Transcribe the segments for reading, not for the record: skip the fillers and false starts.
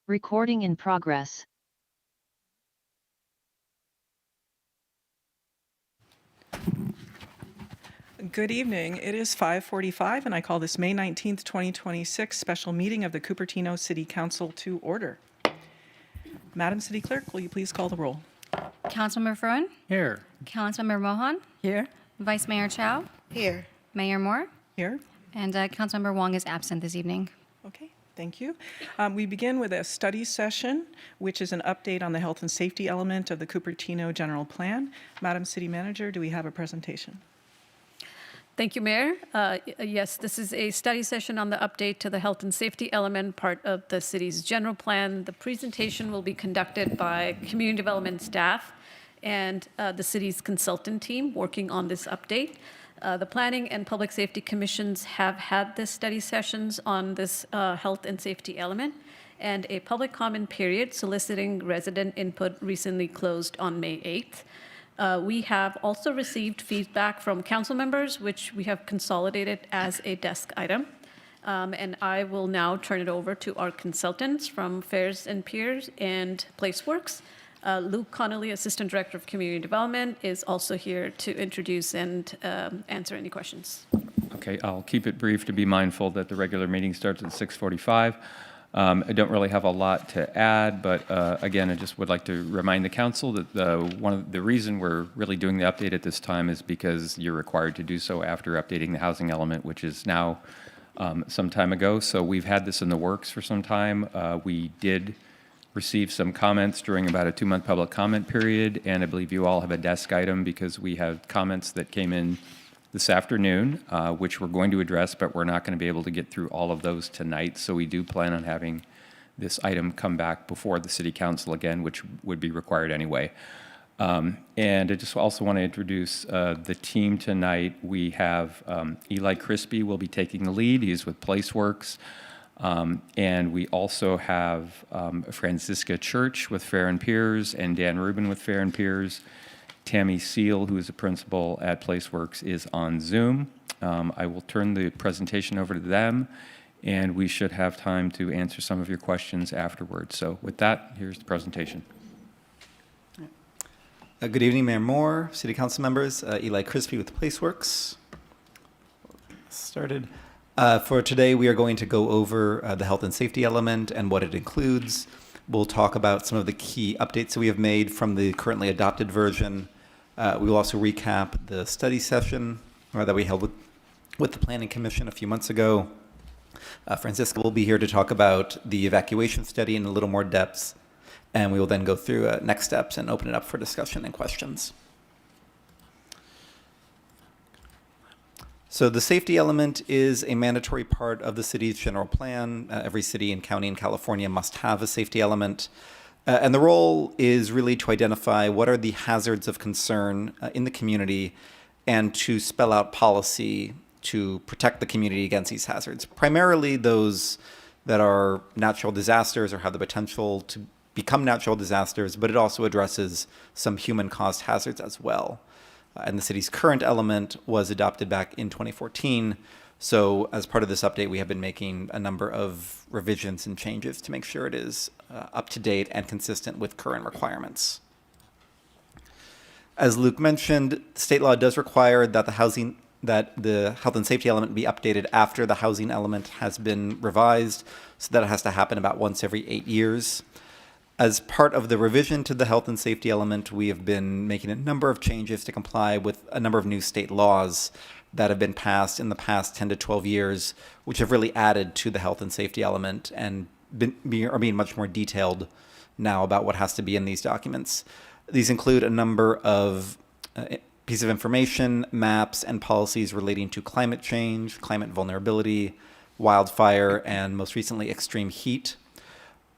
Recording in progress. Good evening. It is 5:45, and I call this May 19th, 2026 special meeting of the Cupertino City Council to order. Madam City Clerk, will you please call the roll? Councilmember Fruin, Here. Councilmember Mohan, Here. Vice Mayor Chow, Here. Mayor Moore, Here. and Councilmember Wong is absent this evening. Okay, thank you. We begin with a study session, which is an update on the health and safety element of the Cupertino General Plan. Madam City Manager, do we have a presentation? Thank you, Mayor. Yes, this is a study session on the update to the health and safety element part of the city's general plan. The presentation will be conducted by community development staff and the city's consultant team working on this update. The Planning and Public Safety Commissions have had this study sessions on this health and safety element, and a public comment period soliciting resident input recently closed on May 8th. We have also received feedback from council members, which we have consolidated as a desk item. And I will now turn it over to our consultants from Fairs and Peers and Placeworks. Luke Connolly, Assistant Director of Community Development, is also here to introduce and answer any questions. Okay, I'll keep it brief to be mindful that the regular meeting starts at 6:45. I don't really have a lot to add, but again, I just would like to remind the council that the reason we're really doing the update at this time is because you're required to do so after updating the housing element, which is now some time ago. So we've had this in the works for some time. We did receive some comments during about a 2-month public comment period, and I believe you all have a desk item because we have comments that came in this afternoon, which we're going to address, but we're not going to be able to get through all of those tonight. So we do plan on having this item come back before the City Council again, which would be required anyway. And I just also want to introduce the team tonight. We have Eli Crispy will be taking the lead. He's with Placeworks. And we also have Francisca Church with Fair and Peers and Dan Rubin with Fair and Peers. Tammy Seal, who is a principal at Placeworks, is on Zoom. I will turn the presentation over to them, and we should have time to answer some of your questions afterwards. So with that, here's the presentation. Good evening, Mayor Moore, City Council members. Eli Crispy with Placeworks. Started. For today, we are going to go over the health and safety element and what it includes. We'll talk about some of the key updates that we have made from the currently adopted version. We will also recap the study session that we held with the Planning Commission a few months ago. Francisca will be here to talk about the evacuation study in a little more depth, and we will then go through next steps and open it up for discussion and questions. So the safety element is a mandatory part of the city's general plan. Every city and county in California must have a safety element. And the role is really to identify what are the hazards of concern in the community and to spell out policy to protect the community against these hazards. Primarily those that are natural disasters or have the potential to become natural disasters, but it also addresses some human-caused hazards as well. And the city's current element was adopted back in 2014. So as part of this update, we have been making a number of revisions and changes to make sure it is up to date and consistent with current requirements. As Luke mentioned, state law does require that the health and safety element be updated after the housing element has been revised. So that has to happen about once every 8 years. As part of the revision to the health and safety element, we have been making a number of changes to comply with a number of new state laws that have been passed in the past 10 to 12 years, which have really added to the health and safety element and are being much more detailed now about what has to be in these documents. These include a number of pieces of information, maps, and policies relating to climate change, climate vulnerability, wildfire, and most recently, extreme heat.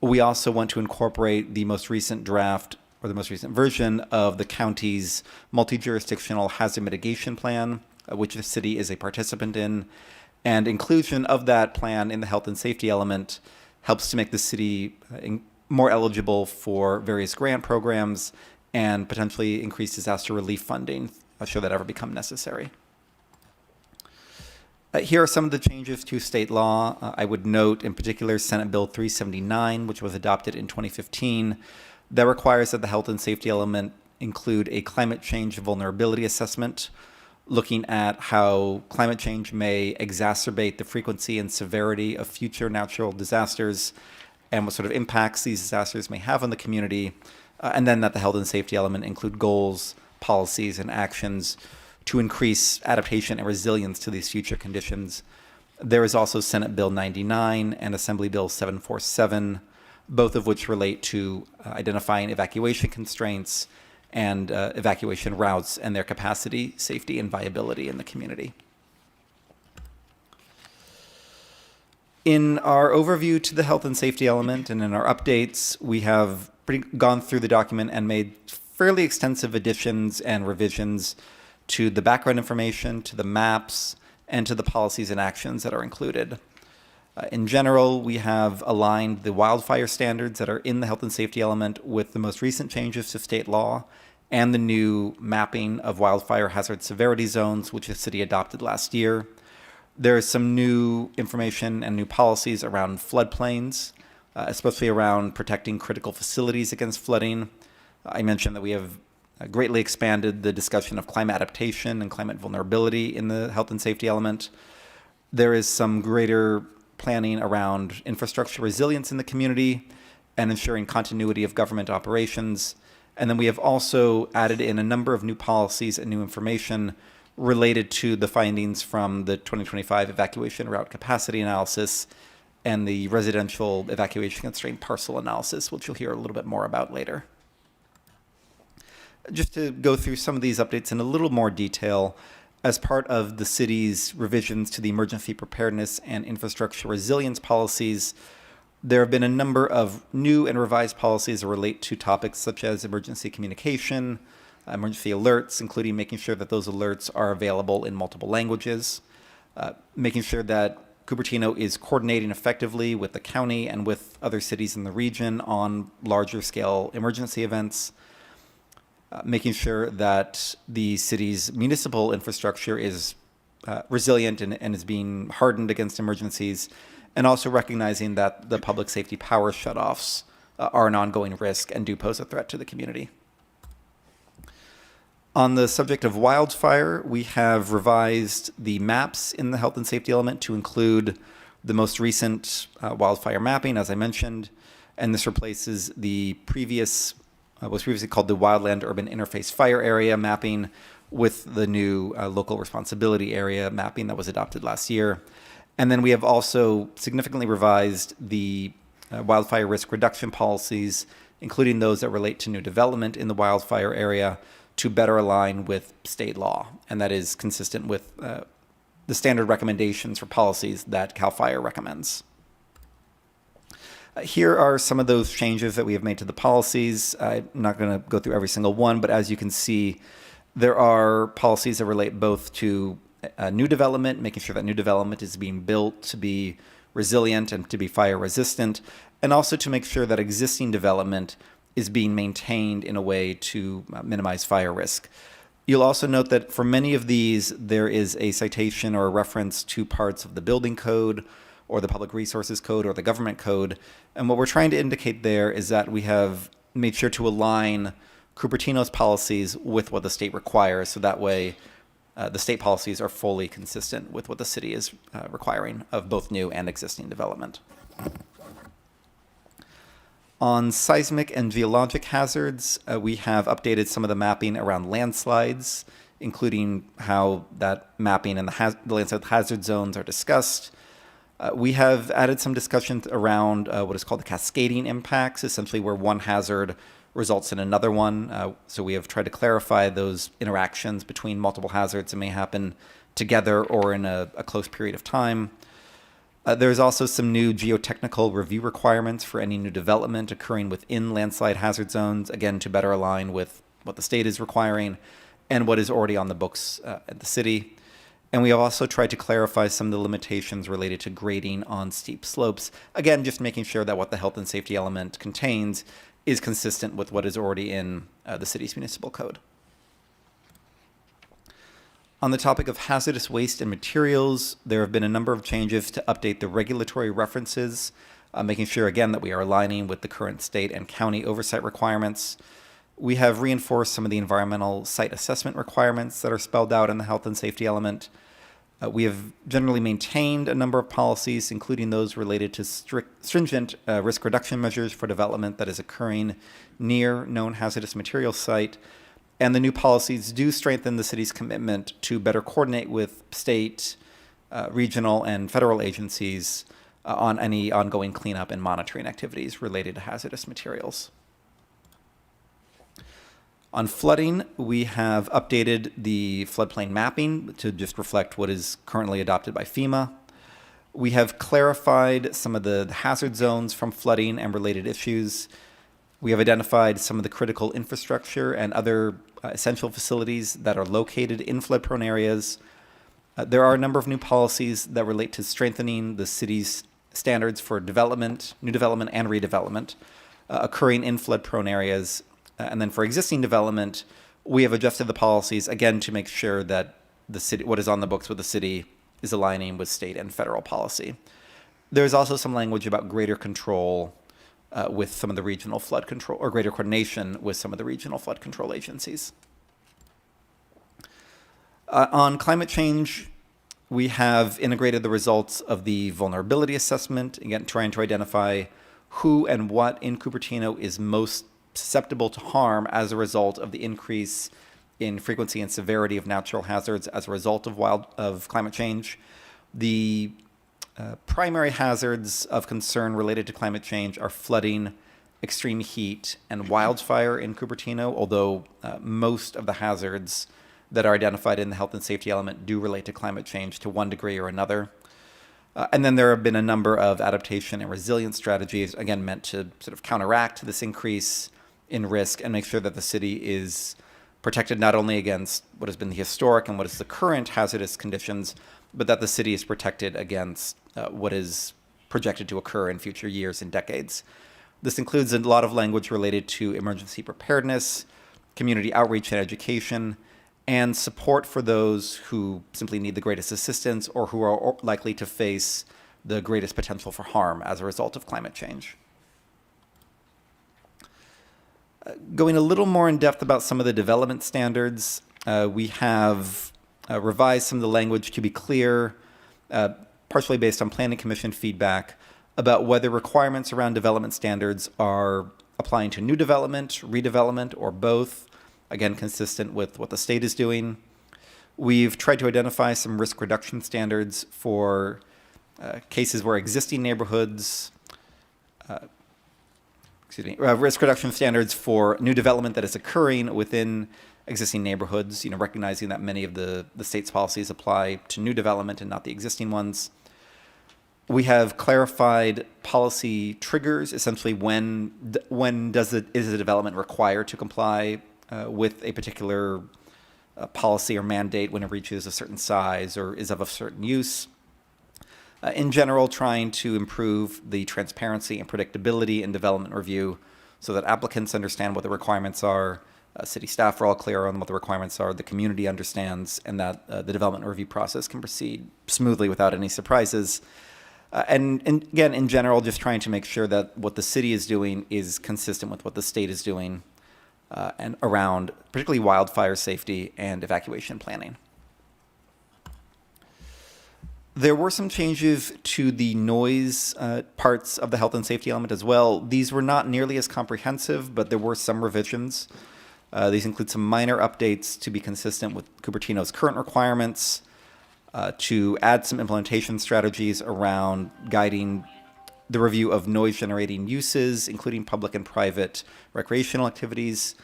We also want to incorporate the most recent draft or the most recent version of the county's multi-jurisdictional hazard mitigation plan, which the city is a participant in. And inclusion of that plan in the health and safety element helps to make the city more eligible for various grant programs and potentially increase disaster relief funding should that ever become necessary. Here are some of the changes to state law. I would note in particular Senate Bill 379, which was adopted in 2015, that requires that the health and safety element include a climate change vulnerability assessment, looking at how climate change may exacerbate the frequency and severity of future natural disasters and what sort of impacts these disasters may have on the community, and then that the health and safety element include goals, policies, and actions to increase adaptation and resilience to these future conditions. There is also Senate Bill 99 and Assembly Bill 747, both of which relate to identifying evacuation constraints and evacuation routes and their capacity, safety, and viability in the community. In our overview to the health and safety element and in our updates, we have gone through the document and made fairly extensive additions and revisions to the background information, to the maps, and to the policies and actions that are included. In general, we have aligned the wildfire standards that are in the health and safety element with the most recent changes to state law and the new mapping of wildfire hazard severity zones, which the city adopted last year. There is some new information and new policies around floodplains, especially around protecting critical facilities against flooding. I mentioned that we have greatly expanded the discussion of climate adaptation and climate vulnerability in the health and safety element. There is some greater planning around infrastructure resilience in the community and ensuring continuity of government operations. And then we have also added in a number of new policies and new information related to the findings from the 2025 evacuation route capacity analysis and the residential evacuation constraint parcel analysis, which you'll hear a little bit more about later. Just to go through some of these updates in a little more detail, as part of the city's revisions to the emergency preparedness and infrastructure resilience policies, there have been a number of new and revised policies that relate to topics such as emergency communication, emergency alerts, including making sure that those alerts are available in multiple languages, making sure that Cupertino is coordinating effectively with the county and with other cities in the region on larger scale emergency events, making sure that the city's municipal infrastructure is resilient and is being hardened against emergencies, and also recognizing that the public safety power shutoffs are an ongoing risk and do pose a threat to the community. On the subject of wildfire, we have revised the maps in the health and safety element to include the most recent wildfire mapping, as I mentioned, and this replaces the previous was previously called the Wildland Urban Interface Fire Area mapping with the new local responsibility area mapping that was adopted last year. And then we have also significantly revised the wildfire risk reduction policies, including those that relate to new development in the wildfire area, to better align with state law. And that is consistent with the standard recommendations for policies that CAL FIRE recommends. Here are some of those changes that we have made to the policies. I'm not going to go through every single one, but as you can see, there are policies that relate both to new development, making sure that new development is being built to be resilient and to be fire resistant, and also to make sure that existing development is being maintained in a way to minimize fire risk. You'll also note that for many of these, there is a citation or a reference to parts of the building code or the public resources code or the government code. And what we're trying to indicate there is that we have made sure to align Cupertino's policies with what the state requires, so that way the state policies are fully consistent with what the city is requiring of both new and existing development. On seismic and geologic hazards, we have updated some of the mapping around landslides, including how that mapping and the landslide hazard zones are discussed. We have added some discussions around what is called the cascading impacts, essentially where one hazard results in another one. So we have tried to clarify those interactions between multiple hazards that may happen together or in a close period of time. There's also some new geotechnical review requirements for any new development occurring within landslide hazard zones, again, to better align with what the state is requiring and what is already on the books at the city. And we have also tried to clarify some of the limitations related to grading on steep slopes. Again, just making sure that what the health and safety element contains is consistent with what is already in the city's municipal code. On the topic of hazardous waste and materials, there have been a number of changes to update the regulatory references, making sure, again, that we are aligning with the current state and county oversight requirements. We have reinforced some of the environmental site assessment requirements that are spelled out in the health and safety element. We have generally maintained a number of policies, including those related to stringent risk reduction measures for development that is occurring near known hazardous material site. And the new policies do strengthen the city's commitment to better coordinate with state, regional, and federal agencies on any ongoing cleanup and monitoring activities related to hazardous materials. On flooding, we have updated the floodplain mapping to just reflect what is currently adopted by FEMA. We have clarified some of the hazard zones from flooding and related issues. We have identified some of the critical infrastructure and other essential facilities that are located in flood-prone areas. There are a number of new policies that relate to strengthening the city's standards for development, new development, and redevelopment occurring in flood-prone areas. And then for existing development, we have adjusted the policies, again, to make sure that the city, what is on the books with the city, is aligning with state and federal policy. There's also some language about greater control with some of the regional flood control, or greater coordination with some of the regional flood control agencies. On climate change, we have integrated the results of the vulnerability assessment, again, trying to identify who and what in Cupertino is most susceptible to harm as a result of the increase in frequency and severity of natural hazards as a result of climate change. The primary hazards of concern related to climate change are flooding, extreme heat, and wildfire in Cupertino, although most of the hazards that are identified in the health and safety element do relate to climate change to one degree or another. And then there have been a number of adaptation and resilience strategies, again, meant to sort of counteract this increase in risk and make sure that the city is protected not only against what has been the historic and what is the current hazardous conditions, but that the city is protected against what is projected to occur in future years and decades. This includes a lot of language related to emergency preparedness, community outreach and education, and support for those who simply need the greatest assistance or who are likely to face the greatest potential for harm as a result of climate change. Going a little more in depth about some of the development standards, we have revised some of the language to be clear, partially based on Planning Commission feedback about whether requirements around development standards are applying to new development, redevelopment, or both, again, consistent with what the state is doing. We've tried to identify some risk reduction standards for cases where existing neighborhoods, risk reduction standards for new development that is occurring within existing neighborhoods, recognizing that many of the state's policies apply to new development and not the existing ones. We have clarified policy triggers, essentially when is a development required to comply with a particular policy or mandate when it reaches a certain size or is of a certain use. In general, trying to improve the transparency and predictability in development review so that applicants understand what the requirements are, city staff are all clear on what the requirements are, the community understands, and that the development review process can proceed smoothly without any surprises. And again, in general, just trying to make sure that what the city is doing is consistent with what the state is doing and around particularly wildfire safety and evacuation planning. There were some changes to the noise parts of the health and safety element as well. These were not nearly as comprehensive, but there were some revisions. These include some minor updates to be consistent with Cupertino's current requirements, to add some implementation strategies around guiding the review of noise-generating uses, including public and private recreational activities,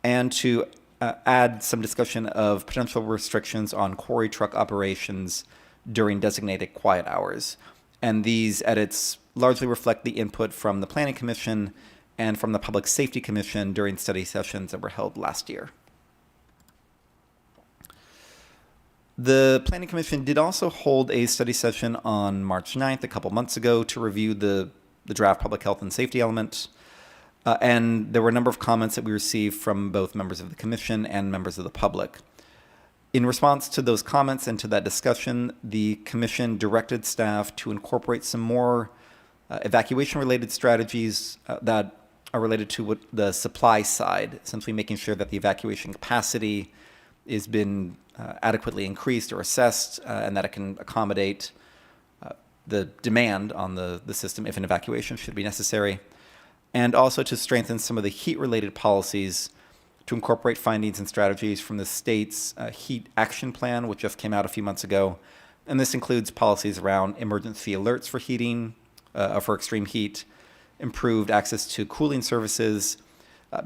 and to add some discussion of potential restrictions on quarry truck operations during designated quiet hours. And these edits largely reflect the input from the Planning Commission and from the Public Safety Commission during study sessions that were held last year. The Planning Commission did also hold a study session on March 9th, a couple months ago, to review the draft public health and safety element. And there were a number of comments that we received from both members of the commission and members of the public. In response to those comments and to that discussion, the commission directed staff to incorporate some more evacuation-related strategies that are related to what the supply side, essentially making sure that the evacuation capacity has been adequately increased or assessed, and that it can accommodate the demand on the system if an evacuation should be necessary, and also to strengthen some of the heat-related policies to incorporate findings and strategies from the state's heat action plan, which just came out a few months ago. And this includes policies around emergency alerts for heating, for extreme heat, improved access to cooling services,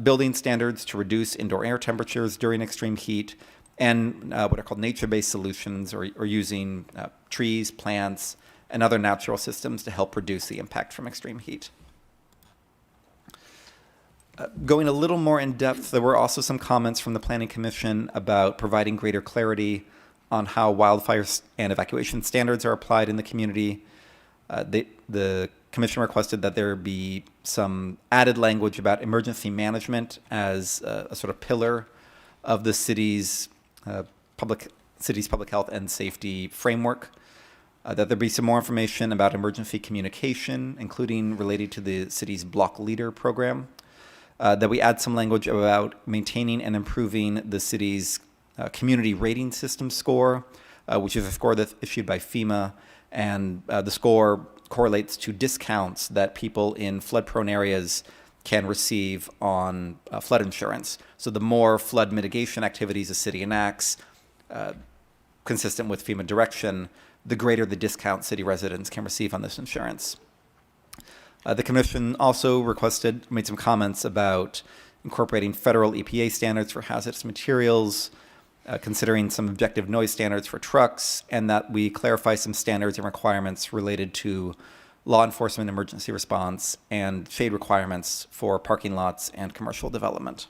building standards to reduce indoor air temperatures during extreme heat, and what are called nature-based solutions, or using trees, plants, and other natural systems to help reduce the impact from extreme heat. Going a little more in depth, there were also some comments from the Planning Commission about providing greater clarity on how wildfire and evacuation standards are applied in the community. The Commission requested that there be some added language about emergency management as a sort of pillar of the city's public health and safety framework. That there be some more information about emergency communication, including related to the city's block leader program. That we add some language about maintaining and improving the city's community rating system score, which is a score that's issued by FEMA, and the score correlates to discounts that people in flood-prone areas can receive on flood insurance. So the more flood mitigation activities a city enacts, consistent with FEMA direction, the greater the discount city residents can receive on this insurance. The Commission also made some comments about incorporating federal EPA standards for hazardous materials, considering some objective noise standards for trucks, and that we clarify some standards and requirements related to law enforcement emergency response and shade requirements for parking lots and commercial development.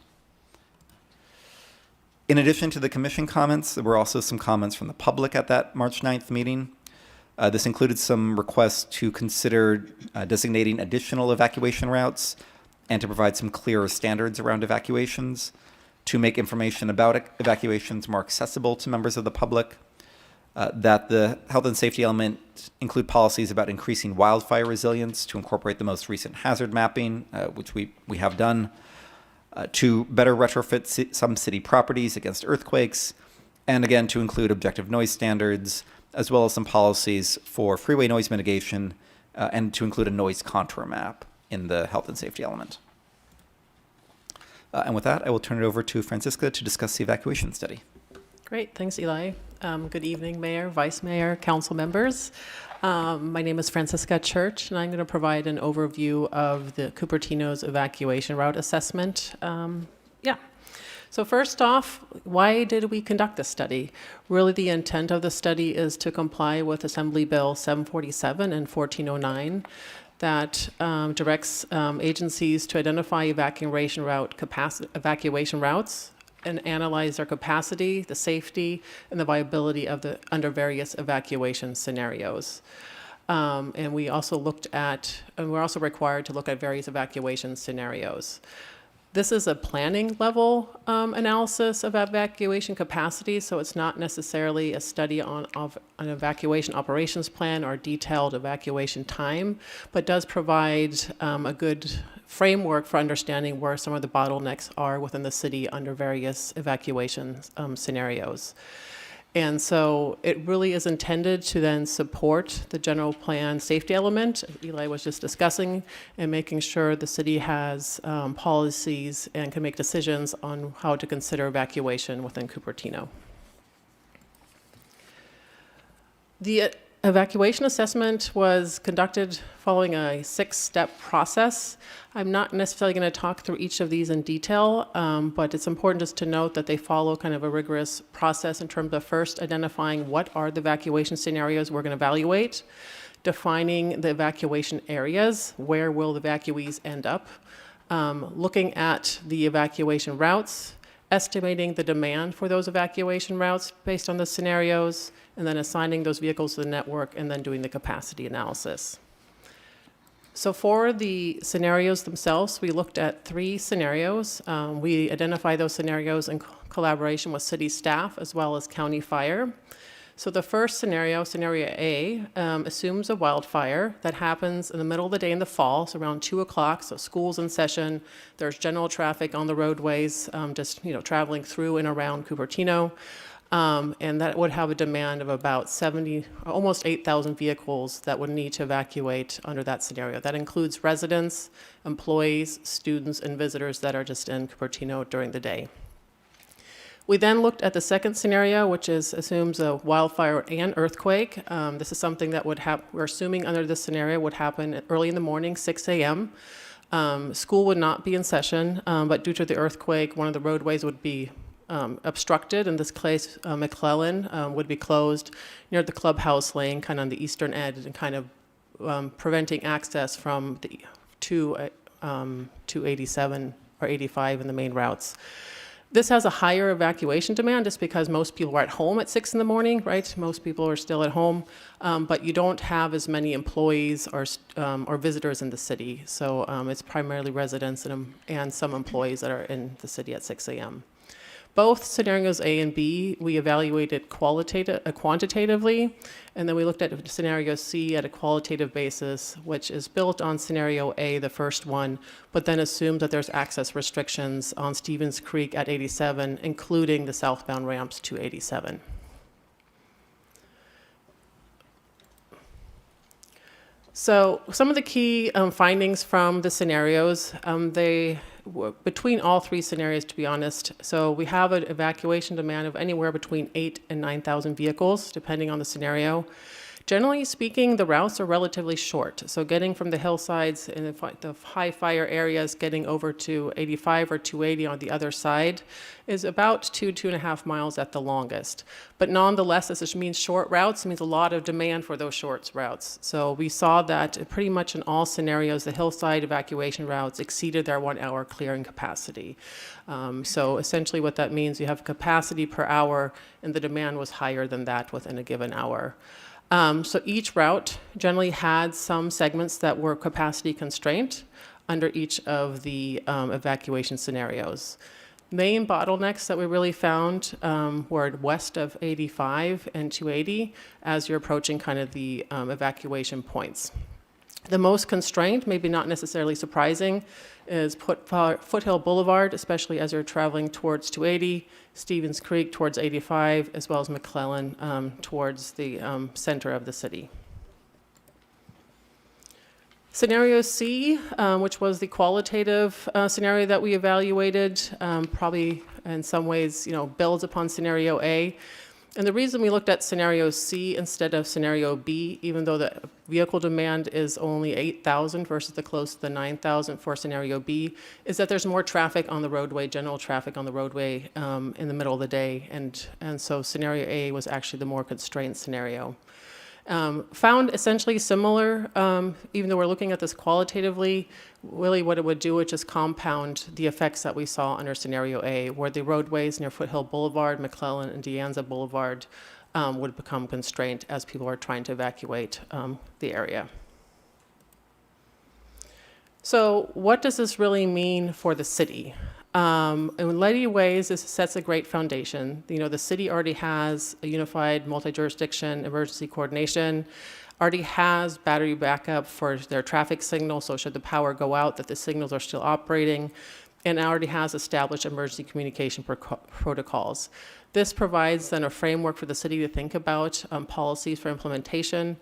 In addition to the Commission comments, there were also some comments from the public at that March 9th meeting. This included some requests to consider designating additional evacuation routes and to provide some clearer standards around evacuations, to make information about evacuations more accessible to members of the public, that the health and safety element include policies about increasing wildfire resilience to incorporate the most recent hazard mapping, which we have done, to better retrofit some city properties against earthquakes, and again, to include objective noise standards, as well as some policies for freeway noise mitigation, and to include a noise contour map in the health and safety element. And with that, I will turn it over to Francisca to discuss the evacuation study. Great, thanks, Eli. Good evening, Mayor, Vice Mayor, Council members. My name is Francisca Church, and I'm going to provide an overview of the Cupertino's evacuation route assessment. So first off, why did we conduct this study? Really, the intent of the study is to comply with Assembly Bill 747 and 1409 that directs agencies to identify evacuation routes and analyze their capacity, the safety, and the viability of under various evacuation scenarios. And we're also required to look at various evacuation scenarios. This is a planning level analysis of evacuation capacity, so it's not necessarily a study of an evacuation operations plan or detailed evacuation time, but does provide a good framework for understanding where some of the bottlenecks are within the city under various evacuation scenarios. And so it really is intended to then support the general plan safety element Eli was just discussing, and making sure the city has policies and can make decisions on how to consider evacuation within Cupertino. The evacuation assessment was conducted following a 6-step process. I'm not necessarily going to talk through each of these in detail, but it's important just to note that they follow kind of a rigorous process in terms of first identifying what are the evacuation scenarios we're going to evaluate, defining the evacuation areas, where will the evacuees end up, looking at the evacuation routes, estimating the demand for those evacuation routes based on the scenarios, and then assigning those vehicles to the network, and then doing the capacity analysis. So for the scenarios themselves, we looked at 3 scenarios. We identified those scenarios in collaboration with city staff as well as county fire. So the first scenario, scenario A, assumes a wildfire that happens in the middle of the day in the fall, so around 2 o'clock, so school's in session. There's general traffic on the roadways, just traveling through and around Cupertino. And that would have a demand of about 70, almost 8,000 vehicles that would need to evacuate under that scenario. That includes residents, employees, students, and visitors that are just in Cupertino during the day. We then looked at the second scenario, which assumes a wildfire and earthquake. This is something that we're assuming under this scenario would happen early in the morning, 6 a.m. School would not be in session, but due to the earthquake, one of the roadways would be obstructed. In this case, McClellan would be closed near the clubhouse lane, kind of on the eastern edge, and kind of preventing access from the to 87 or 85 in the main routes. This has a higher evacuation demand just because most people are at home at 6 in the morning, right? Most people are still at home, but you don't have as many employees or visitors in the city. So it's primarily residents and some employees that are in the city at 6 a.m. Both scenarios A and B, we evaluated quantitatively, and then we looked at scenario C at a qualitative basis, which is built on scenario A, the first one, but then assumes that there's access restrictions on Stevens Creek at 87, including the southbound ramps to 87. So some of the key findings from the scenarios, between all 3 scenarios, to be honest. So we have an evacuation demand of anywhere between 8,000 and 9,000 vehicles, depending on the scenario. Generally speaking, the routes are relatively short. So getting from the hillsides and the high fire areas, getting over to 85 or 280 on the other side is about 2.5 miles at the longest. But nonetheless, this means short routes, means a lot of demand for those short routes. So we saw that pretty much in all scenarios, the hillside evacuation routes exceeded their 1-hour clearing capacity. So essentially what that means, you have capacity per hour, and the demand was higher than that within a given hour. So each route generally had some segments that were capacity constrained under each of the evacuation scenarios. Main bottlenecks that we really found were west of 85 and 280 as you're approaching kind of the evacuation points. The most constrained, maybe not necessarily surprising, is Foothill Boulevard, especially as you're traveling towards 280, Stevens Creek towards 85, as well as McClellan towards the center of the city. Scenario C, which was the qualitative scenario that we evaluated, probably in some ways, builds upon scenario A. And the reason we looked at scenario C instead of scenario B, even though the vehicle demand is only 8,000 versus the close to the 9,000 for scenario B, is that there's more traffic on the roadway, general traffic on the roadway in the middle of the day. And so scenario A was actually the more constrained scenario. Found essentially similar, even though we're looking at this qualitatively, really what it would do is just compound the effects that we saw under scenario A, where the roadways near Foothill Boulevard, McClellan, and De Anza Boulevard would become constrained as people are trying to evacuate the area. So what does this really mean for the city? In many ways, this sets a great foundation. The city already has a unified multi-jurisdiction emergency coordination, already has battery backup for their traffic signal, so should the power go out, that the signals are still operating, and already has established emergency communication protocols. This provides then a framework for the city to think about policies for implementation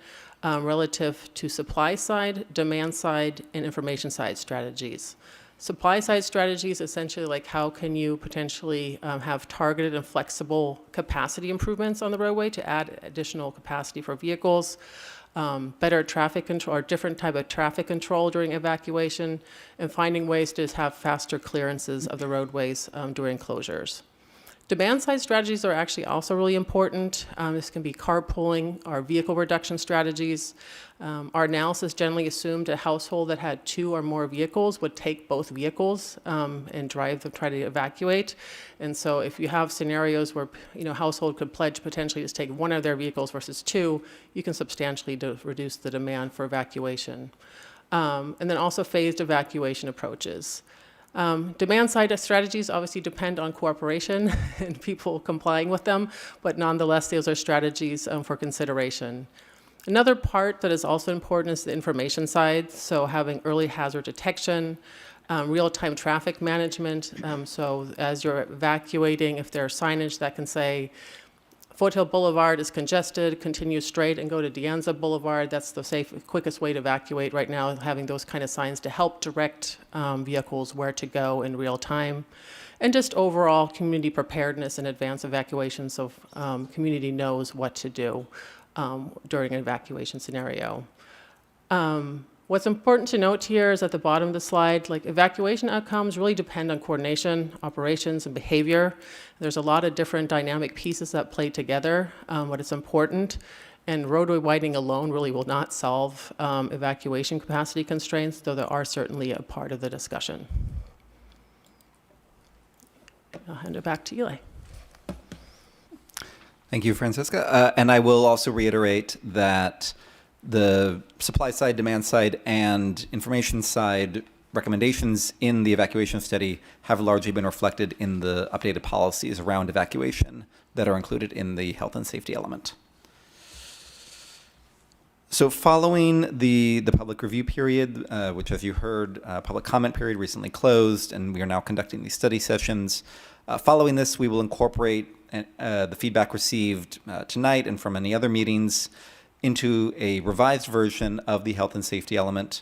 relative to supply side, demand side, and information side strategies. Supply side strategies, essentially like how can you potentially have targeted and flexible capacity improvements on the roadway to add additional capacity for vehicles, better traffic control or different type of traffic control during evacuation, and finding ways to have faster clearances of the roadways during closures. Demand side strategies are actually also really important. This can be carpooling or vehicle reduction strategies. Our analysis generally assumed a household that had 2 or more vehicles would take both vehicles and drive them, try to evacuate. And so if you have scenarios where household could pledge potentially to take 1 of their vehicles versus 2, you can substantially reduce the demand for evacuation. and then also phased evacuation approaches. Demand side strategies obviously depend on cooperation and people complying with them, but nonetheless, those are strategies for consideration. Another part that is also important is the information side, so having early hazard detection, real-time traffic management, so as you're evacuating, if there's signage that can say, Foothill Boulevard is congested, continue straight and go to Dianza Boulevard. That's the quickest way to evacuate right now, having those kind of signs to help direct vehicles where to go in real time. And just overall community preparedness and advance evacuation, so community knows what to do during an evacuation scenario. What's important to note here is at the bottom of the slide, like evacuation outcomes really depend on coordination, operations, and behavior. There's a lot of different dynamic pieces that play together, but it's important. And roadway widening alone really will not solve evacuation capacity constraints, though they are certainly a part of the discussion. I'll hand it back to Eli. Thank you, Francisca. And I will also reiterate that the supply side, demand side, and information side recommendations in the evacuation study have largely been reflected in the updated policies around evacuation that are included in the health and safety element. So following the public review period, which as you heard, public comment period recently closed, and we are now conducting these study sessions. Following this, we will incorporate the feedback received tonight and from any other meetings into a revised version of the health and safety element.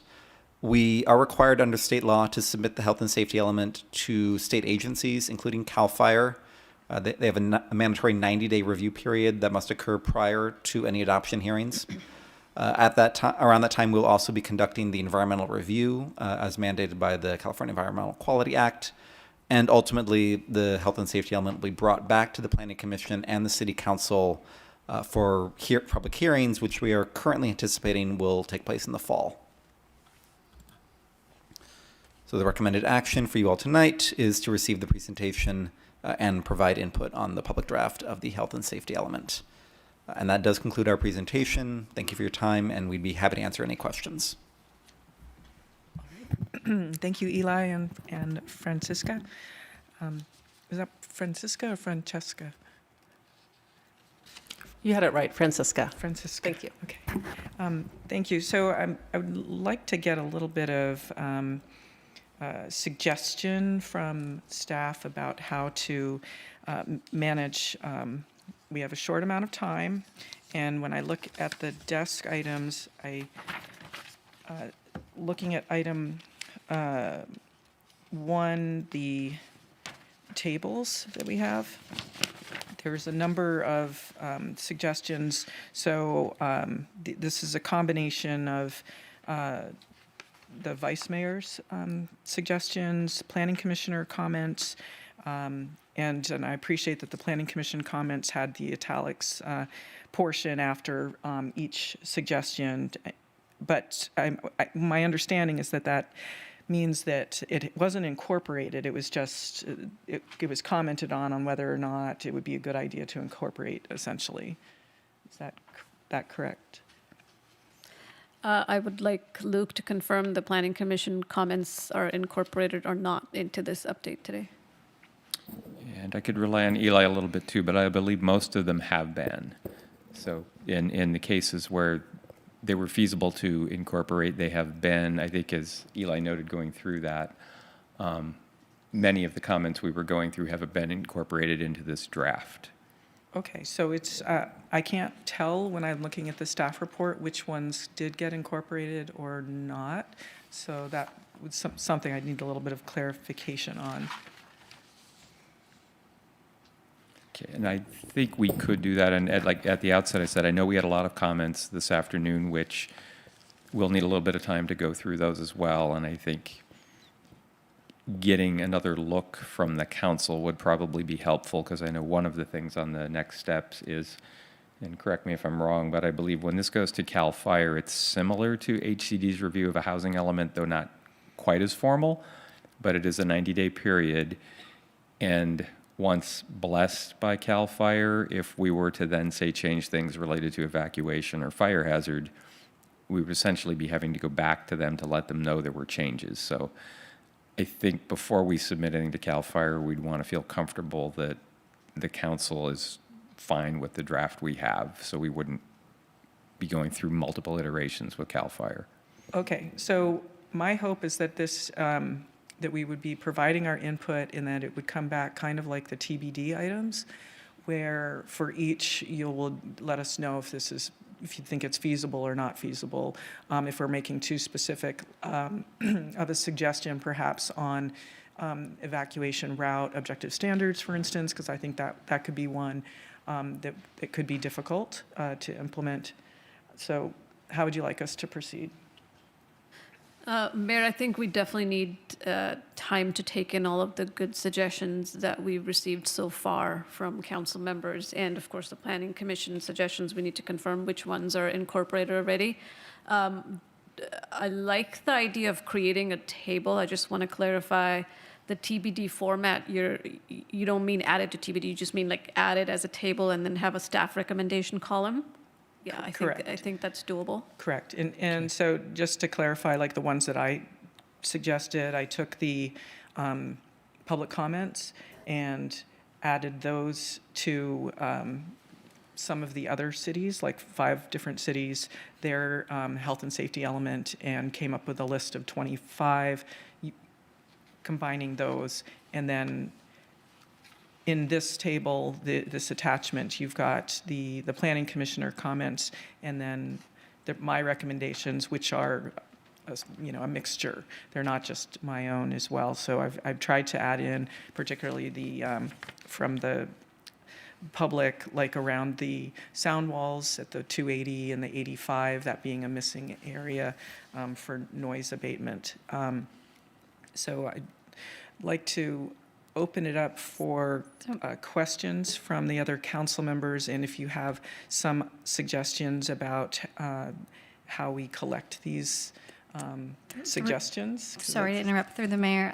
We are required under state law to submit the health and safety element to state agencies, including CAL FIRE. They have a mandatory 90-day review period that must occur prior to any adoption hearings. At that time, around that time, we'll also be conducting the environmental review as mandated by the California Environmental Quality Act. And ultimately, the health and safety element will be brought back to the Planning Commission and the City Council for public hearings, which we are currently anticipating will take place in the fall. So the recommended action for you all tonight is to receive the presentation and provide input on the public draft of the health and safety element. And that does conclude our presentation. Thank you for your time, and we'd be happy to answer any questions. Thank you, Eli and Francisca. Is that Francisca or Francesca? You had it right, Francisca. Francisca. Thank you. Okay. Thank you. So I would like to get a little bit of suggestion from staff about how to manage. We have a short amount of time, and when I look at the desk items, looking at item 1, the tables that we have. There's a number of suggestions. So this is a combination of the vice mayor's suggestions, planning commissioner comments, and I appreciate that the planning commission comments had the italics portion after each suggestion. But my understanding is that means that it wasn't incorporated. It was just, it was commented on whether or not it would be a good idea to incorporate, essentially. Is that correct? I would like Luke to confirm the Planning Commission comments are incorporated or not into this update today. And I could rely on Eli a little bit too, but I believe most of them have been. So in the cases where they were feasible to incorporate, they have been, I think as Eli noted going through that, many of the comments we were going through have been incorporated into this draft. Okay, so it's, I can't tell when I'm looking at the staff report which ones did get incorporated or not. So that was something I'd need a little bit of clarification on. Okay, and I think we could do that. And at the outset, I said, I know we had a lot of comments this afternoon, which we'll need a little bit of time to go through those as well. And I think getting another look from the council would probably be helpful, because I know one of the things on the next steps is, and correct me if I'm wrong, but I believe when this goes to CAL FIRE, it's similar to HCD's review of a housing element, though not quite as formal, but it is a 90-day period. And once blessed by CAL FIRE, if we were to then say change things related to evacuation or fire hazard, we would essentially be having to go back to them to let them know there were changes. So I think before we submit anything to CAL FIRE, we'd want to feel comfortable that the council is fine with the draft we have, so we wouldn't be going through multiple iterations with CAL FIRE. Okay, so my hope is that this, that we would be providing our input and that it would come back kind of like the TBD items, where for each you will let us know if this is, if you think it's feasible or not feasible. If we're making too specific of a suggestion, perhaps on evacuation route objective standards, for instance, because I think that could be one that it could be difficult to implement. So how would you like us to proceed? Mayor, I think we definitely need time to take in all of the good suggestions that we've received so far from council members, and of course the Planning Commission suggestions. We need to confirm which ones are incorporated already. I like the idea of creating a table. I just want to clarify the TBD format. You don't mean add it to TBD. You just mean like add it as a table and then have a staff recommendation column. Yeah, Correct. I think that's doable. Correct. And so just to clarify, like the ones that I suggested, I took the public comments and added those to some of the other cities, like 5 different cities, their health and safety element, and came up with a list of 25, combining those. And then in this table, this attachment, you've got the planning commissioner comments, and then my recommendations, which are a mixture. They're not just my own as well. So I've tried to add in, particularly the from the public, like around the sound walls at the 280 and the 85, that being a missing area for noise abatement. So I'd like to open it up for questions from the other council members, and if you have some suggestions about how we collect these suggestions. 'Cause Sorry to that's- interrupt through the mayor.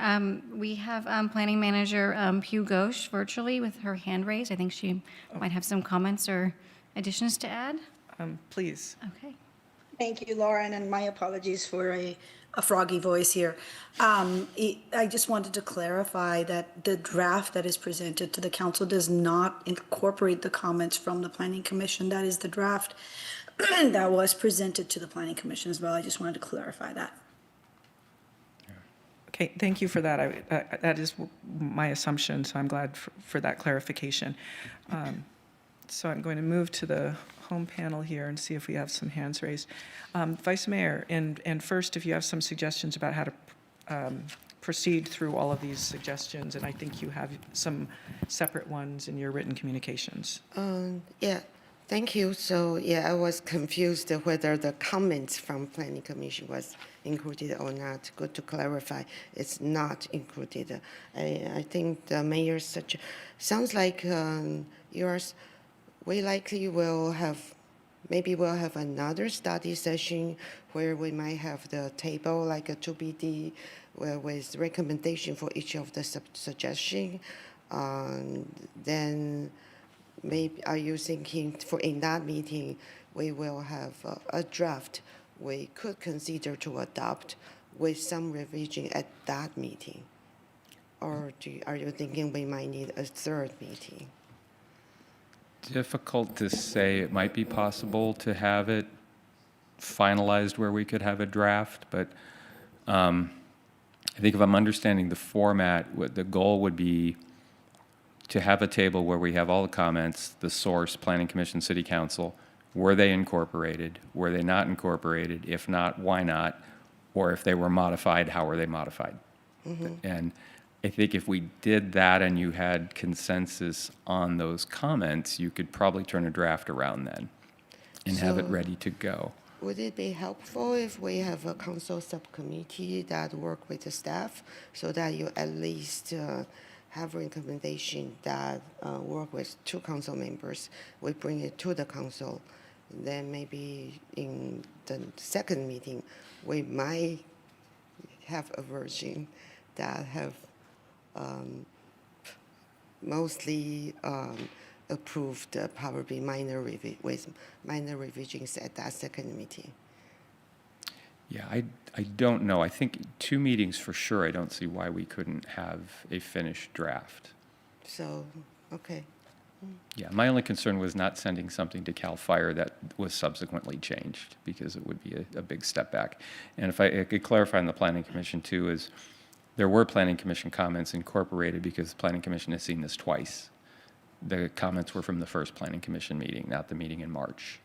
We have Planning Manager Pugh Ghosh virtually with her hand raised. I think she might have some comments or additions to add. Please. Okay. Thank you, Lauren, and my apologies for a froggy voice here. I just wanted to clarify that the draft that is presented to the council does not incorporate the comments from the Planning Commission. That is the draft that was presented to the Planning Commission as well. I just wanted to clarify that. Okay, thank you for that. That is my assumption, so I'm glad for that clarification. So I'm going to move to the home panel here and see if we have some hands raised. Vice Mayor, and first, if you have some suggestions about how to proceed through all of these suggestions, and I think you have some separate ones in your written communications. Yeah, thank you. So, yeah, I was confused whether the comments from Planning Commission was included or not. Good to clarify, it's not included. I think the mayor's sounds like yours. We likely will have, maybe we'll have another study session where we might have the table like a 2BD with recommendation for each of the suggestion. Then maybe are you thinking for in that meeting we will have a draft we could consider to adopt with some revision at that meeting? Or are you thinking we might need a third meeting? Difficult to say. It might be possible to have it finalized where we could have a draft, but I think if I'm understanding the format, what the goal would be to have a table where we have all the comments, the source, Planning Commission, City Council. Were they incorporated? Were they not incorporated? If not, why not? Or if they were modified, how were they modified? And I think if we did that and you had consensus on those comments, you could probably turn a draft around then and have it So- ready to go. Would it be helpful if we have a council subcommittee that work with the staff so that you at least have recommendation that work with 2 council members? We bring it to the council. Then maybe in the second meeting, we might have a version that have mostly approved, probably with minor revisions at that second meeting. Yeah, I don't know. I think 2 meetings for sure. I don't see why we couldn't have a finished draft. So, okay. Yeah, my only concern was not sending something to CAL FIRE that was subsequently changed, because it would be a big step back. And if I could clarify on the Planning Commission too, is there were Planning Commission comments incorporated because the Planning Commission has seen this twice. The comments were from the first Planning Commission meeting, not the meeting in March.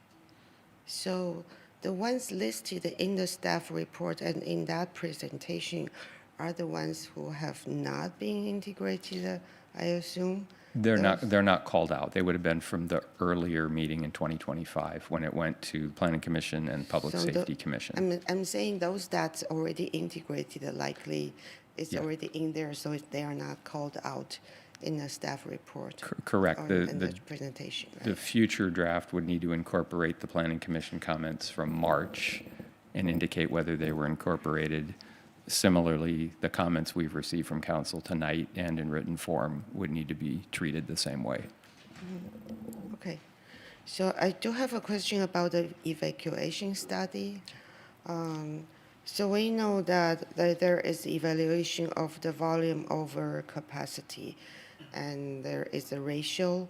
So the ones listed in the staff report and in that presentation are the ones who have not been integrated, I assume? They're not called out. They would have been from the earlier meeting in 2025 when it went to Planning Commission and Public So Safety Commission. I'm saying those that's already integrated, likely it's Yeah. already in there, so they are not called out in the staff report. Correct. Or in the presentation, The right? future draft would need to incorporate the Planning Commission comments from March and indicate whether they were incorporated. Similarly, the comments we've received from council tonight and in written form would need to be treated the same way. Okay. So I do have a question about the evacuation study. So we know that there is evaluation of the volume over capacity, and there is a ratio.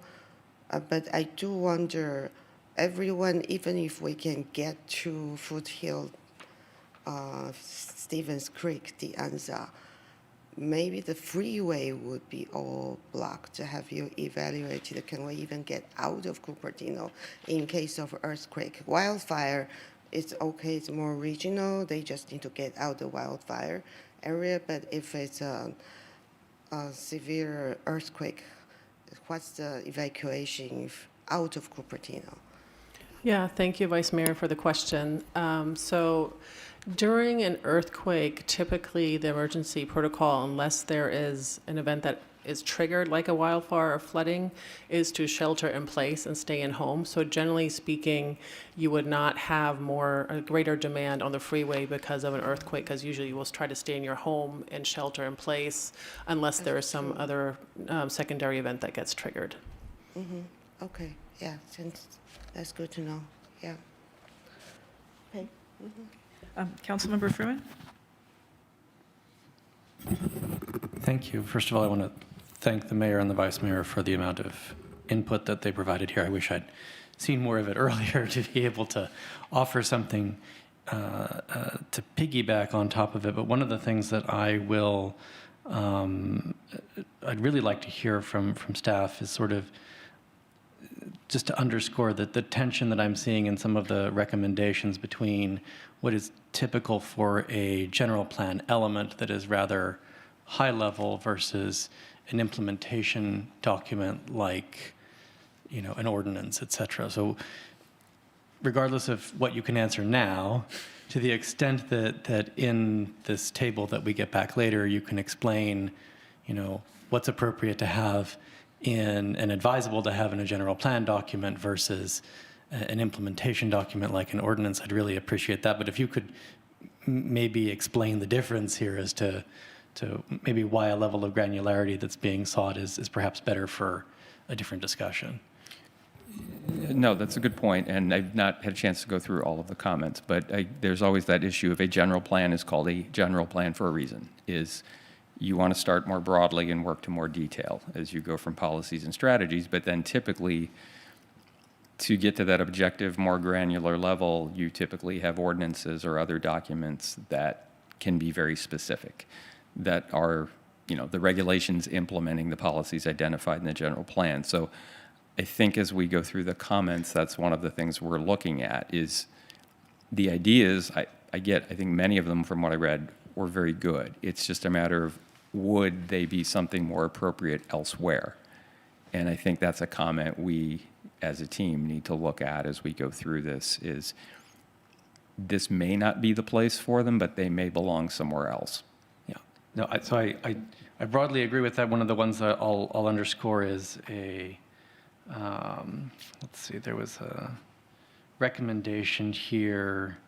But I do wonder, everyone, even if we can get to Foothill, Stevens Creek, the Anza, maybe the freeway would be all blocked. Have you evaluated, can we even get out of Cupertino in case of earthquake? Wildfire, it's okay, it's more regional, they just need to get out the wildfire area, but if it's a severe earthquake, what's the evacuation out of Cupertino? Yeah, thank you, Vice Mayor, for the question. So during an earthquake, typically the emergency protocol, unless there is an event that is triggered like a wildfire or flooding, is to shelter in place and stay in home. So generally speaking, you would not have a greater demand on the freeway because of an earthquake, because usually you will try to stay in your home and shelter in place unless there is some other secondary event that gets triggered. Okay, yeah, since that's good to know, yeah. Okay. Councilmember Fruin? Thank you. First of all, I want to thank the mayor and the vice mayor for the amount of input that they provided here. I wish I'd seen more of it earlier to be able to offer something to piggyback on top of it. But one of the things that I'd really like to hear from staff is sort of just to underscore that the tension that I'm seeing in some of the recommendations between what is typical for a general plan element that is rather high level versus an implementation document like, an ordinance, et cetera. So regardless of what you can answer now, to the extent that in this table that we get back later, you can explain, what's appropriate to have in and advisable to have in a general plan document versus an implementation document like an ordinance, I'd really appreciate that. But if you could maybe explain the difference here as to maybe why a level of granularity that's being sought is perhaps better for a different discussion. No, that's a good point, and I've not had a chance to go through all of the comments, but there's always that issue of a general plan is called a general plan for a reason, is you want to start more broadly and work to more detail as you go from policies and strategies, but then typically to get to that objective, more granular level, you typically have ordinances or other documents that can be very specific, that are, the regulations implementing the policies identified in the general plan. So I think as we go through the comments, that's one of the things we're looking at is the ideas, I think many of them from what I read were very good. It's just a matter of would they be something more appropriate elsewhere? And I think that's a comment we as a team need to look at as we go through this is this may not be the place for them, but they may belong somewhere else. Yeah. No, I broadly agree with that. One of the ones that I'll underscore is let's see, there was a recommendation here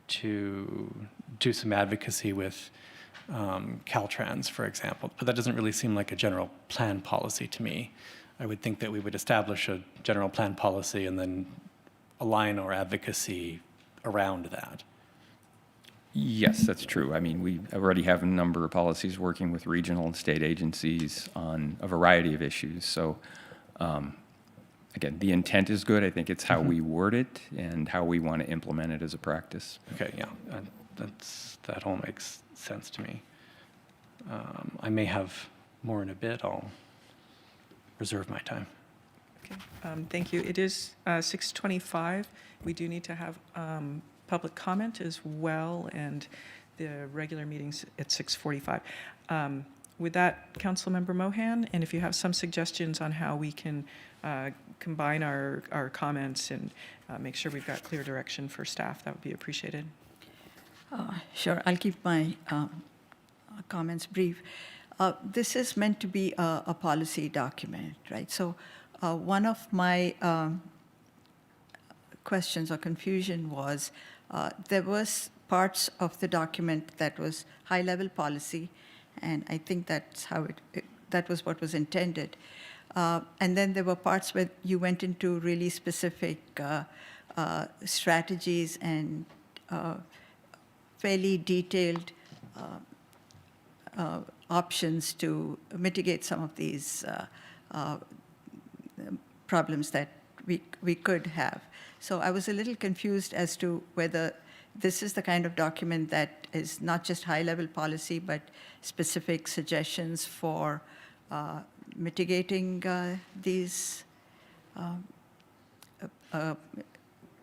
to do some advocacy with Caltrans, for example, but that doesn't really seem like a general plan policy to me. I would think that we would establish a general plan policy and then align our advocacy around that. Yes, that's true. I mean, we already have a number of policies working with regional and state agencies on a variety of issues. So, again, the intent is good. I think it's how we word it and how we want to implement it as a practice. Okay, yeah, that all makes sense to me. I may have more in a bit. I'll reserve my time. Okay, thank you. It is 6:25. We do need to have public comment as well, and the regular meeting's at 6:45. With that, Councilmember Mohan, and if you have some suggestions on how we can combine our comments and make sure we've got clear direction for staff, that would be appreciated. Sure, I'll keep my comments brief. This is meant to be a policy document, right? So one of my questions or confusion was there was parts of the document that was high-level policy, and I think that's how that was what was intended. And then there were parts where you went into really specific strategies and fairly detailed options to mitigate some of these problems that we could have. So I was a little confused as to whether this is the kind of document that is not just high-level policy, but specific suggestions for mitigating these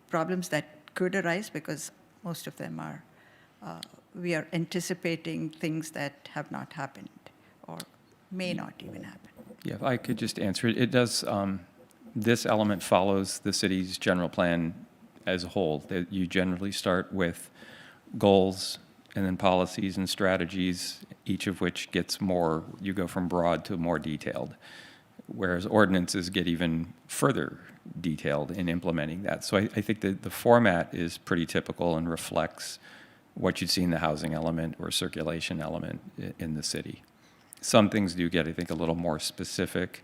problems that could arise, because most of them are, we are anticipating things that have not happened or may not even happen. Yeah, if I could just answer it. It does, this element follows the city's general plan as a whole. That you generally start with goals and then policies and strategies, each of which gets more, you go from broad to more detailed, whereas ordinances get even further detailed in implementing that. So I think that the format is pretty typical and reflects what you'd see in the housing element or circulation element in the city. Some things do get, I think, a little more specific,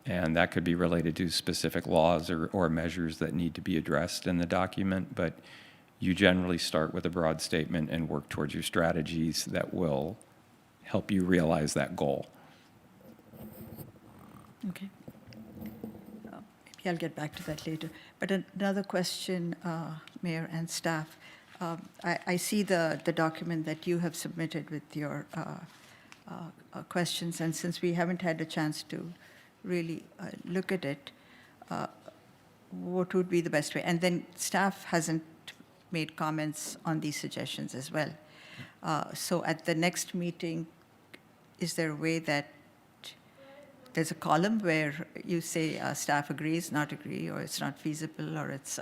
and that could be related to specific laws or measures that need to be addressed in the document, but you generally start with a broad statement and work towards your strategies that will help you realize that goal. Okay. Maybe I'll get back to that later. But another question, Mayor and staff. I see the document that you have submitted with your questions, and since we haven't had a chance to really look at it, what would be the best way? And then staff hasn't made comments on these suggestions as well. So at the next meeting, is there a way that there's a column where you say staff agrees, not agree, or it's not feasible, or it's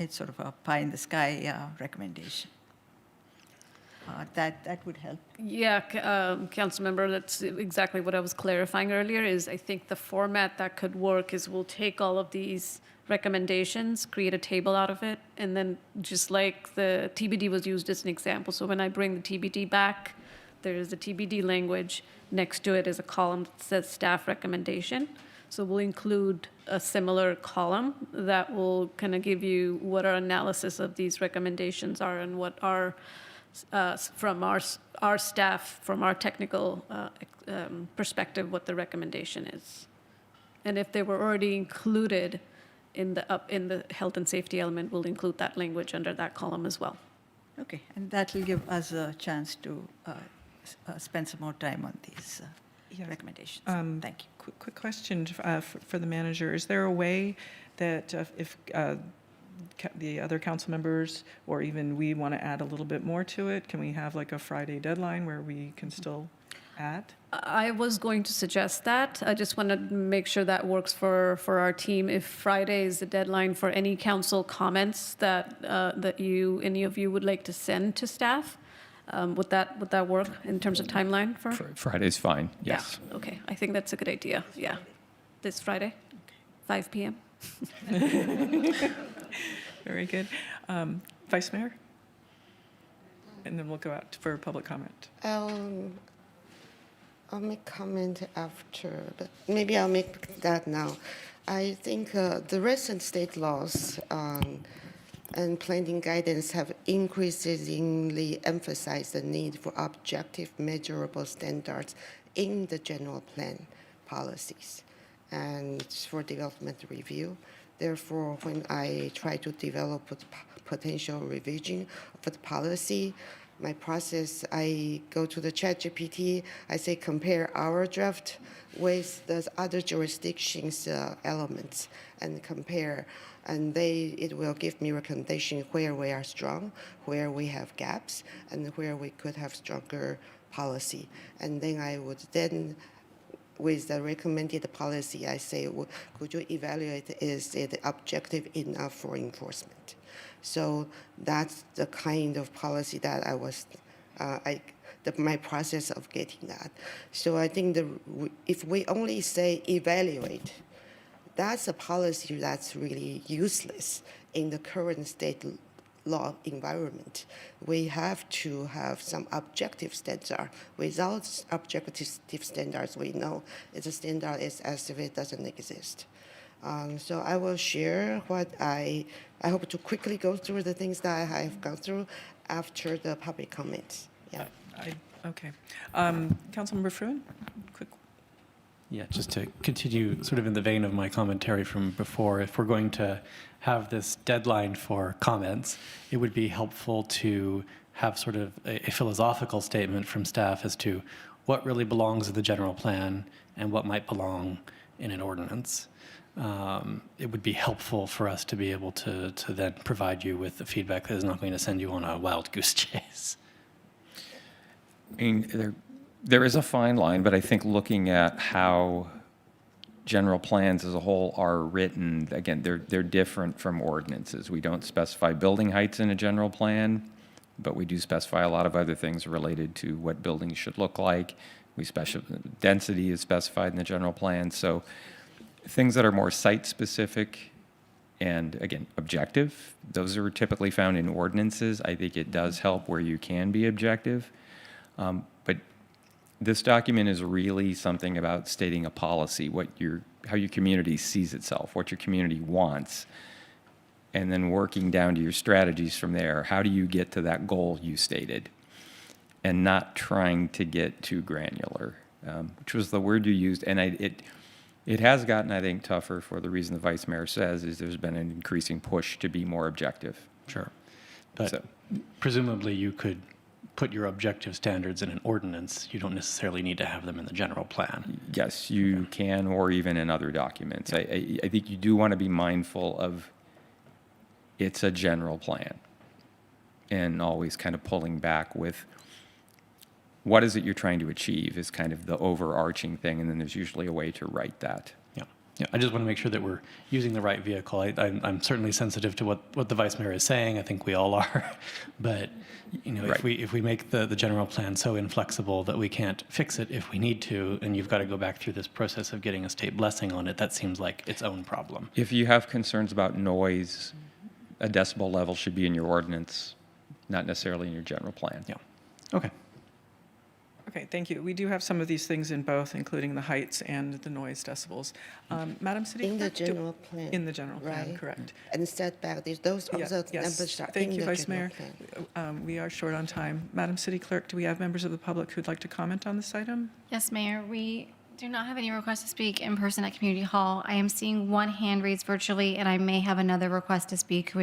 sort of a pie-in-the-sky recommendation? That would help. Yeah, council member, that's exactly what I was clarifying earlier, is I think the format that could work is we'll take all of these recommendations, create a table out of it, and then just like the TBD was used as an example. So when I bring the TBD back, there is the TBD language. Next to it is a column that says staff recommendation. So we'll include a similar column that will kind of give you what our analysis of these recommendations are and what our from our staff, from our technical perspective, what the recommendation is. And if they were already included in the health and safety element, we'll include that language under that column as well. Okay, and that will give us a chance to spend some more time on these recommendations. Thank you. Quick question for the manager. Is there a way that if the other council members or even we want to add a little bit more to it, can we have like a Friday deadline where we can still add? I was going to suggest that. I just want to make sure that works for our team. If Friday is the deadline for any council comments that any of you would like to send to staff, would that work in terms of timeline for? Friday's fine, yes. Yeah, okay. I think that's a good idea. Yeah. This Friday, 5 p.m. Very good. Vice Mayor? And then we'll go out for public comment. I'll make comment after, but maybe I'll make that now. I think the recent state laws and planning guidance have increasingly emphasized the need for objective, measurable standards in the general plan policies and for development review. Therefore, when I try to develop a potential revision of the policy, my process, I go to the ChatGPT, I say compare our draft with the other jurisdictions' elements and compare, and it will give me recommendation where we are strong, where we have gaps, and where we could have stronger policy. And then I would then, with the recommended policy, I say, could you evaluate, is it objective enough for enforcement? So that's the kind of policy that I was, my process of getting that. So I think if we only say evaluate, that's a policy that's really useless in the current state law environment. We have to have some objective standard. Without objective standards, we know the standard is as if it doesn't exist. So I will share what I hope to quickly go through the things that I have gone through after the public comments. Yeah. Okay. Councilmember Fruin, quick. Yeah, just to continue sort of in the vein of my commentary from before, if we're going to have this deadline for comments, it would be helpful to have sort of a philosophical statement from staff as to what really belongs in the general plan and what might belong in an ordinance. It would be helpful for us to be able to then provide you with the feedback that is not going to send you on a wild goose chase. I mean, there is a fine line, but I think looking at how general plans as a whole are written, again, they're different from ordinances. We don't specify building heights in a general plan, but we do specify a lot of other things related to what buildings should look like. Density is specified in the general plan. So things that are more site-specific and, again, objective, those are typically found in ordinances. I think it does help where you can be objective. But this document is really something about stating a policy, how your community sees itself, what your community wants, and then working down to your strategies from there. How do you get to that goal you stated? And not trying to get too granular, which was the word you used. And it has gotten, I think, tougher for the reason the vice mayor says, is there's been an increasing push to be more objective. Sure. But presumably you could put your objective standards in an ordinance. You don't necessarily need to have them in the general plan. Yes, you can, or even in other documents. Yeah. I think you do want to be mindful of it's a general plan and always kind of pulling back with what is it you're trying to achieve is kind of the overarching thing, and then there's usually a way to write that. Yeah, I just want to make sure that we're using the right vehicle. I'm certainly sensitive to what the vice mayor is saying. I think we all are. But right. if we make the general plan so inflexible that we can't fix it if we need to, and you've got to go back through this process of getting a state blessing on it, that seems like its own problem. If you have concerns about noise, a decibel level should be in your ordinance, not necessarily in your general plan. Yeah. Okay. Okay, thank you. We do have some of these things in both, including the heights and the noise decibels. Madam City in Clerk, the general plan. In the general plan, right? Correct. And setback, those also numbers are Thank in you, the Vice general Mayor. plan. We are short on time. Madam City Clerk, do we have members of the public who'd like to comment on this item? Yes, Mayor, we do not have any requests to speak in person at Community Hall. I am seeing one hand raised virtually, and I may have another request to speak who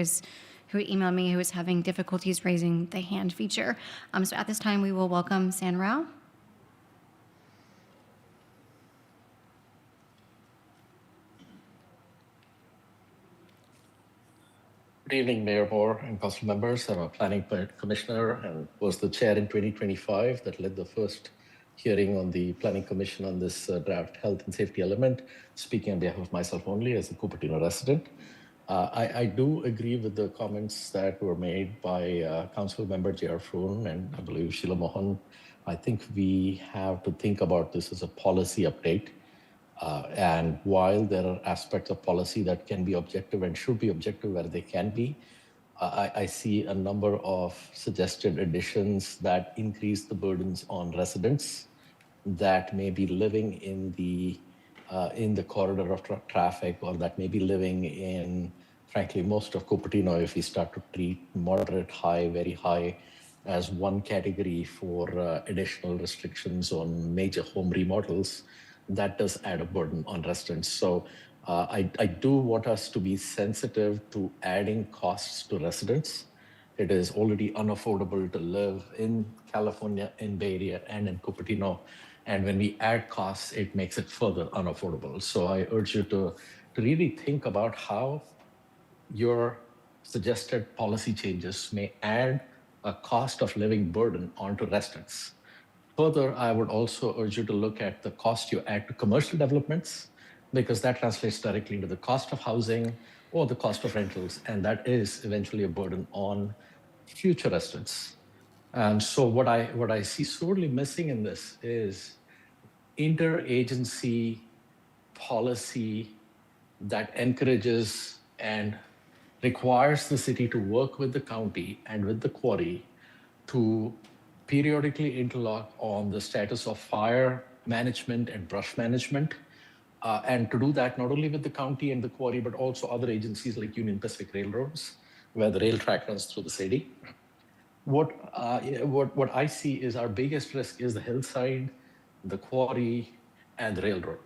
emailed me who is having difficulties raising the hand feature. So at this time, we will welcome San Rao. Good evening, Mayor Moore and council members. I'm a planning commissioner and was the chair in 2025 that led the first hearing on the planning commission on this draft health and safety element, speaking on behalf of myself only as a Cupertino resident. I do agree with the comments that were made by council member J.R. Fruin and I believe Sheila Mohan. I think we have to think about this as a policy update. And while there are aspects of policy that can be objective and should be objective where they can be, I see a number of suggested additions that increase the burdens on residents that may be living in the corridor of traffic, or that may be living in frankly, most of Cupertino, if we start to treat moderate, high, very high as one category for additional restrictions on major home remodels, that does add a burden on residents. So I do want us to be sensitive to adding costs to residents. It is already unaffordable to live in California, in Bay Area, and in Cupertino. And when we add costs, it makes it further unaffordable. So I urge you to really think about how your suggested policy changes may add a cost of living burden onto residents. Further, I would also urge you to look at the cost you add to commercial developments, because that translates directly into the cost of housing or the cost of rentals, and that is eventually a burden on future residents. And so what I see sorely missing in this is interagency policy that encourages and requires the city to work with the county and with the quarry to periodically interlock on the status of fire management and brush management, and to do that not only with the county and the quarry, but also other agencies like Union Pacific Railroads, where the rail track runs through the city. What I see is our biggest risk is the hillside, the quarry, and the railroad.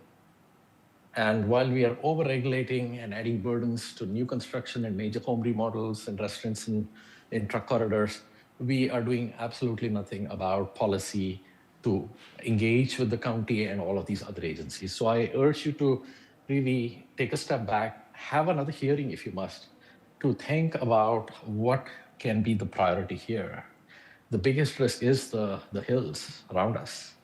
And while we are over-regulating and adding burdens to new construction and major home remodels and restaurants in truck corridors, we are doing absolutely nothing about policy to engage with the county and all of these other agencies. So I urge you to really take a step back, have another hearing if you must, to think about what can be the priority here. The biggest risk is the hills around us.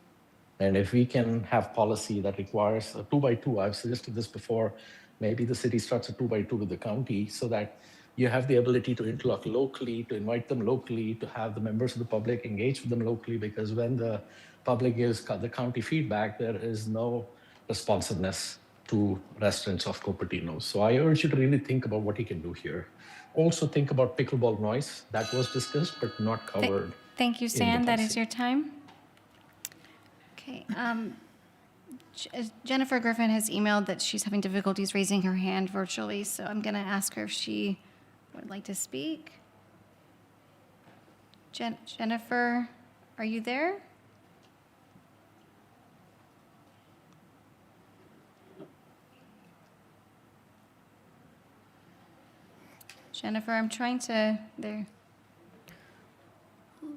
And if we can have policy that requires a 2x2, I've suggested this before, maybe the city starts a 2x2 with the county so that you have the ability to interlock locally, to invite them locally, to have the members of the public engage with them locally, because when the public gives the county feedback, there is no responsiveness to residents of Cupertino. So I urge you to really think about what you can do here. Also think about pickleball noise. That was discussed, but not covered. Thank you, in the Stan. That is policy. your time. Okay. Jennifer Griffin has emailed that she's having difficulties raising her hand virtually, so I'm going to ask her if she would like to speak. Jennifer, are you there? Jennifer, I'm trying to, there.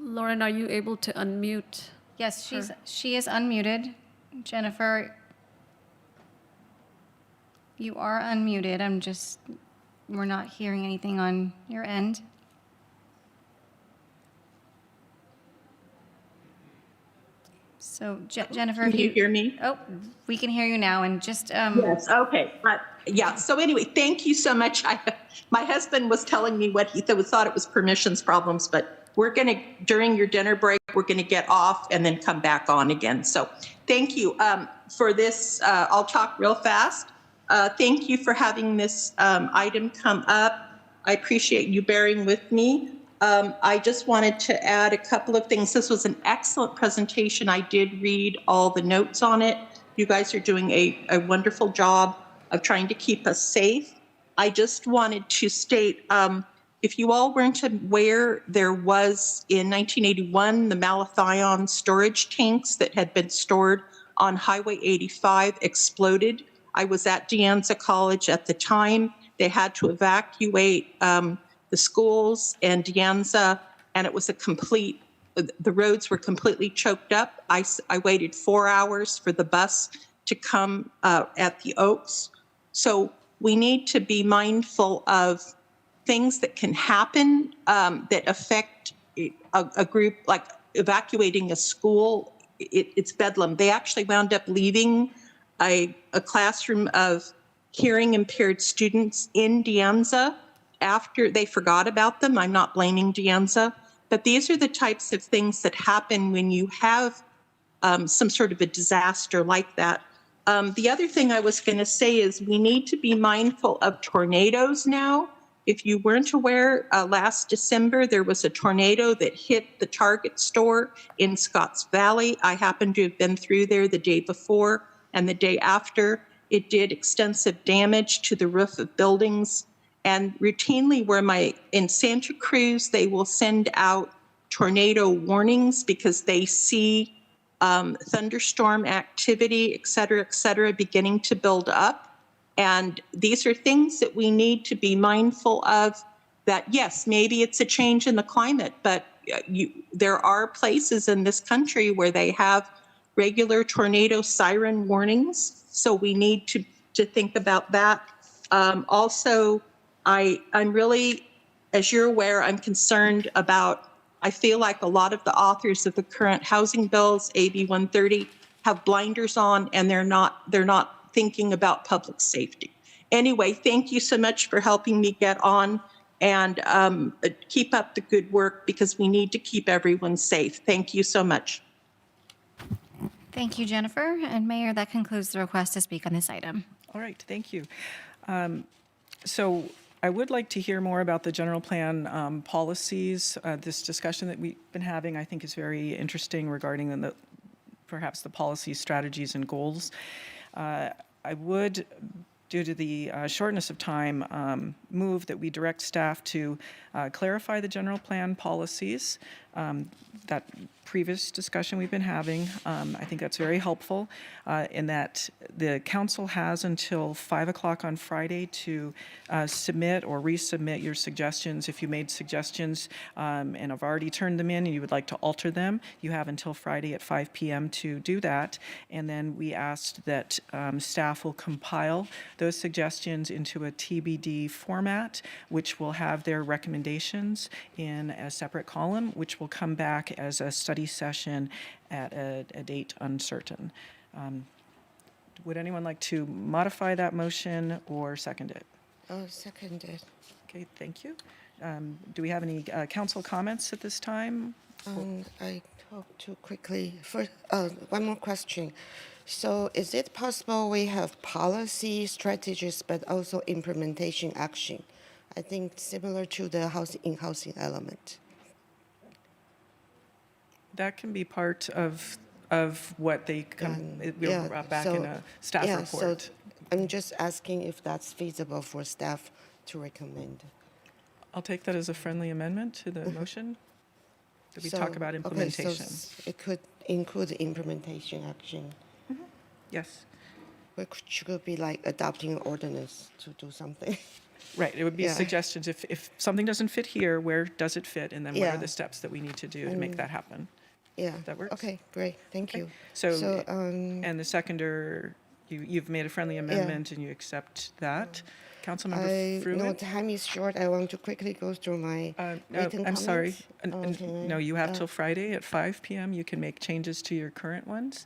Lauren, are you able to unmute? Yes, she is unmuted. Jennifer, you are unmuted. We're not hearing anything on your end. So Jennifer, Can you hear me? Oh, we can hear you now, and just Yes. Okay. Yeah. So anyway, thank you so much. My husband was telling me what he thought it was permissions problems, but we're going to, during your dinner break, we're going to get off and then come back on again. So thank you for this. I'll talk real fast. Thank you for having this item come up. I appreciate you bearing with me. I just wanted to add a couple of things. This was an excellent presentation. I did read all the notes on it. You guys are doing a wonderful job of trying to keep us safe. I just wanted to state, if you all weren't aware, there was in 1981, the malathion storage tanks that had been stored on Highway 85 exploded. I was at De Anza College at the time. They had to evacuate the schools and De Anza, and it was the roads were completely choked up. I waited 4 hours for the bus to come at the Oaks. So we need to be mindful of things that can happen that affect a group, like evacuating a school. It's bedlam. They actually wound up leaving a classroom of hearing impaired students in De Anza after they forgot about them. I'm not blaming De Anza, but these are the types of things that happen when you have some sort of a disaster like that. The other thing I was going to say is we need to be mindful of tornadoes now. If you weren't aware, last December, there was a tornado that hit the Target store in Scotts Valley. I happened to have been through there the day before and the day after. It did extensive damage to the roof of buildings. And routinely in Santa Cruz, they will send out tornado warnings because they see thunderstorm activity, et cetera, beginning to build up. And these are things that we need to be mindful of, that yes, maybe it's a change in the climate, but there are places in this country where they have regular tornado siren warnings. So we need to think about that. Also, I'm really, as you're aware, I'm concerned about, I feel like a lot of the authors of the current housing bills, AB 130, have blinders on, and they're not thinking about public safety. Anyway, thank you so much for helping me get on, and keep up the good work, because we need to keep everyone safe. Thank you so much. Thank you, Jennifer. And Mayor, that concludes the request to speak on this item. All right, thank you. So I would like to hear more about the general plan policies. This discussion that we've been having, I think, is very interesting regarding perhaps the policy strategies and goals. I would, due to the shortness of time, move that we direct staff to clarify the general plan policies. That previous discussion we've been having, I think that's very helpful in that the council has until 5 o'clock on Friday to submit or resubmit your suggestions. If you made suggestions and have already turned them in and you would like to alter them, you have until Friday at 5 p.m. to do that. And then we asked that staff will compile those suggestions into a TBD format, which will have their recommendations in a separate column, which will come back as a study session at a date uncertain. Would anyone like to modify that motion or second it? Oh, seconded. Okay, thank you. Do we have any council comments at this time? I talk too quickly. First, one more question. So is it possible we have policy strategies, but also implementation action? I think similar to the housing element. That can be part of what they come, we'll brought back in a staff report. So I'm just asking if that's feasible for staff to recommend. I'll take that as a friendly amendment to the motion. That we talk about implementation. Okay, so it could include implementation action. Yes. Which could be like adopting an ordinance to do something. Right, it would be suggestions. If something doesn't fit here, where does it fit? And then what are the steps that we need to do to make that happen? Yeah. That works? Okay, great. Thank you. So and the seconder, you've made a friendly amendment and you accept that. Councilmember Fruin? No, time is short. I want to quickly go through my written I'm sorry. comments. No, you have till Friday at 5 p.m. You can make changes to your current ones.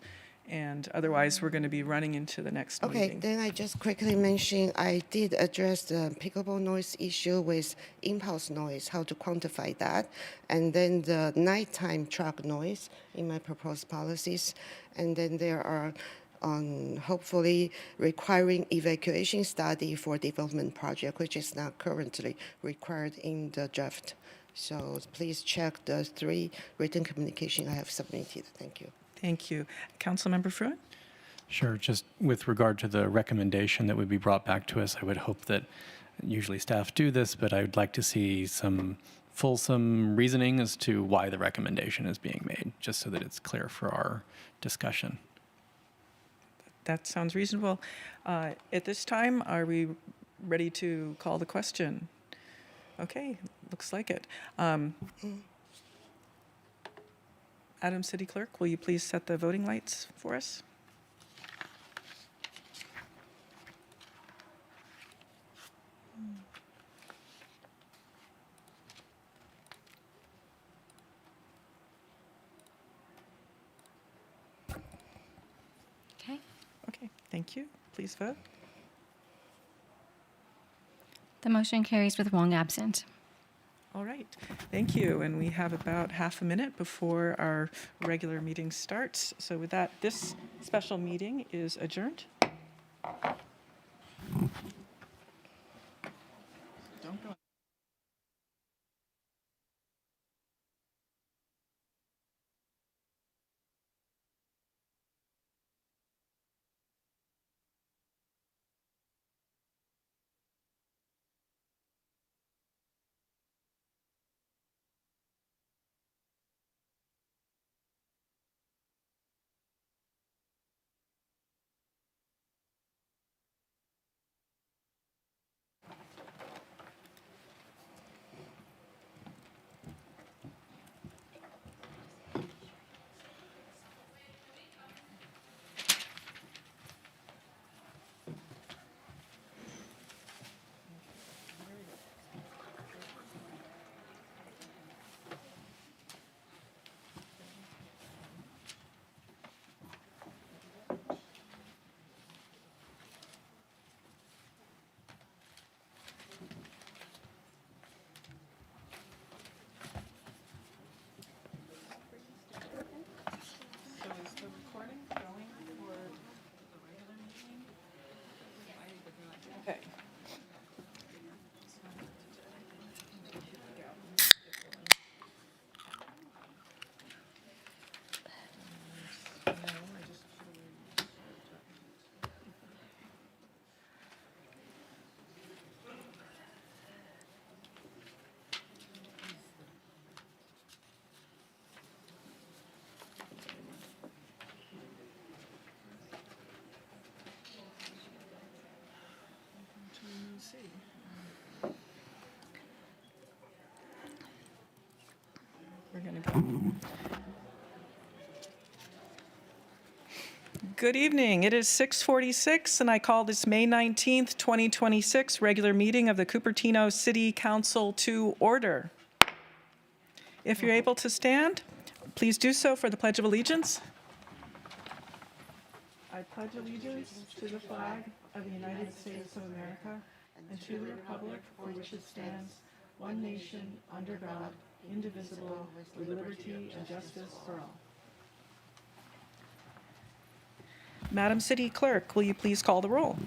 And otherwise, we're going to be running into the next meeting. Okay, then I just quickly mention I did address the pickable noise issue with impulse noise, how to quantify that, and then the nighttime truck noise in my proposed policies. And then there are hopefully requiring evacuation study for development project, which is not currently required in the draft. So please check the 3 written communication I have submitted. Thank you. Thank you. Councilmember Fruin? Sure. Just with regard to the recommendation that would be brought back to us, I would hope that usually staff do this, but I would like to see some fulsome reasoning as to why the recommendation is being made, just so that it's clear for our discussion. That sounds reasonable. At this time, are we ready to call the question? Okay, looks like it. Madam City Clerk, will you please set the voting lights for us? Okay. Okay, thank you. Please vote. The motion carries with Wong absent. All right, thank you. And we have about half a minute before our regular meeting starts. So with that, this special meeting is adjourned. Good evening. It is 6:46, and I call this May 19th, 2026 regular meeting of the Cupertino City Council to order. If you're able to stand, please do so for the Pledge of Allegiance. I pledge allegiance to the flag of the United States of America and to the republic for which it stands, one nation, under God, indivisible, with liberty and justice for all. Madam City Clerk, will you please call the roll?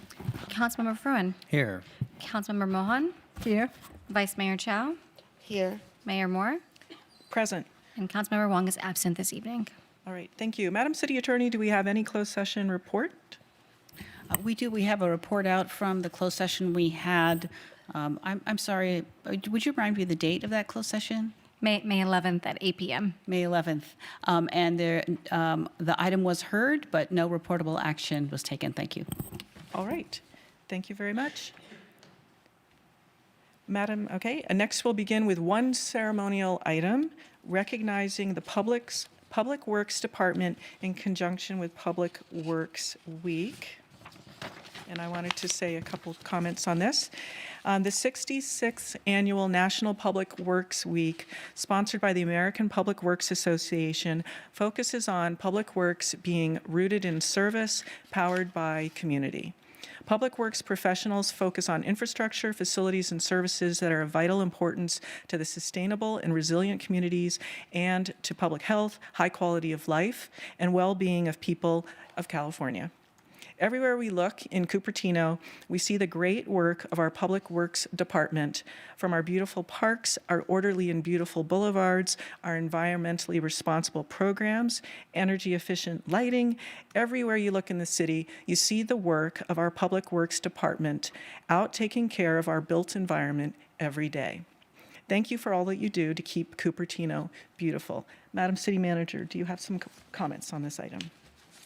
Councilmember Fruin. Here. Councilmember Mohan. Here. Vice Mayor Chow. Here. Mayor Moore. Present. And Councilmember Wong is absent this evening. All right, thank you. Madam City Attorney, do we have any closed session report? We do. We have a report out from the closed session we had. I'm sorry, would you remind me of the date of that closed session? May 11th at 8 p.m. May 11th. And the item was heard, but no reportable action was taken. Thank you. All right, thank you very much. Madam, okay, next we'll begin with one ceremonial item, recognizing the Public Works Department in conjunction with Public Works Week. And I wanted to say a couple of comments on this. The 66th Annual National Public Works Week, sponsored by the American Public Works Association, focuses on public works being rooted in service, powered by community. Public works professionals focus on infrastructure, facilities, and services that are of vital importance to the sustainable and resilient communities and to public health, high quality of life, and well-being of people of California. Everywhere we look in Cupertino, we see the great work of our Public Works Department, from our beautiful parks, our orderly and beautiful boulevards, our environmentally responsible programs, energy efficient lighting. Everywhere you look in the city, you see the work of our Public Works Department out taking care of our built environment every day. Thank you for all that you do to keep Cupertino beautiful. Madam City Manager, do you have some comments on this item?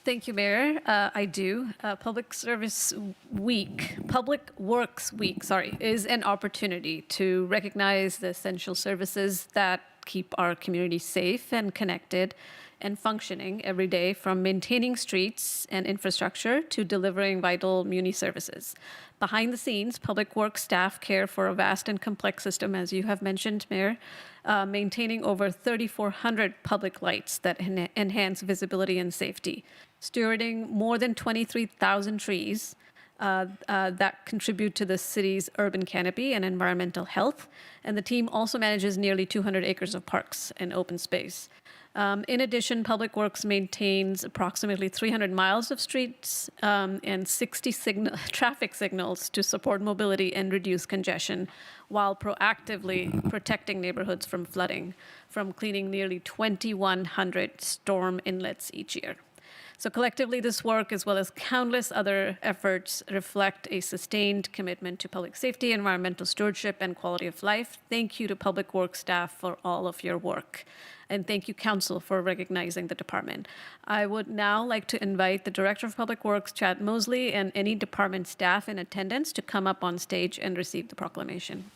Thank you, Mayor. I do. Public Works Week, is an opportunity to recognize the essential services that keep our community safe and connected and functioning every day, from maintaining streets and infrastructure to delivering vital muni services. Behind the scenes, Public Works staff care for a vast and complex system, as you have mentioned, Mayor, maintaining over 3,400 public lights that enhance visibility and safety, stewarding more than 23,000 trees that contribute to the city's urban canopy and environmental health. And the team also manages nearly 200 acres of parks and open space. In addition, Public Works maintains approximately 300 miles of streets and 60 traffic signals to support mobility and reduce congestion, while proactively protecting neighborhoods from flooding, from cleaning nearly 2,100 storm inlets each year. So collectively, this work, as well as countless other efforts, reflect a sustained commitment to public safety, environmental stewardship, and quality of life. Thank you to Public Works staff for all of your work. And thank you, Council, for recognizing the department. I would now like to invite the Director of Public Works, Chad Mosley, and any department staff in attendance to come up on stage and receive the proclamation.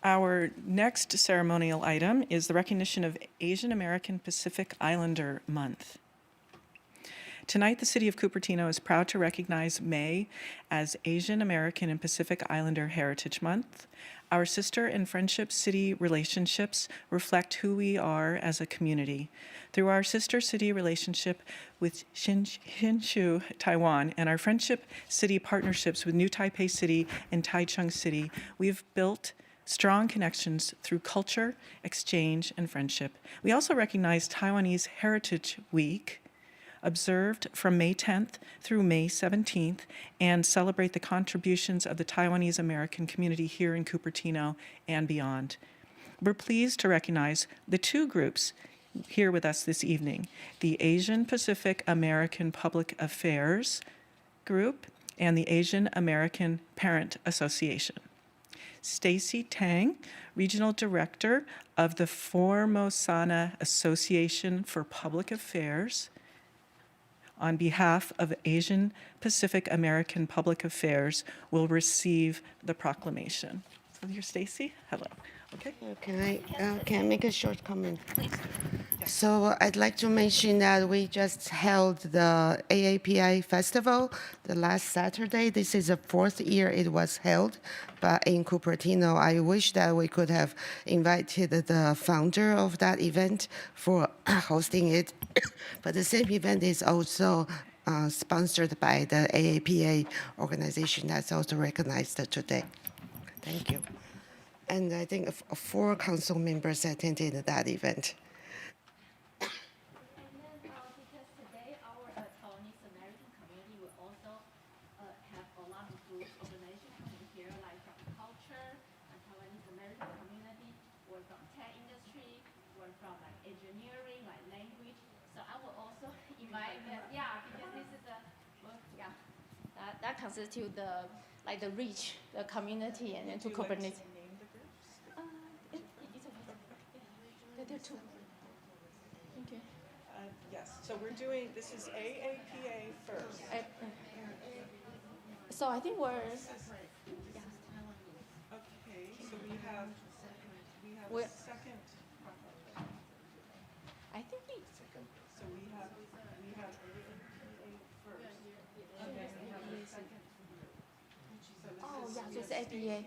Our next ceremonial item is the recognition of Asian American Pacific Islander Month. Tonight, the City of Cupertino is proud to recognize May as Asian American and Pacific Islander Heritage Month. Our sister and friendship city relationships reflect who we are as a community. Through our sister city relationship with Hsinchu, Taiwan, and our friendship city partnerships with New Taipei City and Taichung City, we've built strong connections through culture, exchange, and friendship. We also recognize Taiwanese Heritage Week, observed from May 10th through May 17th, and celebrate the contributions of the Taiwanese American community here in Cupertino and beyond. We're pleased to recognize the two groups here with us this evening, the Asian Pacific American Public Affairs Group and the Asian American Parent Association. Stacy Tang, Regional Director of the Formosana Association for Public Affairs, on behalf of Asian Pacific American Public Affairs, will receive the proclamation. So here's Stacy. Hello. Okay. Can I make a short comment? So I'd like to mention that we just held the AAPI festival the last Saturday. This is the fourth year it was held, but in Cupertino. I wish that we could have invited the founder of that event for hosting it, but the same event is also sponsored by the AAPA organization that's also recognized today. Thank you. And I think 4 council members attended that event. That constitute the reach the community and then to Kubernetes. There are 2. Thank you. Yes, so we're doing, this is AAPA first. So I think we're. Okay, so we have a second. I think we. So we have AAPA first. And then we have a second. Oh, yeah, so it's APA.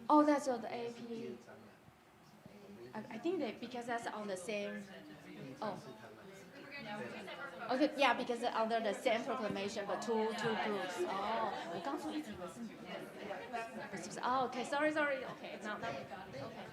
Oh, that's all the APA. I think that because that's on the same. Oh. Okay, yeah, because they're under the same proclamation, but two groups. Oh, 我刚说一直以为是。Oh, okay, sorry. Okay, now we got it. Okay.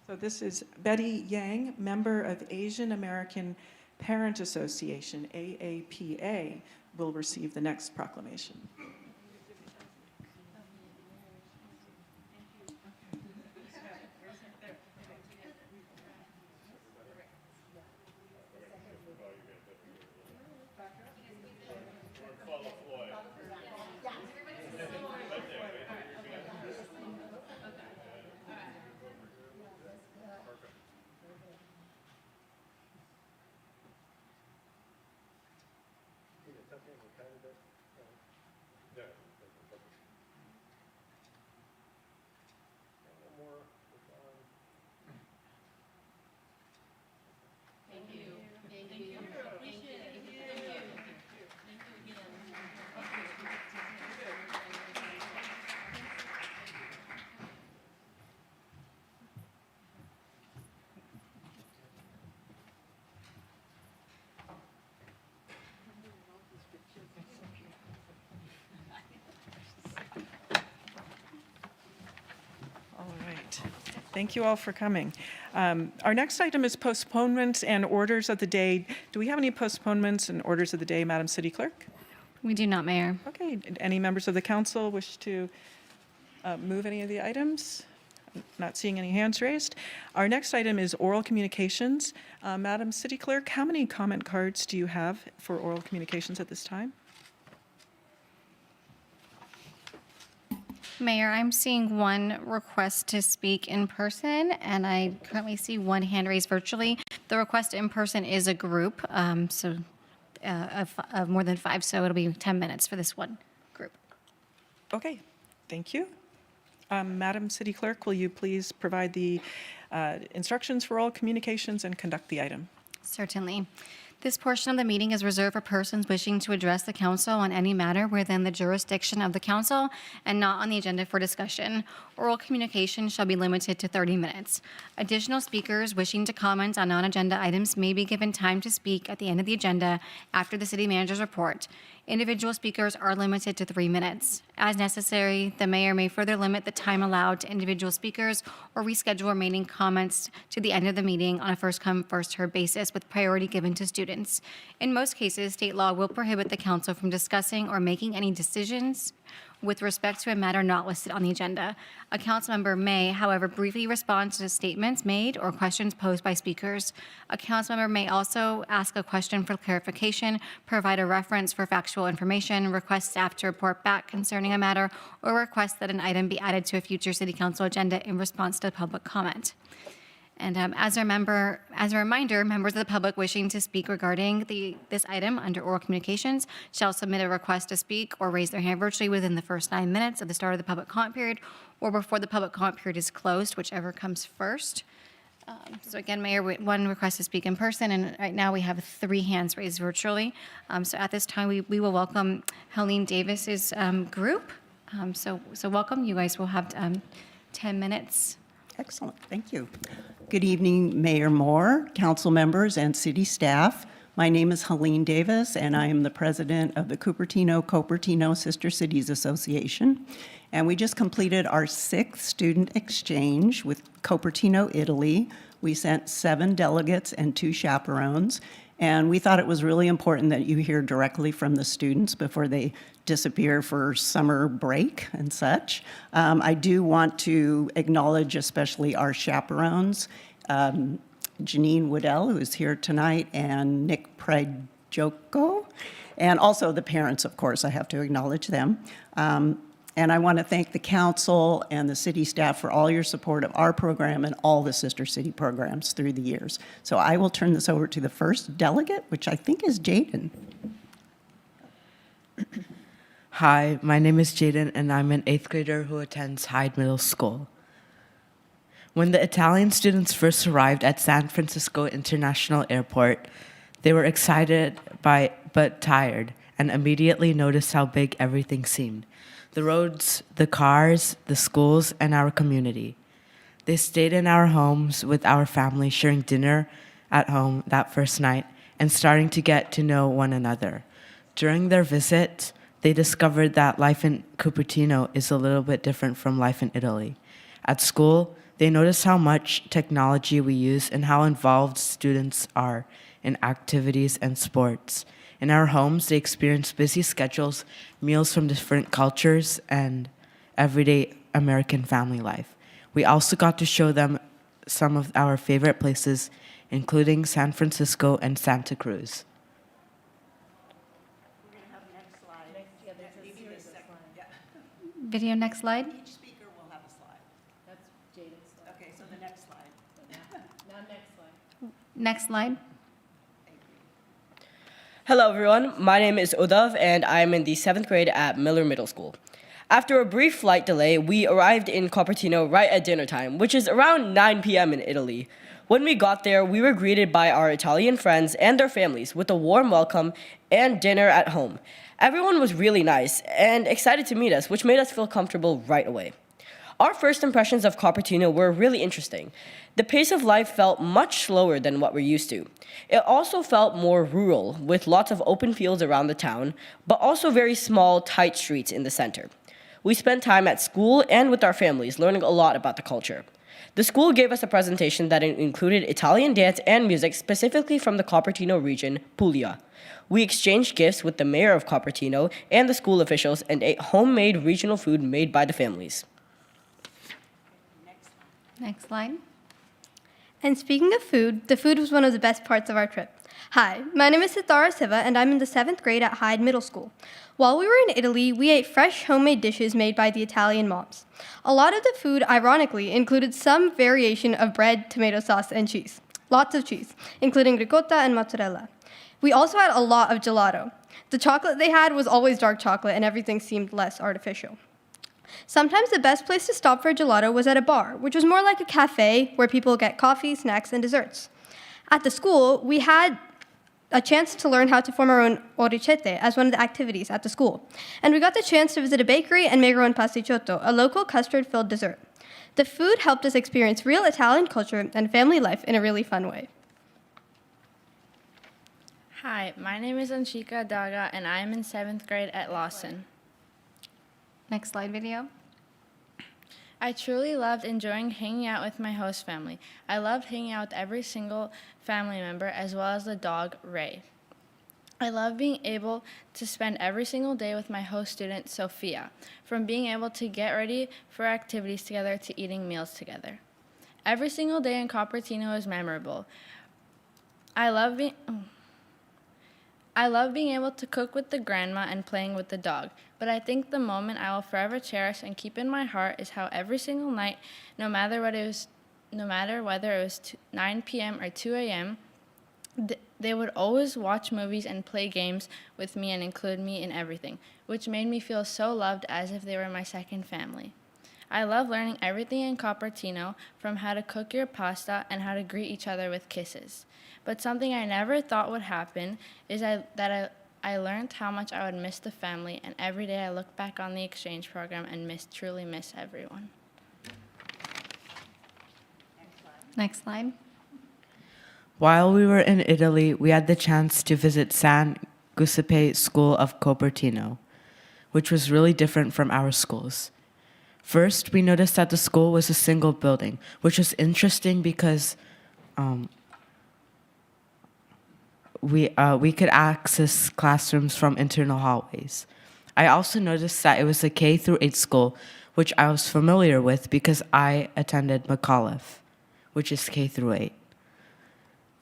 So this is Betty Yang, member of Asian American Parent Association, AAPA, will receive the next proclamation. All right. Thank you all for coming. Our next item is postponements and orders of the day. Do we have any postponements and orders of the day, Madam City Clerk? We do not, Mayor. Okay. Any members of the council wish to move any of the items? Not seeing any hands raised. Our next item is oral communications. Madam City Clerk, how many comment cards do you have for oral communications at this time? Mayor, I'm seeing one request to speak in person, and I currently see one hand raised virtually. The request in person is a group, of more than 5, so it'll be 10 minutes for this one group. Okay, thank you. Madam City Clerk, will you please provide the instructions for all communications and conduct the item? Certainly. This portion of the meeting is reserved for persons wishing to address the council on any matter within the jurisdiction of the council and not on the agenda for discussion. Oral communication shall be limited to 30 minutes. Additional speakers wishing to comment on non-agenda items may be given time to speak at the end of the agenda after the city manager's report. Individual speakers are limited to 3 minutes. As necessary, the mayor may further limit the time allowed to individual speakers or reschedule remaining comments to the end of the meeting on a first-come, first-heard basis with priority given to students. In most cases, state law will prohibit the council from discussing or making any decisions with respect to a matter not listed on the agenda. A council member may, however, briefly respond to statements made or questions posed by speakers. A council member may also ask a question for clarification, provide a reference for factual information, request staff to report back concerning a matter, or request that an item be added to a future city council agenda in response to public comment. And as a reminder, members of the public wishing to speak regarding this item under oral communications shall submit a request to speak or raise their hand virtually within the first 9 minutes of the start of the public comment period or before the public comment period is closed, whichever comes first. So again, Mayor, one request to speak in person, and right now we have 3 hands raised virtually. So at this time, we will welcome Helene Davis's group. So welcome. You guys will have 10 minutes. Excellent, thank you. Good evening, Mayor Moore, council members, and city staff. My name is Helene Davis, and I am the president of the Cupertino Sister Cities Association. And we just completed our 6th student exchange with Cupertino, Italy. We sent 7 delegates and 2 chaperones. And we thought it was really important that you hear directly from the students before they disappear for summer break and such. I do want to acknowledge especially our chaperones, Janine Woodell, who is here tonight, and Nick Prajoko, and also the parents, of course, I have to acknowledge them. And I want to thank the council and the city staff for all your support of our program and all the sister city programs through the years. So I will turn this over to the first delegate, which I think is Jaden. Hi, my name is Jaden, and I'm an 8th grader who attends Hyde Middle School. When the Italian students first arrived at San Francisco International Airport, they were excited but tired and immediately noticed how big everything seemed. The roads, the cars, the schools, and our community. They stayed in our homes with our family, sharing dinner at home that first night and starting to get to know one another. During their visit, they discovered that life in Cupertino is a little bit different from life in Italy. At school, they noticed how much technology we use and how involved students are in activities and sports. In our homes, they experienced busy schedules, meals from different cultures, and everyday American family life. We also got to show them some of our favorite places, including San Francisco and Santa Cruz. Video, next slide. Each speaker will have a slide. That's Jaden's. Okay, so the next slide. Now next slide. Next slide. Hello, everyone. My name is Udav, and I'm in the 7th grade at Miller Middle School. After a brief flight delay, we arrived in Cupertino right at dinner time, which is around 9 p.m. in Italy. When we got there, we were greeted by our Italian friends and their families with a warm welcome and dinner at home. Everyone was really nice and excited to meet us, which made us feel comfortable right away. Our first impressions of Cupertino were really interesting. The pace of life felt much slower than what we're used to. It also felt more rural, with lots of open fields around the town, but also very small, tight streets in the center. We spent time at school and with our families, learning a lot about the culture. The school gave us a presentation that included Italian dance and music specifically from the Cupertino region, Puglia. We exchanged gifts with the mayor of Cupertino and the school officials and ate homemade regional food made by the families. Next slide. And speaking of food, the food was one of the best parts of our trip. Hi, my name is Sitara Siva, and I'm in the 7th grade at Hyde Middle School. While we were in Italy, we ate fresh homemade dishes made by the Italian moms. A lot of the food, ironically, included some variation of bread, tomato sauce, and cheese. Lots of cheese, including ricotta and mozzarella. We also had a lot of gelato. The chocolate they had was always dark chocolate, and everything seemed less artificial. Sometimes the best place to stop for gelato was at a bar, which was more like a cafe where people get coffee, snacks, and desserts. At the school, we had a chance to learn how to form our own oricette as one of the activities at the school. And we got the chance to visit a bakery and make our own pasticciotto, a local custard-filled dessert. The food helped us experience real Italian culture and family life in a really fun way. Hi, my name is Anshika Daga, and I am in 7th grade at Lawson. Next slide video. I truly loved enjoying hanging out with my host family. I loved hanging out with every single family member as well as the dog, Ray. I love being able to spend every single day with my host student, Sophia, from being able to get ready for activities together to eating meals together. Every single day in Cupertino is memorable. I love being able to cook with the grandma and playing with the dog, but I think the moment I will forever cherish and keep in my heart is how every single night, no matter whether it was 9 p.m. or 2 a.m., they would always watch movies and play games with me and include me in everything, which made me feel so loved as if they were my second family. I love learning everything in Cupertino, from how to cook your pasta and how to greet each other with kisses. But something I never thought would happen is that I learned how much I would miss the family, and every day I look back on the exchange program and truly miss everyone. Next slide. While we were in Italy, we had the chance to visit San Giuseppe School of Cupertino, which was really different from our schools. First, we noticed that the school was a single building, which was interesting because we could access classrooms from internal hallways. I also noticed that it was a K through 8 school, which I was familiar with because I attended McAuliffe, which is K through 8.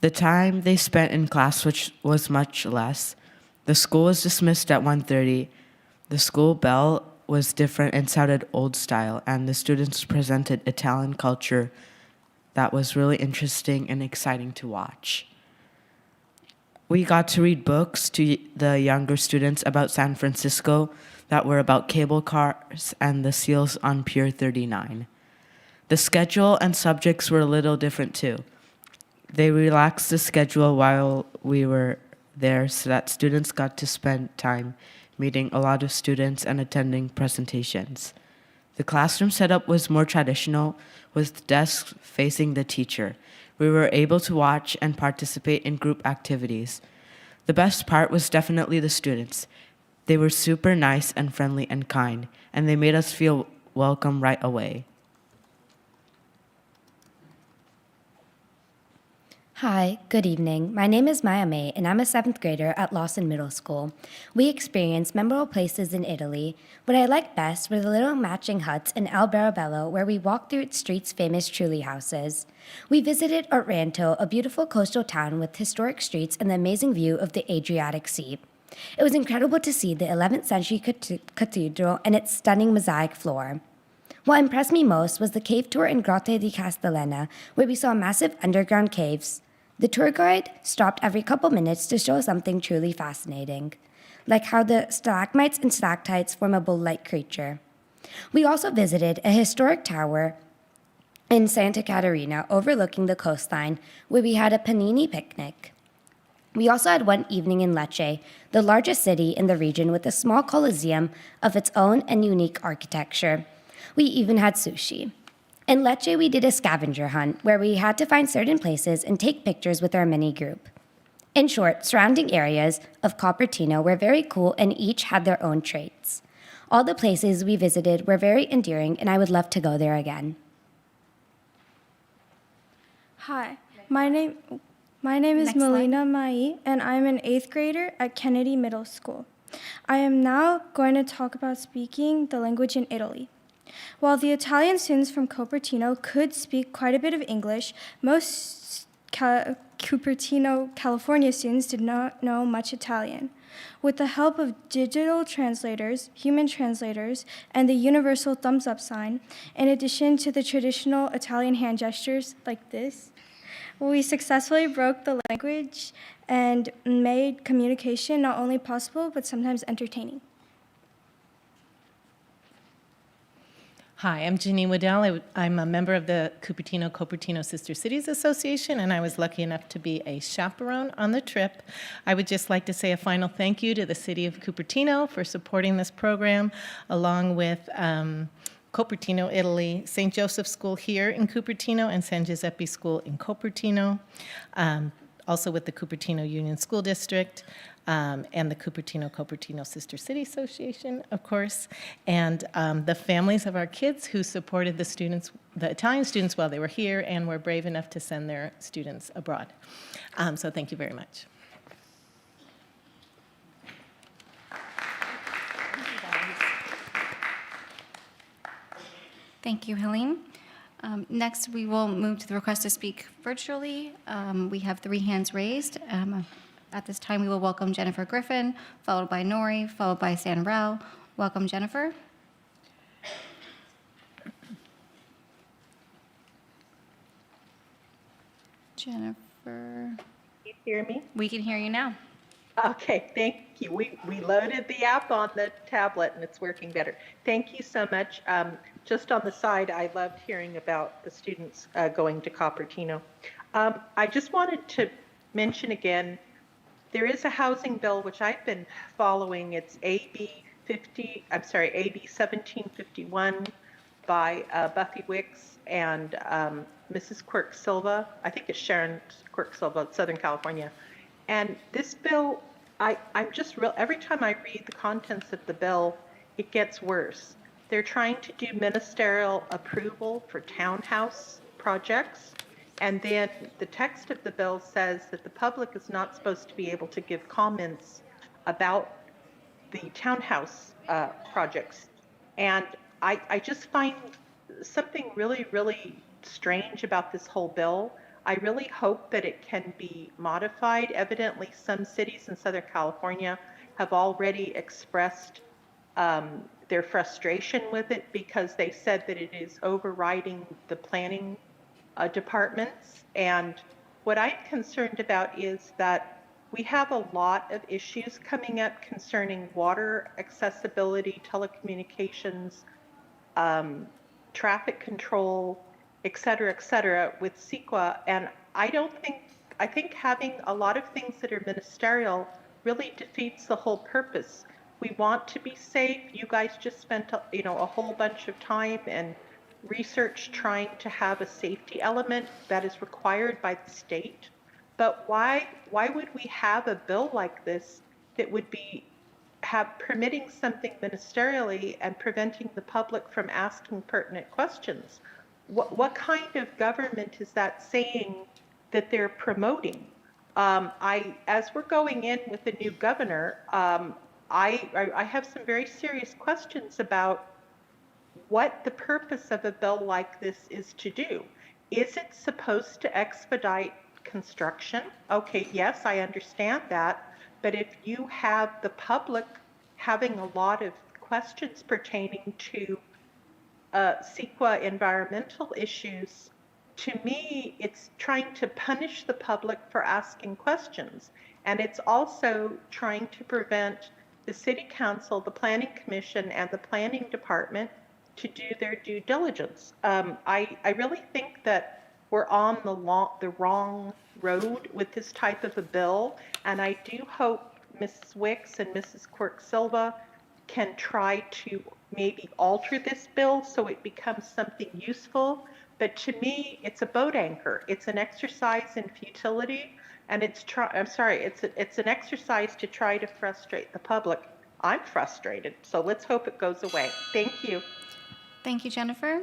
The time they spent in class, which was much less. The school was dismissed at 1:30. The school bell was different and sounded old style, and the students presented Italian culture that was really interesting and exciting to watch. We got to read books to the younger students about San Francisco that were about cable cars and the seals on Pier 39. The schedule and subjects were a little different too. They relaxed the schedule while we were there so that students got to spend time meeting a lot of students and attending presentations. The classroom setup was more traditional, with desks facing the teacher. We were able to watch and participate in group activities. The best part was definitely the students. They were super nice and friendly and kind, and they made us feel welcome right away. Hi, good evening. My name is Maya May, and I'm a 7th grader at Lawson Middle School. We experienced memorable places in Italy. What I liked best were the little matching huts in El Barabello, where we walked through its streets' famous Trulli houses. We visited Otranto, a beautiful coastal town with historic streets and the amazing view of the Adriatic Sea. It was incredible to see the 11th century cathedral and its stunning mosaic floor. What impressed me most was the cave tour in Grotte di Castellana, where we saw massive underground caves. The tour guide stopped every couple minutes to show something truly fascinating, like how the stalagmites and stalactites form a bull-like creature. We also visited a historic tower in Santa Caterina overlooking the coastline, where we had a panini picnic. We also had one evening in Lecce, the largest city in the region with a small coliseum of its own and unique architecture. We even had sushi. In Lecce, we did a scavenger hunt where we had to find certain places and take pictures with our mini group. In short, surrounding areas of Cupertino were very cool and each had their own traits. All the places we visited were very endearing and I would love to go there again. Hi, my name is Melina Mai, and I'm an 8th grader at Kennedy Middle School. I am now going to talk about speaking the language in Italy. While the Italian students from Cupertino could speak quite a bit of English, most Cupertino, California students did not know much Italian. With the help of digital translators, human translators, and the universal thumbs up sign, in addition to the traditional Italian hand gestures like this, we successfully broke the language and made communication not only possible, but sometimes entertaining. Hi, I'm Janine Waddell. I'm a member of the Cupertino Sister Cities Association, and I was lucky enough to be a chaperone on the trip. I would just like to say a final thank you to the City of Cupertino for supporting this program, along with Cupertino, Italy, St. Joseph's School here in Cupertino, and San Giuseppe School in Cupertino, also with the Cupertino Union School District, and the Cupertino Sister City Association, of course, and the families of our kids who supported the students, the Italian students while they were here and were brave enough to send their students abroad. So thank you very much. Thank you, Helene. Next, we will move to the request to speak virtually. We have 3 hands raised. At this time, we will welcome Jennifer Griffin, followed by Nori, followed by San Rao. Welcome, Jennifer. Jennifer. Can you hear me? We can hear you now. Okay, thank you. We loaded the app on the tablet and it's working better. Thank you so much. Just on the side, I loved hearing about the students going to Cupertino. I just wanted to mention again, there is a housing bill which I've been following. It's AB 1751 by Buffy Wicks and Mrs. Quirk Silva. I think it's Sharon Quirk Silva, Southern California. And this bill, I'm just every time I read the contents of the bill, it gets worse. They're trying to do ministerial approval for townhouse projects. And then the text of the bill says that the public is not supposed to be able to give comments about the townhouse projects. And I just find something really, really strange about this whole bill. I really hope that it can be modified. Evidently, some cities in Southern California have already expressed their frustration with it because they said that it is overriding the planning departments. And what I'm concerned about is that we have a lot of issues coming up concerning water accessibility, telecommunications, traffic control, et cetera, with CEQA. And I think having a lot of things that are ministerial really defeats the whole purpose. We want to be safe. You guys just spent a whole bunch of time and research trying to have a safety element that is required by the state. But why would we have a bill like this that would be permitting something ministerially and preventing the public from asking pertinent questions? What kind of government is that saying that they're promoting? As we're going in with the new governor, I have some very serious questions about what the purpose of a bill like this is to do. Is it supposed to expedite construction? Okay, yes, I understand that. But if you have the public having a lot of questions pertaining to CEQA environmental issues, to me, it's trying to punish the public for asking questions. And it's also trying to prevent the City Council, the Planning Commission, and the Planning Department to do their due diligence. I really think that we're on the wrong road with this type of a bill, and I do hope Mrs. Wicks and Mrs. Quirk Silva can try to maybe alter this bill so it becomes something useful. But to me, it's a boat anchor. It's an exercise in futility, and it's an exercise to try to frustrate the public. I'm frustrated, so let's hope it goes away. Thank you. Thank you, Jennifer.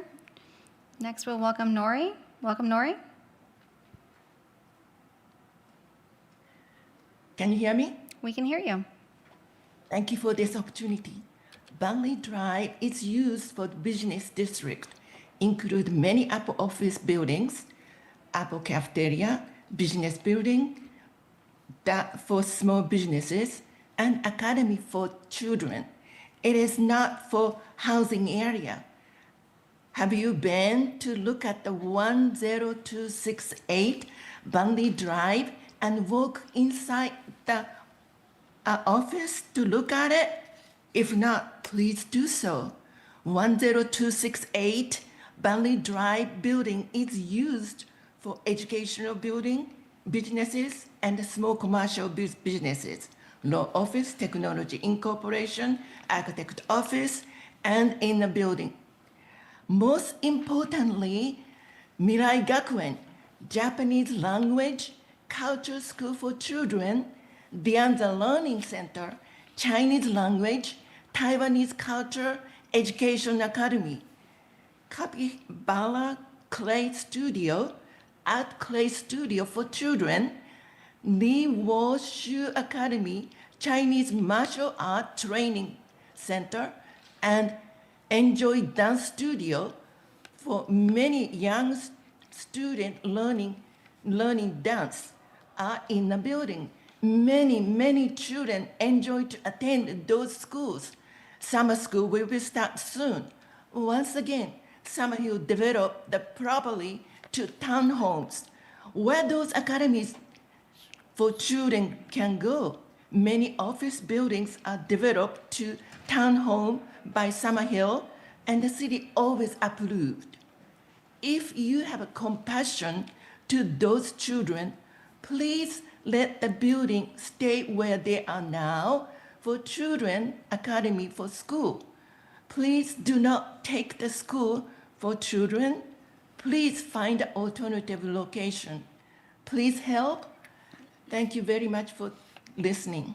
Next, we'll welcome Nori. Welcome, Nori. Can you hear me? We can hear you. Thank you for this opportunity. Banley Drive is used for the business district, include many Apple office buildings, Apple cafeteria, business building, that for small businesses, and academy for children. It is not for housing area. Have you been to look at the 10268 Banley Drive and walk inside the office to look at it? If not, please do so. 10268 Banley Drive building is used for educational building, businesses, and small commercial businesses, law office, technology incorporation, architect office, and in the building. Most importantly, Mirai Gakuen, Japanese language, culture school for children, Dianza Learning Center, Chinese language, Taiwanese culture, education academy, Capybara Clay Studio, Art Clay Studio for children, Li Wo Shu Academy, Chinese martial art training center, and Enjoy Dance Studio for many young students learning dance are in the building. Many children enjoy to attend those schools. Summer school will be start soon. Once again, Summerhill developed the properly to townhomes where those academies for children can go. Many office buildings are developed to townhome by Summerhill, and the city always approved. If you have a compassion to those children, please let the building stay where they are now for children academy for school. Please do not take the school for children. Please find an alternative location. Please help. Thank you very much for listening.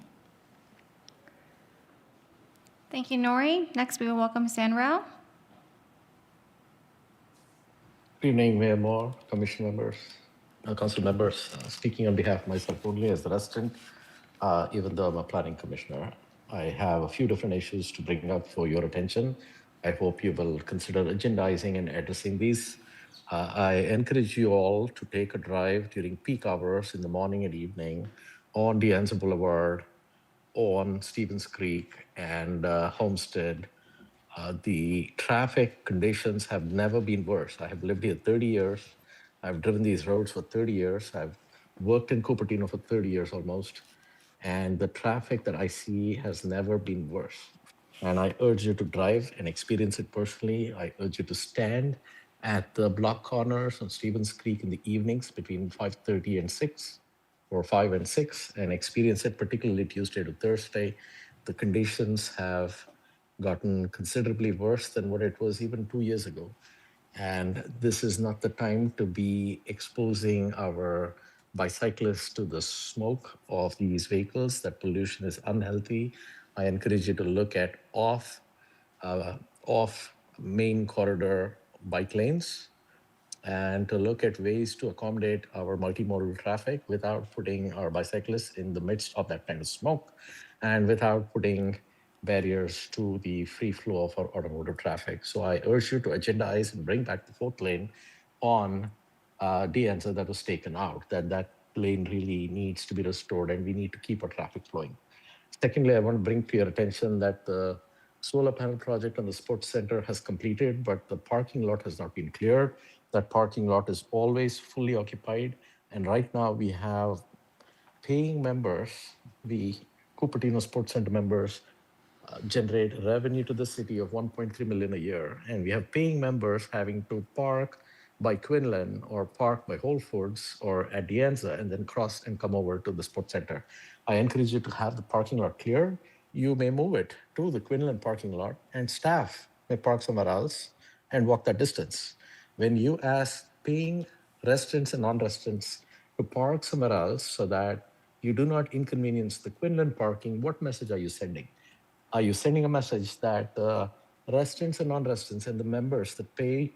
Thank you, Nori. Next, we will welcome San Rao. Good evening, Mayor Moore, Commission members, Council members. Speaking on behalf of myself only as the resident, even though I'm a planning commissioner, I have a few different issues to bring up for your attention. I hope you will consider agendizing and addressing these. I encourage you all to take a drive during peak hours in the morning and evening on De Anza Boulevard, on Stevens Creek and Homestead. The traffic conditions have never been worse. I have lived here 30 years. I've driven these roads for 30 years. I've worked in Cupertino for 30 years almost. And the traffic that I see has never been worse. And I urge you to drive and experience it personally. I urge you to stand at the block corners on Stevens Creek in the evenings between 5:30 and 6, or 5 and 6, and experience it, particularly Tuesday to Thursday. The conditions have gotten considerably worse than what it was even 2 years ago. And this is not the time to be exposing our bicyclists to the smoke of these vehicles. That pollution is unhealthy. I encourage you to look at off main corridor bike lanes and to look at ways to accommodate our multimodal traffic without putting our bicyclists in the midst of that kind of smoke and without putting barriers to the free flow of our automotive traffic. So I urge you to agendize and bring back the fourth lane on De Anza that was taken out. That lane really needs to be restored, and we need to keep our traffic flowing. Secondly, I want to bring to your attention that the solar panel project on the sports center has completed, but the parking lot has not been cleared. That parking lot is always fully occupied. And right now we have paying members, the Cupertino Sports Center members, generate revenue to the city of 1.3 million a year. And we have paying members having to park by Quinlan or park by Whole Foods or at Dianza and then cross and come over to the sports center. I encourage you to have the parking lot clear. You may move it to the Quinlan parking lot and staff may park somewhere else and walk that distance. When you ask paying residents and non-residents to park somewhere else so that you do not inconvenience the Quinlan parking, what message are you sending? Are you sending a message that residents and non-residents and the members that pay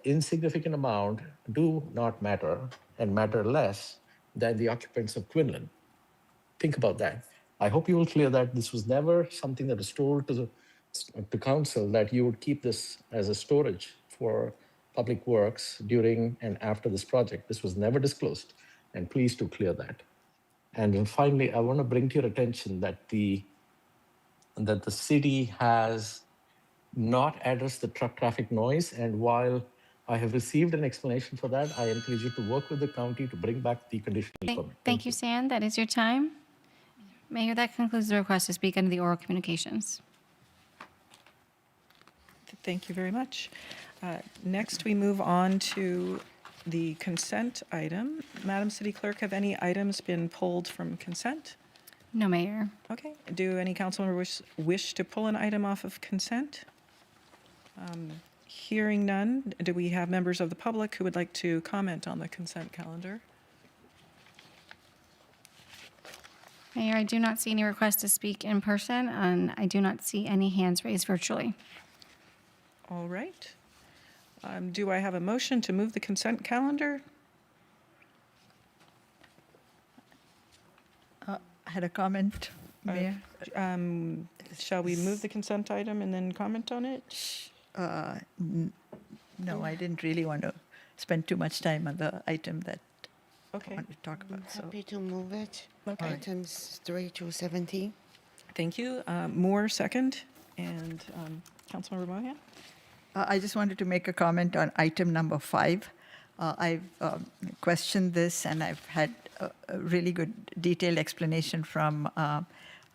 insignificant amount do not matter and matter less than the occupants of Quinlan? Think about that. I hope you will clear that this was never something that was told to council that you would keep this as a storage for public works during and after this project. This was never disclosed, and please do clear that. And then finally, I want to bring to your attention that the city has not addressed the truck traffic noise. And while I have received an explanation for that, I encourage you to work with the county to bring back the conditional permit. Thank you, San. That is your time. Mayor, that concludes the request to speak under the oral communications. Thank you very much. Next, we move on to the consent item. Madam City Clerk, have any items been pulled from consent? No, Mayor. Okay. Do any council members wish to pull an item off of consent? Hearing none, do we have members of the public who would like to comment on the consent calendar? Mayor, I do not see any requests to speak in person, and I do not see any hands raised virtually. All right. Do I have a motion to move the consent calendar? I had a comment, Mayor. Shall we move the consent item and then comment on it? No, I didn't really want to spend too much time on the item that I wanted to talk about. So Happy to move it. Okay. Items 3 to 17. Thank you. Moore, second. And Councilmember Mohan? I just wanted to make a comment on item number 5. I've questioned this, and I've had a really good detailed explanation from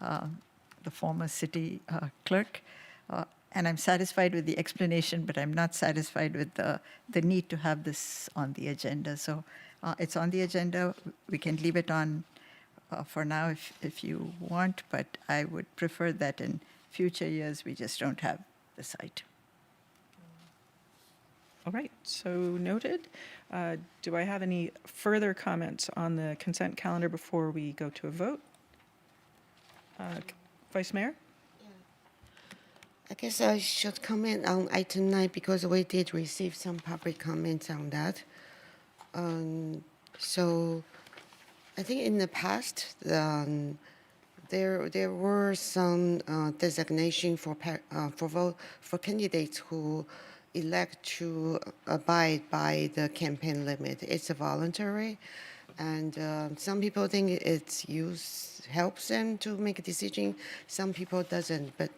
the former city clerk. And I'm satisfied with the explanation, but I'm not satisfied with the need to have this on the agenda. So it's on the agenda. We can leave it on for now if you want, but I would prefer that in future years we just don't have this item. All right, so noted. Do I have any further comments on the consent calendar before we go to a vote? Vice Mayor? I guess I should comment on item 9 because we did receive some public comments on that. So I think in the past, there were some designation for candidates who elect to abide by the campaign limit. It's a voluntary, and some people think its use helps them to make a decision. Some people doesn't, but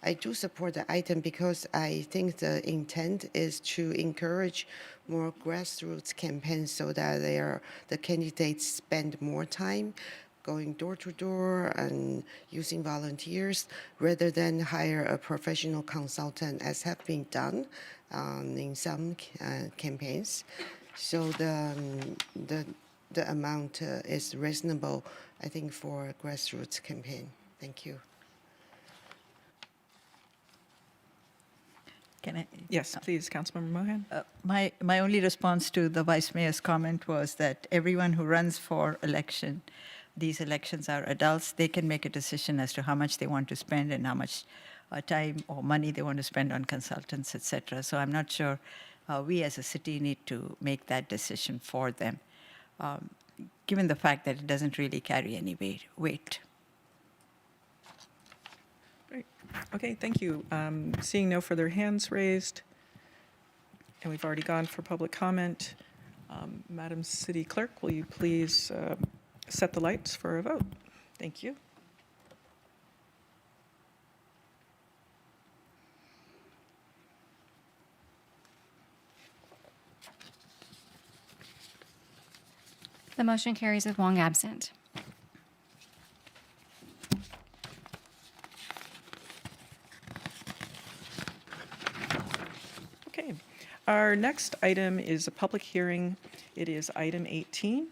I do support the item because I think the intent is to encourage more grassroots campaigns so that the candidates spend more time going door to door and using volunteers rather than hire a professional consultant as have been done in some campaigns. So the amount is reasonable, I think, for a grassroots campaign. Thank you. Can I? Yes, please, Councilmember Mohan. My only response to the Vice Mayor's comment was that everyone who runs for election, these elections are adults, they can make a decision as to how much they want to spend and how much time or money they want to spend on consultants, etc. So I'm not sure we as a city need to make that decision for them, given the fact that it doesn't really carry any weight. Great. Okay, thank you. Seeing no further hands raised, and we've already gone for public comment, Madam City Clerk, will you please set the lights for a vote? Thank you. The motion carries with Wong absent. Okay. Our next item is a public hearing. It is item 18.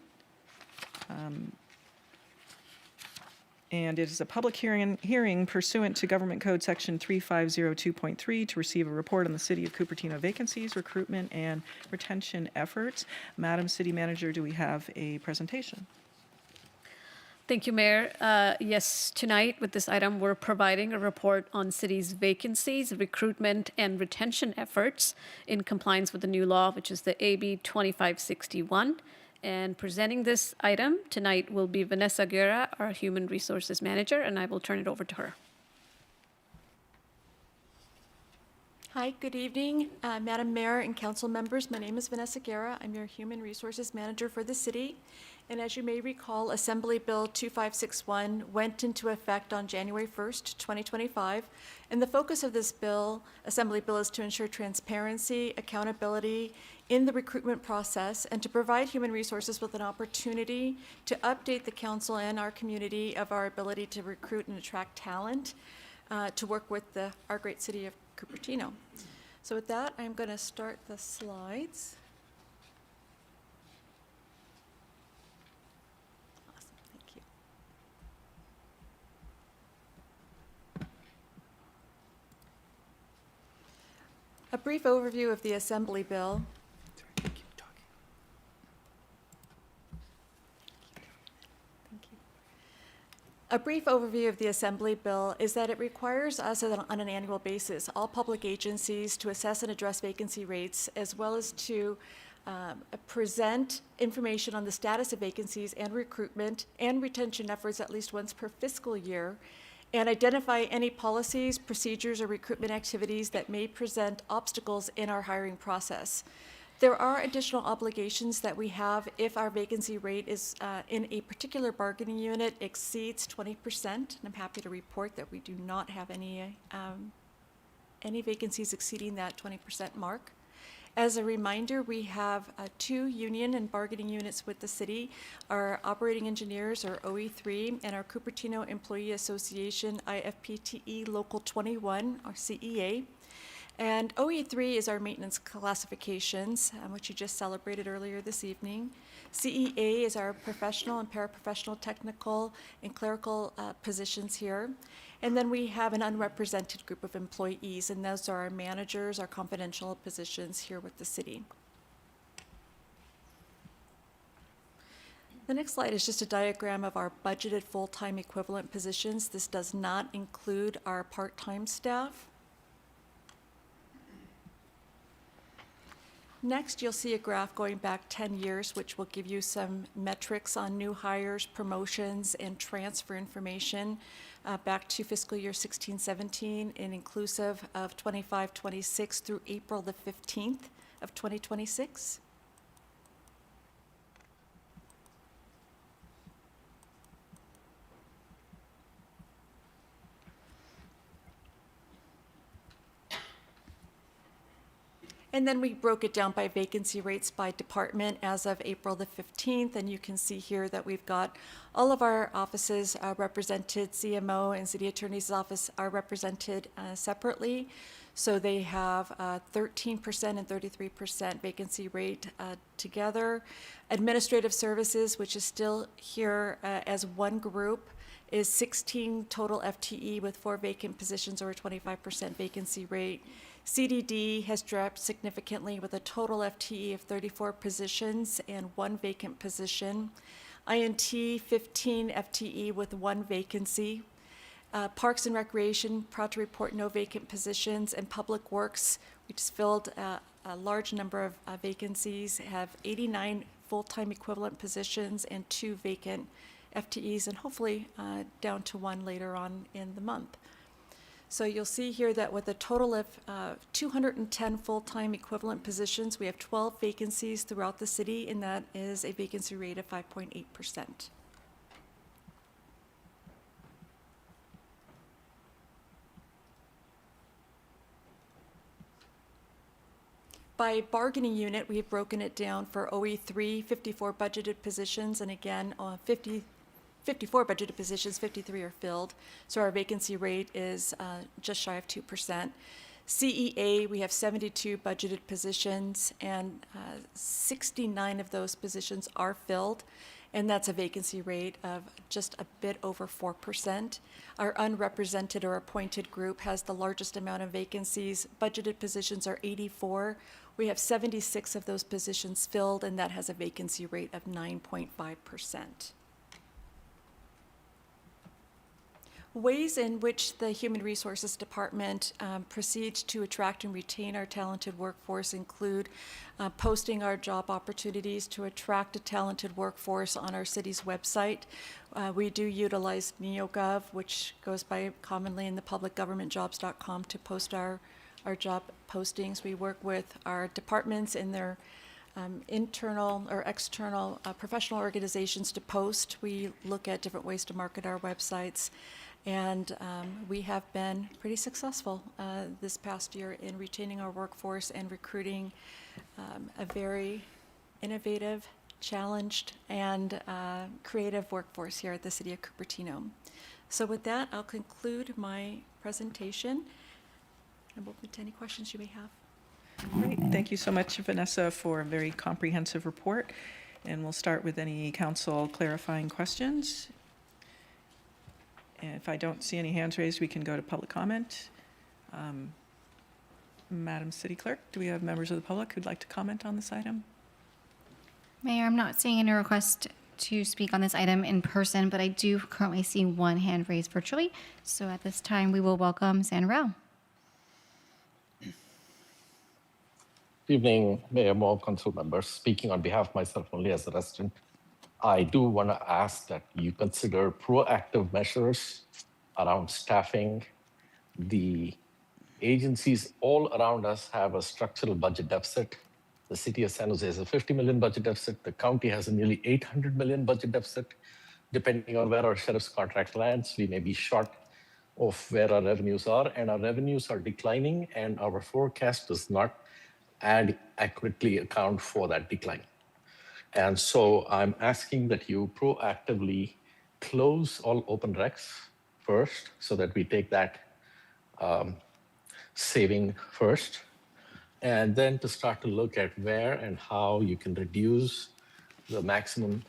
And it is a public hearing pursuant to Government Code Section 3502.3 to receive a report on the City of Cupertino vacancies, recruitment, and retention efforts. Madam City Manager, do we have a presentation? Thank you, Mayor. Yes, tonight with this item, we're providing a report on city's vacancies, recruitment, and retention efforts in compliance with the new law, which is the AB 2561. And presenting this item tonight will be Vanessa Guerra, our Human Resources Manager, and I will turn it over to her. Hi, good evening, Madam Mayor and council members. My name is Vanessa Guerra. I'm your Human Resources Manager for the city. And as you may recall, Assembly Bill 2561 went into effect on January 1st, 2025. And the focus of this bill, Assembly Bill, is to ensure transparency, accountability in the recruitment process, and to provide human resources with an opportunity to update the council and our community of our ability to recruit and attract talent to work with our great city of Cupertino. So with that, I'm going to start the slides. Awesome, thank you. A brief overview of the Assembly Bill. A brief overview of the Assembly Bill is that it requires us on an annual basis, all public agencies, to assess and address vacancy rates, as well as to present information on the status of vacancies and recruitment and retention efforts at least once per fiscal year, and identify any policies, procedures, or recruitment activities that may present obstacles in our hiring process. There are additional obligations that we have if our vacancy rate is in a particular bargaining unit exceeds 20%. And I'm happy to report that we do not have any vacancies exceeding that 20% mark. As a reminder, we have 2 union and bargaining units with the city, our operating engineers, or OE3, and our Cupertino Employee Association, IFPTE Local 21, or CEA. And OE3 is our maintenance classifications, which you just celebrated earlier this evening. CEA is our professional and paraprofessional technical and clerical positions here. And then we have an unrepresented group of employees, and those are our managers, our confidential positions here with the city. The next slide is just a diagram of our budgeted full-time equivalent positions. This does not include our part-time staff. Next, you'll see a graph going back 10 years, which will give you some metrics on new hires, promotions, and transfer information back to fiscal year 16-17 and inclusive of 25-26 through April the 15th of 2026. And then we broke it down by vacancy rates by department as of April the 15th. And you can see here that we've got all of our offices represented. CMO and City Attorney's Office are represented separately. So they have 13% and 33% vacancy rate together. Administrative Services, which is still here as one group, is 16 total FTE with 4 vacant positions or a 25% vacancy rate. CDD has dropped significantly with a total FTE of 34 positions and 1 vacant position. INT, 15 FTE with 1 vacancy. Parks and Recreation, proud to report no vacant positions. And Public Works, we just filled a large number of vacancies, have 89 full-time equivalent positions and 2 vacant FTEs, and hopefully down to 1 later on in the month. So you'll see here that with a total of 210 full-time equivalent positions, we have 12 vacancies throughout the city, and that is a vacancy rate of 5.8%. By bargaining unit, we've broken it down for OE3, 54 budgeted positions, and again, 54 budgeted positions, 53 are filled. So our vacancy rate is just shy of 2%. CEA, we have 72 budgeted positions, and 69 of those positions are filled, and that's a vacancy rate of just a bit over 4%. Our unrepresented or appointed group has the largest amount of vacancies. Budgeted positions are 84. We have 76 of those positions filled, and that has a vacancy rate of 9.5%. Ways in which the Human Resources Department proceeds to attract and retain our talented workforce include posting our job opportunities to attract a talented workforce on our city's website. We do utilize NeoGov, which goes by commonly in the publicgovernmentjobs.com, to post our job postings. We work with our departments in their internal or external professional organizations to post. We look at different ways to market our websites. And we have been pretty successful this past year in retaining our workforce and recruiting a very innovative, challenged, and creative workforce here at the City of Cupertino. So with that, I'll conclude my presentation and open to any questions you may have. Great. Thank you so much, Vanessa, for a very comprehensive report. And we'll start with any council clarifying questions. And if I don't see any hands raised, we can go to public comment. Madam City Clerk, do we have members of the public who'd like to comment on this item? Mayor, I'm not seeing any request to speak on this item in person, but I do currently see one hand raised virtually. So at this time, we will welcome Sandra Rao. Good evening, Mayor Moore, council members. Speaking on behalf of myself only as a resident, I do want to ask that you consider proactive measures around staffing. The agencies all around us have a structural budget deficit. The city of San Jose has a $50 million budget deficit. The county has a nearly $800 million budget deficit. Depending on where our sheriff's contract lands, we may be short of where our revenues are, and our revenues are declining, and our forecast does not accurately account for that decline. And so I'm asking that you proactively close all open recs first, so that we take that saving first, and then to start to look at where and how you can reduce the maximum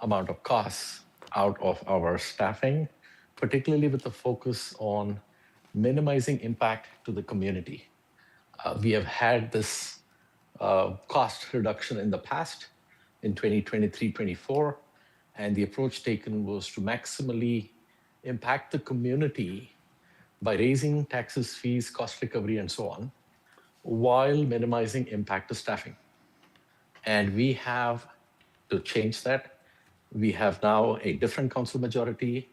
amount of costs out of our staffing, particularly with the focus on minimizing impact to the community. We have had this cost reduction in the past, in 2023-24, and the approach taken was to maximally impact the community by raising taxes, fees, cost recovery, and so on, while minimizing impact to staffing. And we have to change that. We have now a different council majority.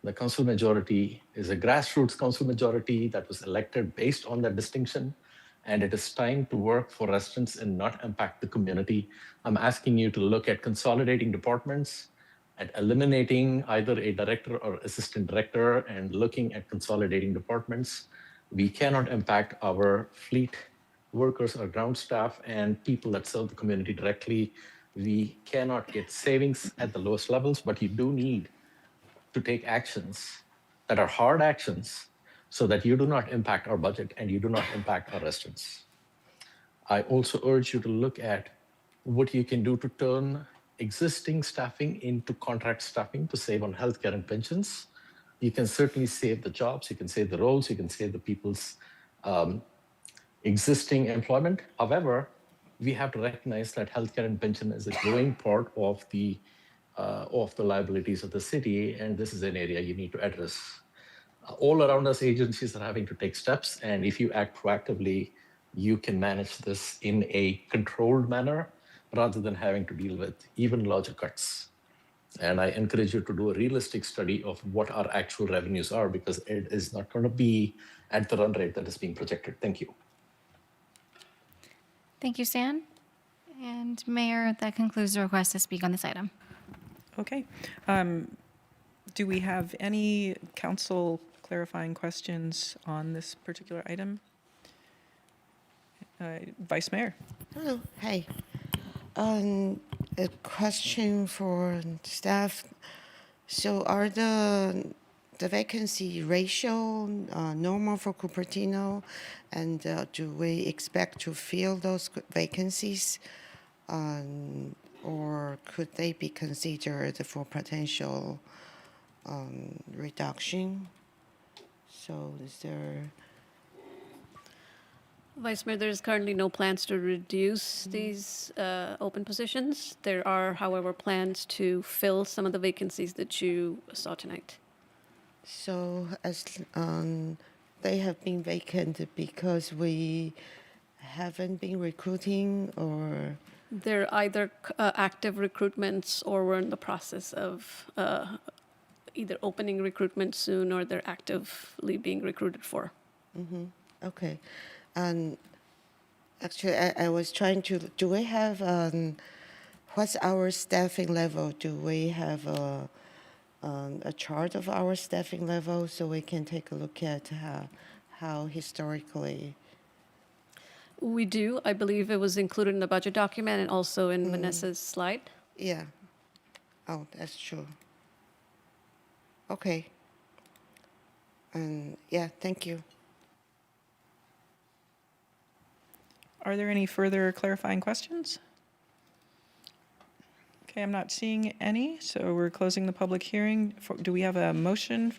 The council majority is a grassroots council majority that was elected based on that distinction. And it is time to work for residents and not impact the community. I'm asking you to look at consolidating departments, at eliminating either a director or assistant director, and looking at consolidating departments. We cannot impact our fleet workers, our ground staff, and people that serve the community directly. We cannot get savings at the lowest levels, but you do need to take actions that are hard actions so that you do not impact our budget and you do not impact our residents. I also urge you to look at what you can do to turn existing staffing into contract staffing to save on healthcare and pensions. You can certainly save the jobs, you can save the roles, you can save the people's existing employment. However, we have to recognize that healthcare and pension is a growing part of the liabilities of the city, and this is an area you need to address. All around us, agencies are having to take steps, and if you act proactively, you can manage this in a controlled manner rather than having to deal with even larger cuts. And I encourage you to do a realistic study of what our actual revenues are, because it is not going to be at the run rate that is being projected. Thank you. Thank you, Stan. And Mayor, that concludes the request to speak on this item. Okay. Do we have any council clarifying questions on this particular item? Vice Mayor. Hello, hi. A question for staff. So are the vacancy ratio normal for Cupertino? And do we expect to fill those vacancies? Or could they be considered for potential reduction? So is there... Vice Mayor, there's currently no plans to reduce these open positions. There are, however, plans to fill some of the vacancies that you saw tonight. So as they have been vacant because we haven't been recruiting, or? They're either active recruitments or we're in the process of either opening recruitment soon or they're actively being recruited for. Mm-hmm. Okay. And actually, I was trying to, do we have, what's our staffing level? Do we have a chart of our staffing level so we can take a look at how historically? We do. I believe it was included in the budget document and also in Vanessa's slide. Yeah. Oh, that's true. Okay. Yeah, thank you. Are there any further clarifying questions? Okay, I'm not seeing any, so we're closing the public hearing. Do we have a motion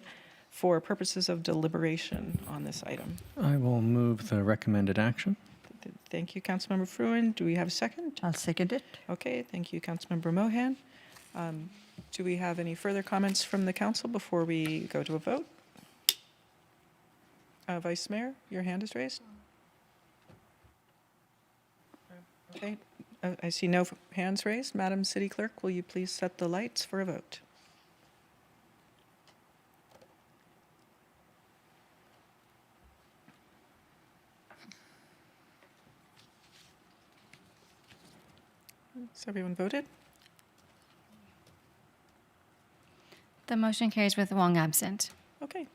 for purposes of deliberation on this item? I will move the recommended action. Thank you, Councilmember Fruin. Do we have a second? I'll second it. Okay, thank you, Councilmember Mohan. Do we have any further comments from the council before we go to a vote? Vice Mayor, your hand is raised. Okay, I see no hands raised. Madam City Clerk, will you please set the lights for a vote? Has everyone voted? The motion carries with Wong absent. Okay.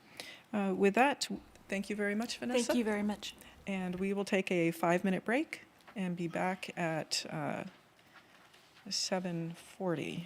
With that, thank you very much, Vanessa. Thank you very much. And we will take a 5-minute break and be back at 7:40.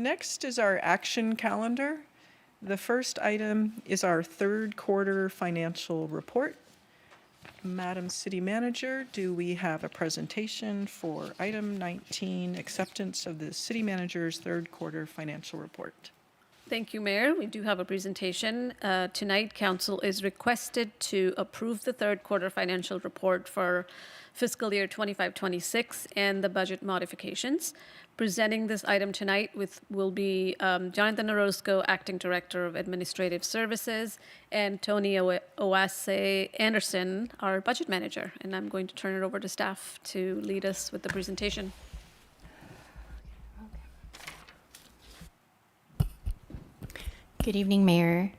Next is our action calendar. The first item is our third quarter financial report. Madam City Manager, do we have a presentation for item 19, acceptance of the City Manager's third quarter financial report? Thank you, Mayor. We do have a presentation. Tonight, Council is requested to approve the third quarter financial report for fiscal year 25-26 and the budget modifications. Presenting this item tonight will be Jonathan Orozco, Acting Director of Administrative Services, and Tony Owase Anderson, our Budget Manager. And I'm going to turn it over to staff to lead us with the presentation. Good evening, Mayor,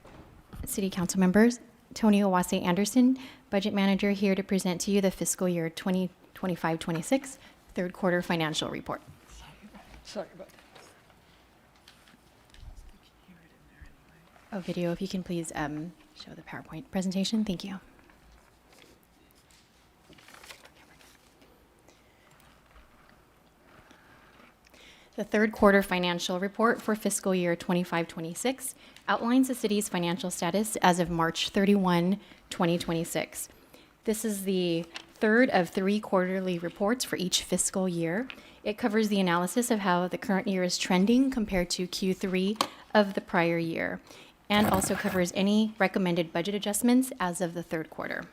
City Council members. Tony Owase Anderson, Budget Manager, here to present to you the fiscal year 2025-26 third quarter financial report. Sorry about that. A video, if you can please show the PowerPoint presentation. Thank you. The third quarter financial report for fiscal year 25-26 outlines the city's financial status as of March 31, 2026. This is the third of 3 quarterly reports for each fiscal year. It covers the analysis of how the current year is trending compared to Q3 of the prior year, and also covers any recommended budget adjustments as of the third quarter.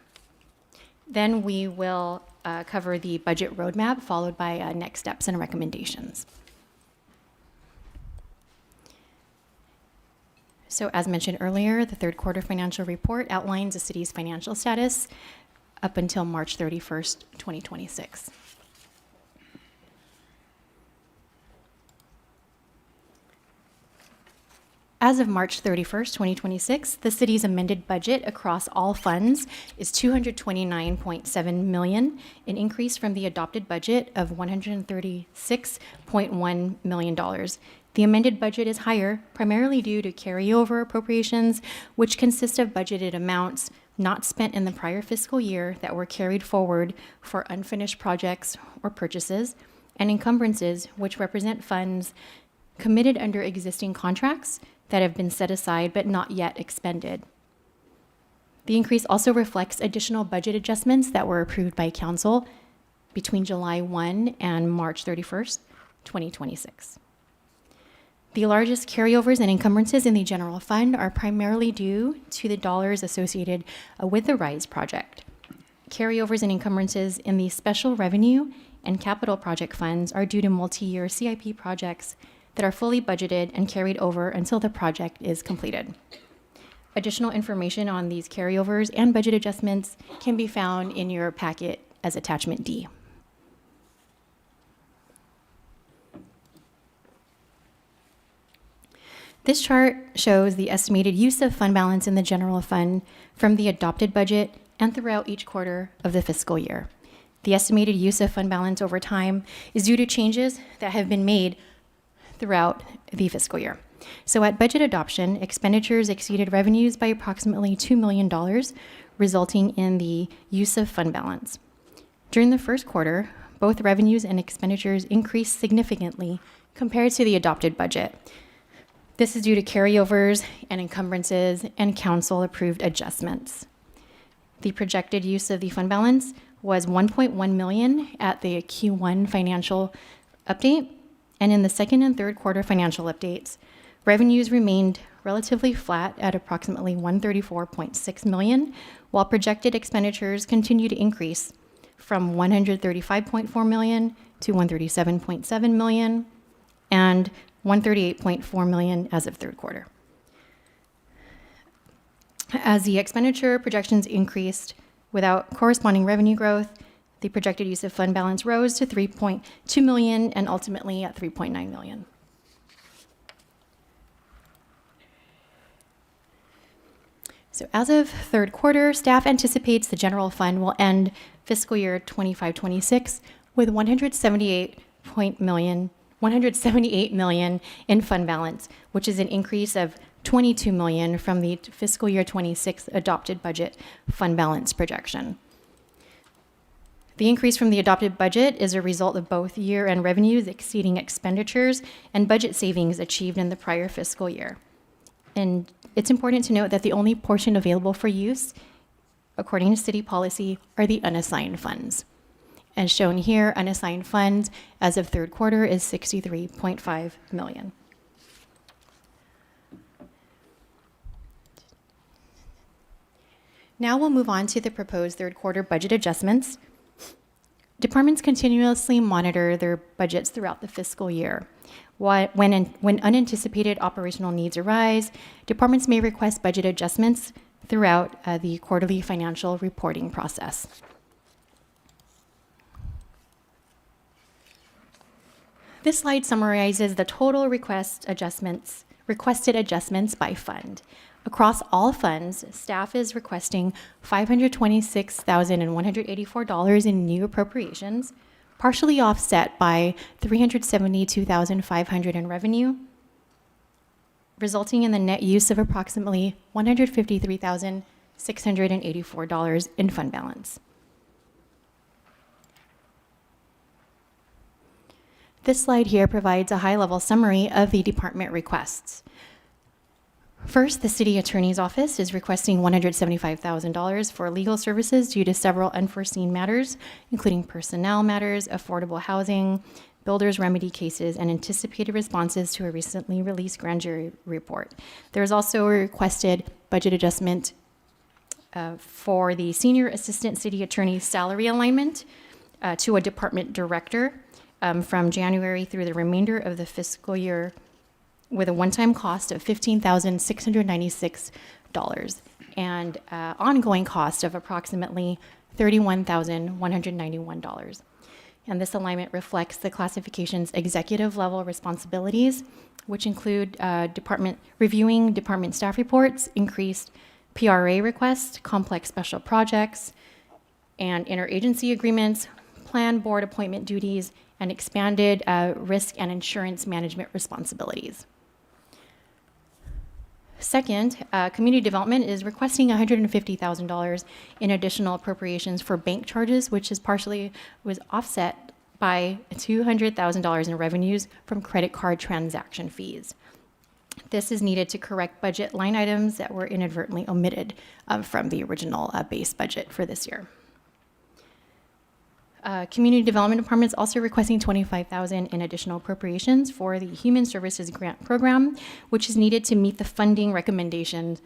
Then we will cover the budget roadmap, followed by next steps and recommendations. So as mentioned earlier, the third quarter financial report outlines the city's financial status up until March 31st, 2026. As of March 31st, 2026, the city's amended budget across all funds is $229.7 million, an increase from the adopted budget of $136.1 million. The amended budget is higher primarily due to carryover appropriations, which consist of budgeted amounts not spent in the prior fiscal year that were carried forward for unfinished projects or purchases, and encumbrances, which represent funds committed under existing contracts that have been set aside but not yet expended. The increase also reflects additional budget adjustments that were approved by Council between July 1 and March 31st, 2026. The largest carryovers and encumbrances in the general fund are primarily due to the dollars associated with the RISE project. Carryovers and encumbrances in the special revenue and capital project funds are due to multi-year CIP projects that are fully budgeted and carried over until the project is completed. Additional information on these carryovers and budget adjustments can be found in your packet as attachment D. This chart shows the estimated use of fund balance in the general fund from the adopted budget and throughout each quarter of the fiscal year. The estimated use of fund balance over time is due to changes that have been made throughout the fiscal year. So at budget adoption, expenditures exceeded revenues by approximately $2 million, resulting in the use of fund balance. During the first quarter, both revenues and expenditures increased significantly compared to the adopted budget. This is due to carryovers and encumbrances and council-approved adjustments. The projected use of the fund balance was $1.1 million at the Q1 financial update, and in the second and third quarter financial updates, revenues remained relatively flat at approximately $134.6 million, while projected expenditures continue to increase from $135.4 million to $137.7 million and $138.4 million as of third quarter. As the expenditure projections increased without corresponding revenue growth, the projected use of fund balance rose to $3.2 million and ultimately at $3.9 million. So as of third quarter, staff anticipates the general fund will end fiscal year 25-26 with $178 million in fund balance, which is an increase of $22 million from the fiscal year 26 adopted budget fund balance projection. The increase from the adopted budget is a result of both year-end revenues exceeding expenditures and budget savings achieved in the prior fiscal year. And it's important to note that the only portion available for use, according to city policy, are the unassigned funds. As shown here, unassigned funds as of third quarter is $63.5 million. Now we'll move on to the proposed third quarter budget adjustments. Departments continuously monitor their budgets throughout the fiscal year. When unanticipated operational needs arise, departments may request budget adjustments throughout the quarterly financial reporting process. This slide summarizes the total requested adjustments by fund. Across all funds, staff is requesting $526,184 in new appropriations, partially offset by $372,500 in revenue, resulting in the net use of approximately $153,684 in fund balance. This slide here provides a high-level summary of the department requests. First, the City Attorney's Office is requesting $175,000 for legal services due to several unforeseen matters, including personnel matters, affordable housing, builder's remedy cases, and anticipated responses to a recently released grand jury report. There is also a requested budget adjustment for the Senior Assistant City Attorney's salary alignment to a department director from January through the remainder of the fiscal year, with a one-time cost of $15,696 and ongoing cost of approximately $31,191. And this alignment reflects the classification's executive level responsibilities, which include reviewing department staff reports, increased PRA requests, complex special projects, and interagency agreements, plan board appointment duties, and expanded risk and insurance management responsibilities. Second, community development is requesting $150,000 in additional appropriations for bank charges, which was offset by $200,000 in revenues from credit card transaction fees. This is needed to correct budget line items that were inadvertently omitted from the original base budget for this year. Community Development Department is also requesting $25,000 in additional appropriations for the Human Services Grant Program, which is needed to meet the funding recommendations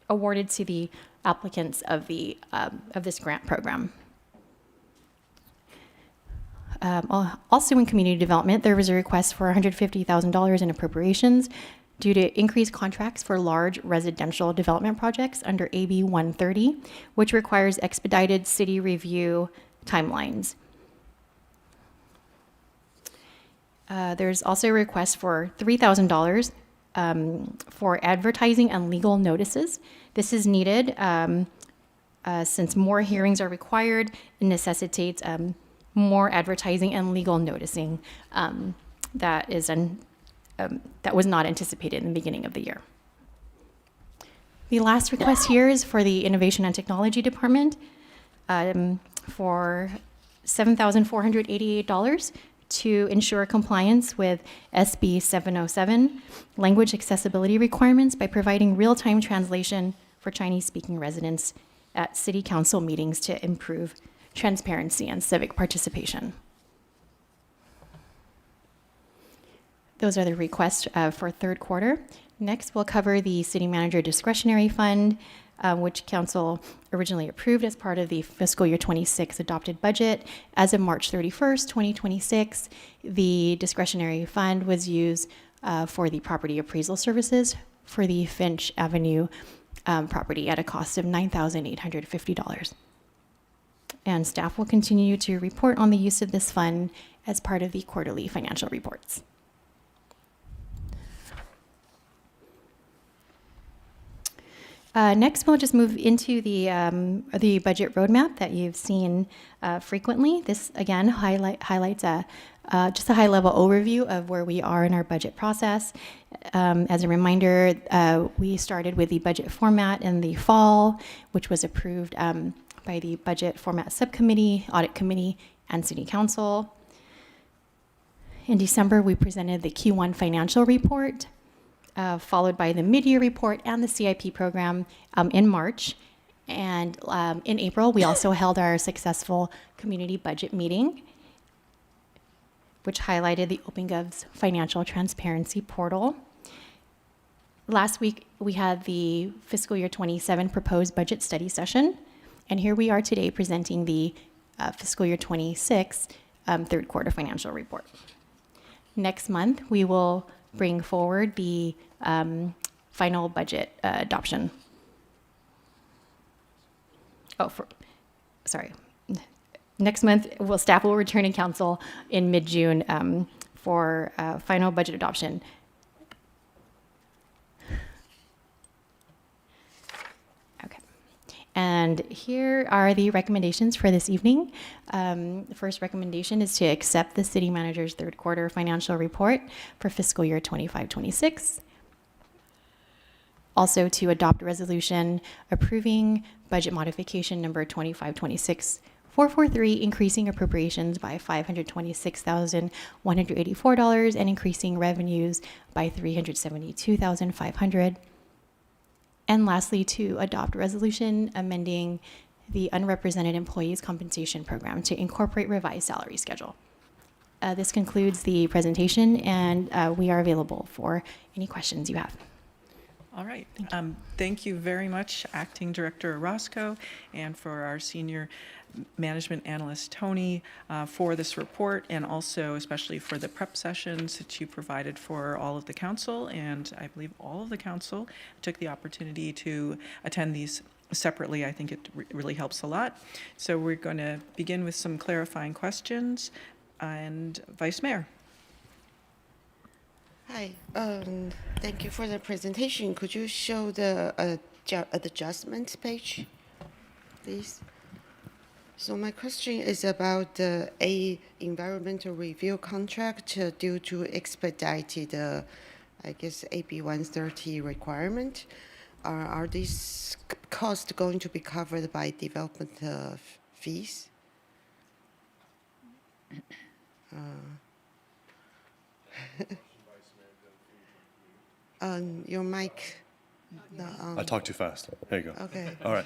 awarded to the applicants of this grant program. Also in Community Development, there was a request for $150,000 in appropriations due to increased contracts for large residential development projects under AB 130, which requires expedited city review timelines. There's also a request for $3,000 for advertising and legal notices. This is needed since more hearings are required and necessitates more advertising and legal noticing that was not anticipated in the beginning of the year. The last request here is for the Innovation and Technology Department for $7,488 to ensure compliance with SB 707 language accessibility requirements by providing real-time translation for Chinese-speaking residents at City Council meetings to improve transparency and civic participation. Those are the requests for third quarter. Next, we'll cover the City Manager Discretionary Fund, which Council originally approved as part of the fiscal year 26 adopted budget. As of March 31st, 2026, the discretionary fund was used for the property appraisal services for the Finch Avenue property at a cost of $9,850. And staff will continue to report on the use of this fund as part of the quarterly financial reports. Next, we'll just move into the budget roadmap that you've seen frequently. This, again, highlights just a high-level overview of where we are in our budget process. As a reminder, we started with the budget format in the fall, which was approved by the Budget Format Subcommittee, Audit Committee, and City Council. In December, we presented the Q1 financial report, followed by the mid-year report and the CIP program in March. And in April, we also held our successful community budget meeting, which highlighted the OpenGov's financial transparency portal. Last week, we had the fiscal year 27 proposed budget study session. And here we are today presenting the fiscal year 26 third quarter financial report. Next month, we will bring forward the final budget adoption. Next month, staff will return in council in mid-June for final budget adoption. Okay. And here are the recommendations for this evening. The first recommendation is to accept the city manager's third quarter financial report for fiscal year 25-26. Also to adopt a resolution approving budget modification number 25-26-443, increasing appropriations by $526,184 and increasing revenues by $372,500. And lastly, to adopt a resolution amending the unrepresented employees compensation program to incorporate revised salary schedule. This concludes the presentation, and we are available for any questions you have. All right. Thank you very much, Acting Director Orozco, and for our Senior Management Analyst, Tony, for this report, and also especially for the prep sessions that you provided for all of the council. And I believe all of the council took the opportunity to attend these separately. I think it really helps a lot. So we're going to begin with some clarifying questions. And Vice Mayor. Hi, thank you for the presentation. Could you show the adjustments page, please? So my question is about the environmental review contract due to expedited, I guess, AB 130 requirement. Are these costs going to be covered by development fees? Your mic. I talk too fast. There you go. Okay. All right.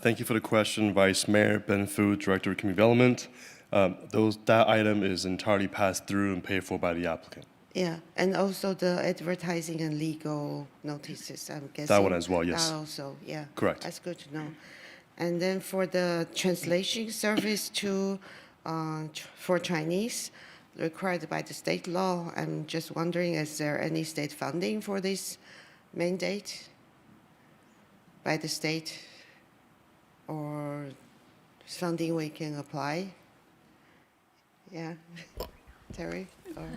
Thank you for the question, Vice Mayor Ben Fu, Director of Community Development. That item is entirely passed through and paid for by the applicant. Yeah, and also the advertising and legal notices, I'm guessing. That one as well, yes. That also, yeah. Correct. That's good to know. And then for the translation service for Chinese, required by the state law, I'm just wondering, is there any state funding for this mandate by the state, or funding we can apply? Yeah, Terry? Or?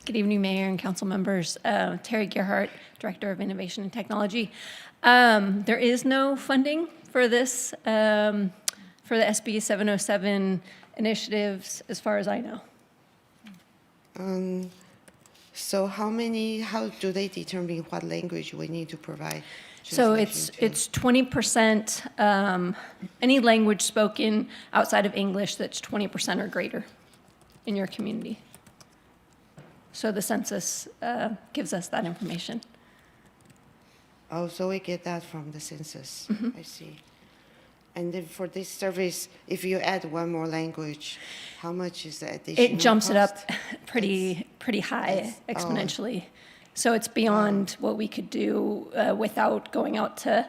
Good evening, Mayor and council members. Terry Gerhardt, Director of Innovation and Technology. There is no funding for this, for the SB 707 initiatives, as far as I know. So how do they determine what language we need to provide? So it's 20%, any language spoken outside of English that's 20% or greater in your community. So the census gives us that information. Oh, so we get that from the census. I see. And then for this service, if you add one more language, how much is the additional It jumps cost? it up pretty high exponentially. So it's beyond what we could do without going out to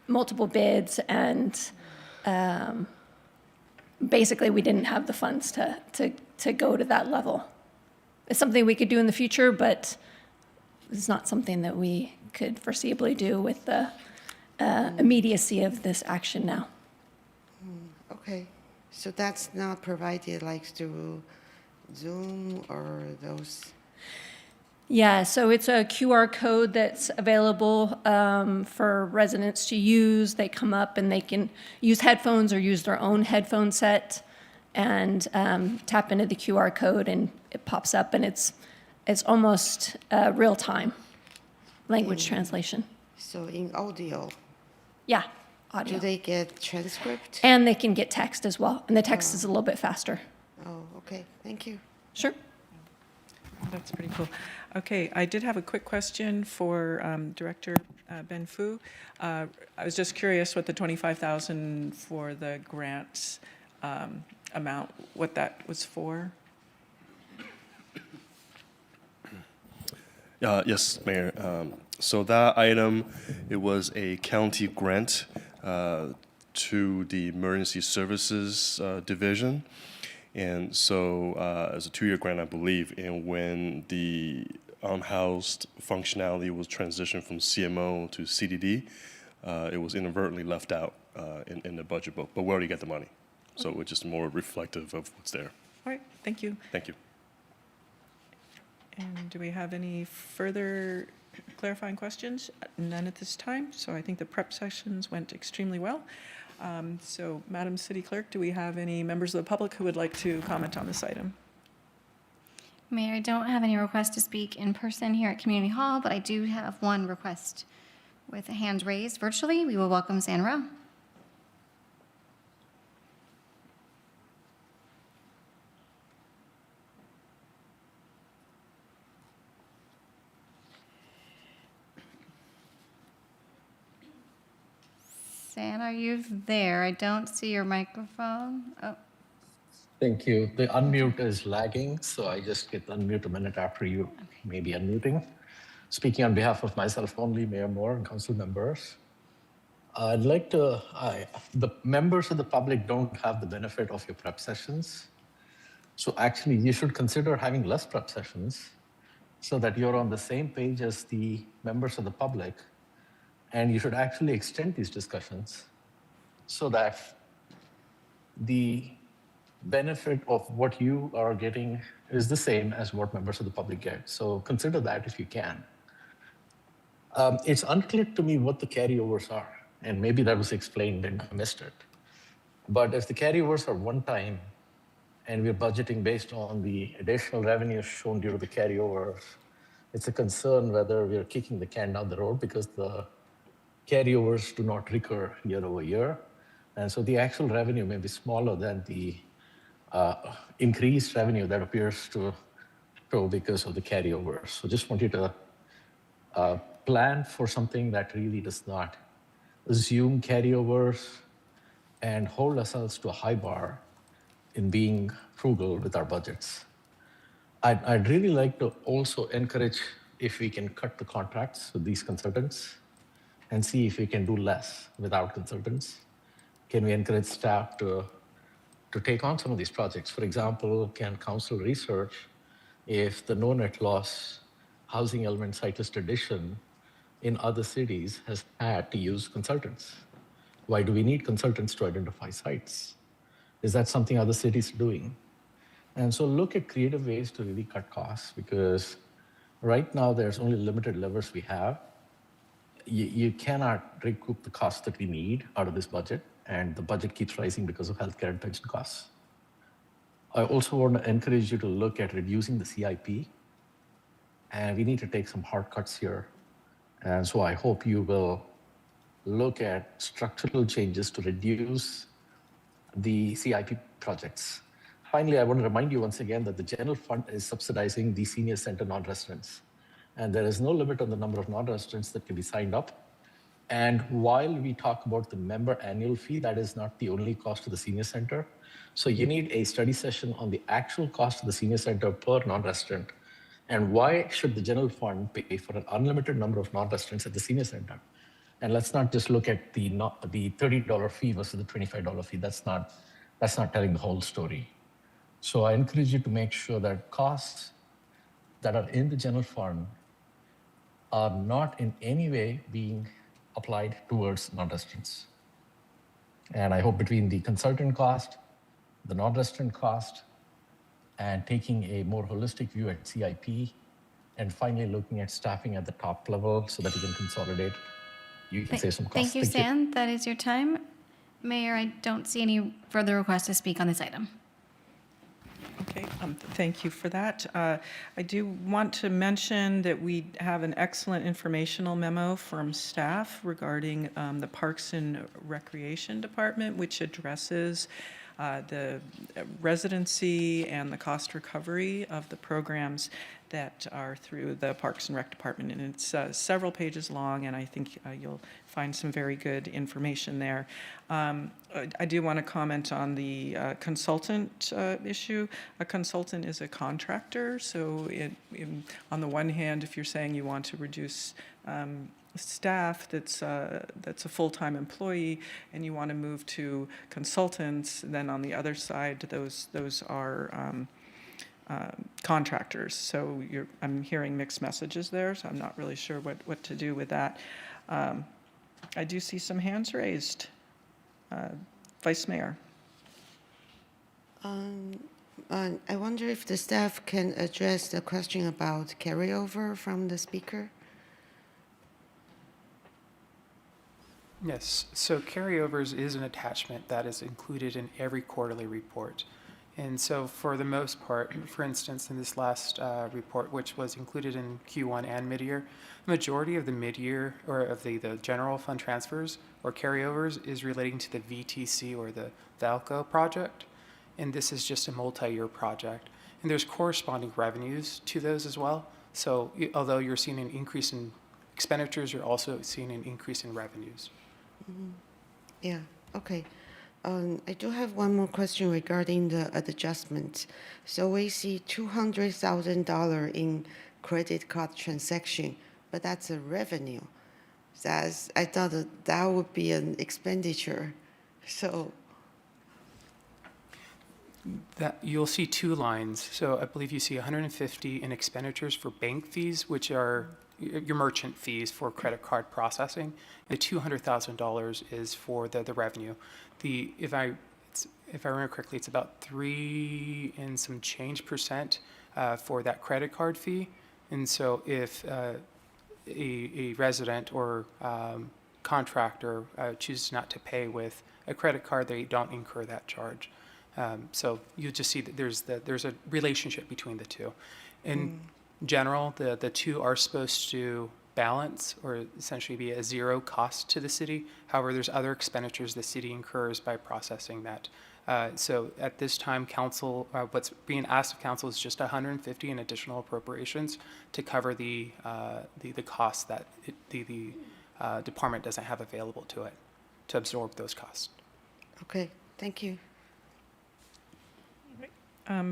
multiple bids, and basically we didn't have the funds to go to that level. It's something we could do in the future, but it's not something that we could foreseeably do with the immediacy of this action now. Okay, so that's not provided like through Zoom or those? Yeah, so it's a QR code that's available for residents to use. They come up and they can use headphones or use their own headphone set and tap into the QR code, and it pops up, and it's almost real-time language translation. So in audio? Yeah. audio. Do they get transcript? And they can get text as well, and the text is a little bit faster. Oh, okay. Thank you. Sure. That's pretty cool. Okay, I did have a quick question for Director Ben Fu. I was just curious what the $25,000 for the grants amount, what that was for? Yes, Mayor. So that item, it was a county grant to the Emergency Services Division. And so it's a 2-year grant, I believe. And when the unhoused functionality was transitioned from CMO to CDD, it was inadvertently left out in the budget book. But we already got the money. So it's just more reflective of what's there. All right, thank you. Thank you. And do we have any further clarifying questions? None at this time. So I think the prep sessions went extremely well. So, Madam City Clerk, do we have any members of the public who would like to comment on this item? Mayor, I don't have any requests to speak in person here at Community Hall, but I do have one request with a hand raised virtually. We will welcome Sandra. San, are you there? I don't see your microphone. Oh, Thank you. The unmute is lagging, so I just get unmute a minute after you maybe unmuting. Speaking on behalf of myself only, Mayor Moore and council members, I'd like to, the members of the public don't have the benefit of your prep sessions. So actually, you should consider having less prep sessions so that you're on the same page as the members of the public. And you should actually extend these discussions so that the benefit of what you are getting is the same as what members of the public get. So consider that if you can. It's unclear to me what the carryovers are, and maybe that was explained and I missed it. But if the carryovers are one time and we're budgeting based on the additional revenue shown due to the carryovers, it's a concern whether we're kicking the can down the road because the carryovers do not recur year over year. And so the actual revenue may be smaller than the increased revenue that appears to show because of the carryovers. So just want you to plan for something that really does not assume carryovers and hold ourselves to a high bar in being frugal with our budgets. I'd really like to also encourage if we can cut the contracts with these consultants and see if we can do less without consultants. Can we encourage staff to take on some of these projects? For example, can council research if the no net loss housing element site list addition in other cities has had to use consultants? Why do we need consultants to identify sites? Is that something other cities are doing? And so look at creative ways to really cut costs, because right now there's only limited levers we have. You cannot recoup the costs that we need out of this budget, and the budget keeps rising because of healthcare and pension costs. I also want to encourage you to look at reducing the CIP, and we need to take some hard cuts here. And so I hope you will look at structural changes to reduce the CIP projects. Finally, I want to remind you once again that the general fund is subsidizing the senior center non-residents. And there is no limit on the number of non-residents that can be signed up. And while we talk about the member annual fee, that is not the only cost of the senior center. So you need a study session on the actual cost of the senior center per non-resident. And why should the general fund pay for an unlimited number of non-residents at the senior center? And let's not just look at the $30 fee versus the $25 fee. That's not telling the whole story. So I encourage you to make sure that costs that are in the general fund are not in any way being applied towards non-residents. And I hope between the consultant cost, the non-resident cost, and taking a more holistic view at CIP, and finally looking at staffing at the top level so that you can consolidate, you can save some costs. Thank you, Sam. That is your time. Mayor, I don't see any further requests to speak on this item. Okay, Thank you for that. I do want to mention that we have an excellent informational memo from staff regarding the Parks and Recreation Department, which addresses the residency and the cost recovery of the programs that are through the Parks and Rec Department. And it's several pages long, and I think you'll find some very good information there. I do want to comment on the consultant issue. A consultant is a contractor, so on the one hand, if you're saying you want to reduce staff that's a full-time employee and you want to move to consultants, then on the other side, those are contractors. So I'm hearing mixed messages there, so I'm not really sure what to do with that. I do see some hands raised. Vice Mayor. I wonder if the staff can address the question about carryover from the speaker. Yes, so carryovers is an attachment that is included in every quarterly report. And so for the most part, for instance, in this last report, which was included in Q1 and mid-year, the majority of the mid-year or of the general fund transfers or carryovers is relating to the VTC or the VALCO project. And this is just a multi-year project. And there's corresponding revenues to those as well. So although you're seeing an increase in expenditures, you're also seeing an increase in revenues. Mm-hmm. Yeah, okay. I do have one more question regarding the adjustment. So we see $200,000 in credit card transaction, but that's a revenue. I thought that would be an expenditure. So that you'll see two lines. So I believe you see 150 in expenditures for bank fees, which are your merchant fees for credit card processing. The $200,000 is for the revenue. If I remember correctly, it's about 3 and some change percent for that credit card fee. And so if a resident or contractor chooses not to pay with a credit card, they don't incur that charge. So you just see that there's a relationship between the two. In general, the two are supposed to balance or essentially be a zero cost to the city. However, there's other expenditures the city incurs by processing that. So at this time, council, what's being asked of council is just 150 in additional appropriations to cover the costs that the department doesn't have available to it to absorb those costs. Okay, thank you.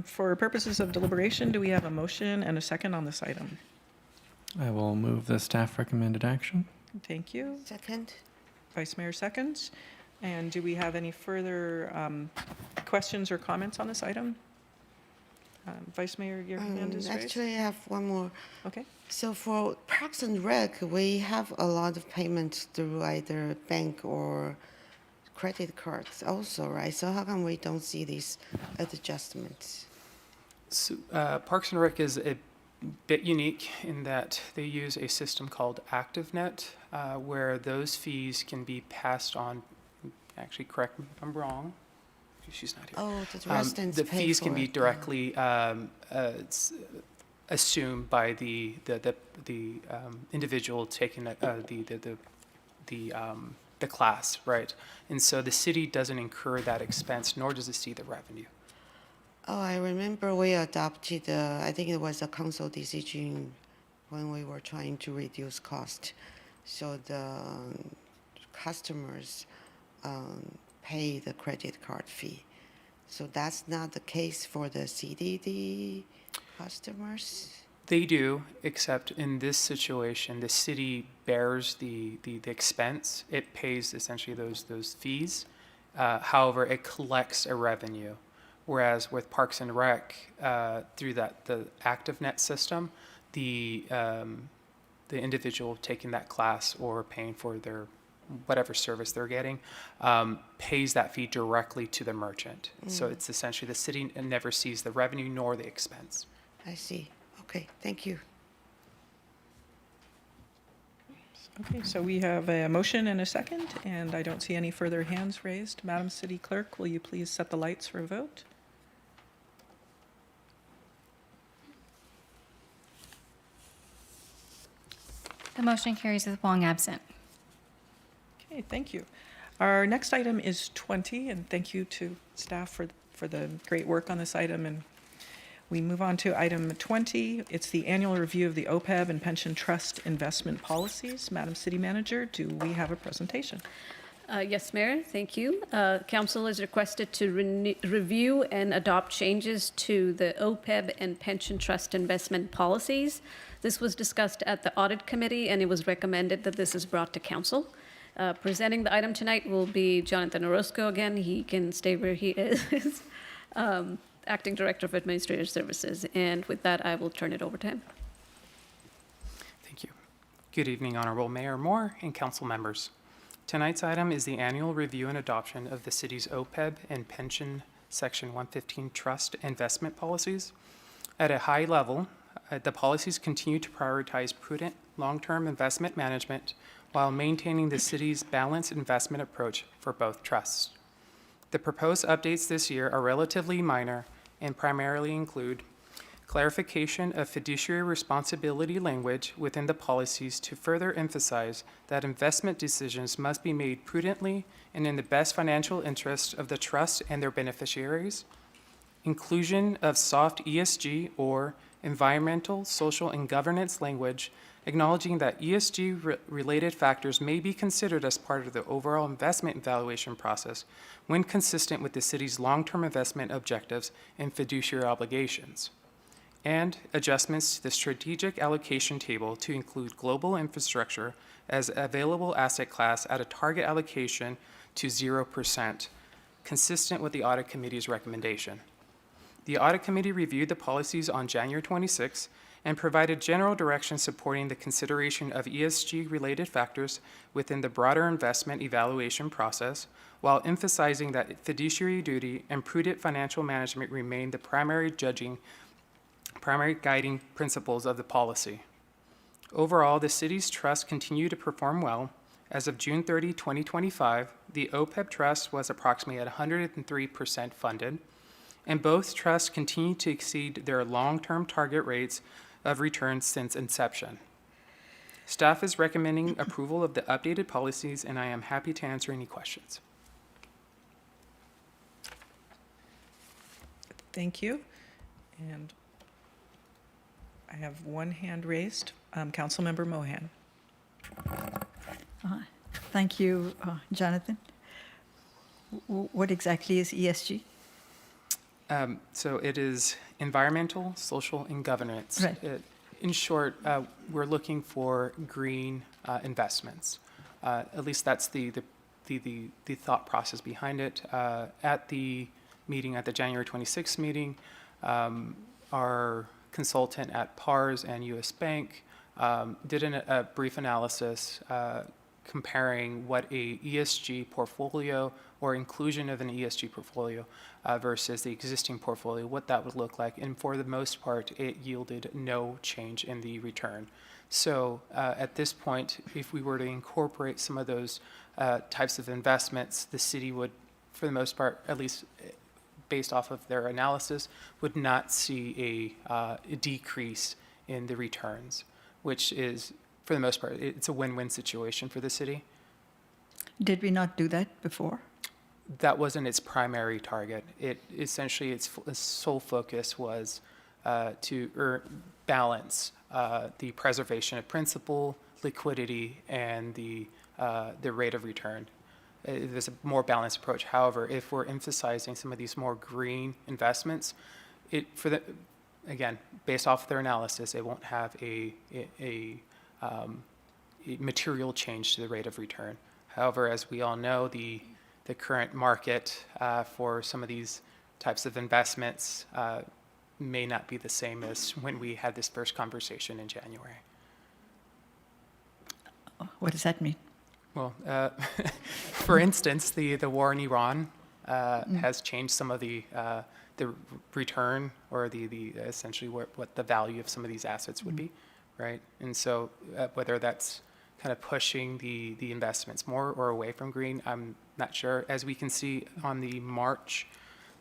For purposes of deliberation, do we have a motion and a second on this item? I will move the staff recommended action. Thank you. Second. Vice Mayor seconds. And do we have any further questions or comments on this item? Vice Mayor, your hand is raised. Actually, I have one more. Okay. So for Parks and Rec, we have a lot of payments through either bank or credit cards also, right? So how come we don't see these adjustments? So, Parks and Rec is a bit unique in that they use a system called ActiveNet, where those fees can be passed on. Actually, correct me if I'm wrong. She's not here. Oh, the residents the pay fees for can be it. directly assumed by the individual taking the class, right? And so the city doesn't incur that expense, nor does it see the revenue. Oh, I remember we adopted, I think it was a council decision when we were trying to reduce cost. So the customers pay the credit card fee. So that's not the case for the CDD customers? They do, except in this situation, the city bears the expense. It pays essentially those fees. However, it collects a revenue. Whereas with Parks and Rec, through the ActiveNet system, the individual taking that class or paying for their whatever service they're getting pays that fee directly to the merchant. So it's essentially the city never sees the revenue nor the expense. I see. Okay, thank you. Okay, so we have a motion and a second, and I don't see any further hands raised. Madam City Clerk, will you please set the lights for a vote? The motion carries with Wong absent. Okay, thank you. Our next item is 20, and thank you to staff for the great work on this item. And we move on to item 20. It's the annual review of the OPEB and pension trust investment policies. Madam City Manager, do we have a presentation? Yes, Mayor, thank you. Council is requested to review and adopt changes to the OPEB and pension trust investment policies. This was discussed at the Audit Committee, and it was recommended that this is brought to Council. Presenting the item tonight will be Jonathan Orozco again. He can stay where he is, Acting Director of Administrative Services. And with that, I will turn it over to him. Thank you. Good evening, Honorable Mayor Moore and council members. Tonight's item is the annual review and adoption of the city's OPEB and pension Section 115 trust investment policies. At a high level, the policies continue to prioritize prudent long-term investment management while maintaining the city's balanced investment approach for both trusts. The proposed updates this year are relatively minor and primarily include clarification of fiduciary responsibility language within the policies to further emphasize that investment decisions must be made prudently and in the best financial interest of the trust and their beneficiaries, inclusion of soft ESG or environmental, social, and governance language, acknowledging that ESG-related factors may be considered as part of the overall investment evaluation process when consistent with the city's long-term investment objectives and fiduciary obligations, and adjustments to the strategic allocation table to include global infrastructure as available asset class at a target allocation to 0%, consistent with the Audit Committee's recommendation. The Audit Committee reviewed the policies on January 26 and provided general direction supporting the consideration of ESG-related factors within the broader investment evaluation process, while emphasizing that fiduciary duty and prudent financial management remain the primary guiding principles of the policy. Overall, the city's trusts continue to perform well. As of June 30, 2025, the OPEB trust was approximately at 103% funded, and both trusts continue to exceed their long-term target rates of return since inception. Staff is recommending approval of the updated policies, and I am happy to answer any questions. Thank you. And I have one hand raised. Councilmember Mohan. Thank you, Jonathan. What exactly is ESG? So it is environmental, social, and governance. Right. In short, we're looking for green investments. At least that's the thought process behind it. At the meeting, at the January 26th meeting, our consultant at PARS and U.S. Bank did a brief analysis comparing what a ESG portfolio or inclusion of an ESG portfolio versus the existing portfolio, what that would look like. And for the most part, it yielded no change in the return. So at this point, if we were to incorporate some of those types of investments, the city would, for the most part, at least based off of their analysis, would not see a decrease in the returns, which is, for the most part, it's a win-win situation for the city. Did we not do that before? That wasn't its primary target. It essentially, its sole focus was to balance the preservation of principal, liquidity, and the rate of return. There's a more balanced approach. However, if we're emphasizing some of these more green investments, again, based off of their analysis, it won't have a material change to the rate of return. However, as we all know, the current market for some of these types of investments may not be the same as when we had this first conversation in January. What does that mean? Well, for instance, the war in Iran has changed some of the return or the essentially what the value of some of these assets would be, right? And so whether that's kind of pushing the investments more or away from green, I'm not sure. As we can see on the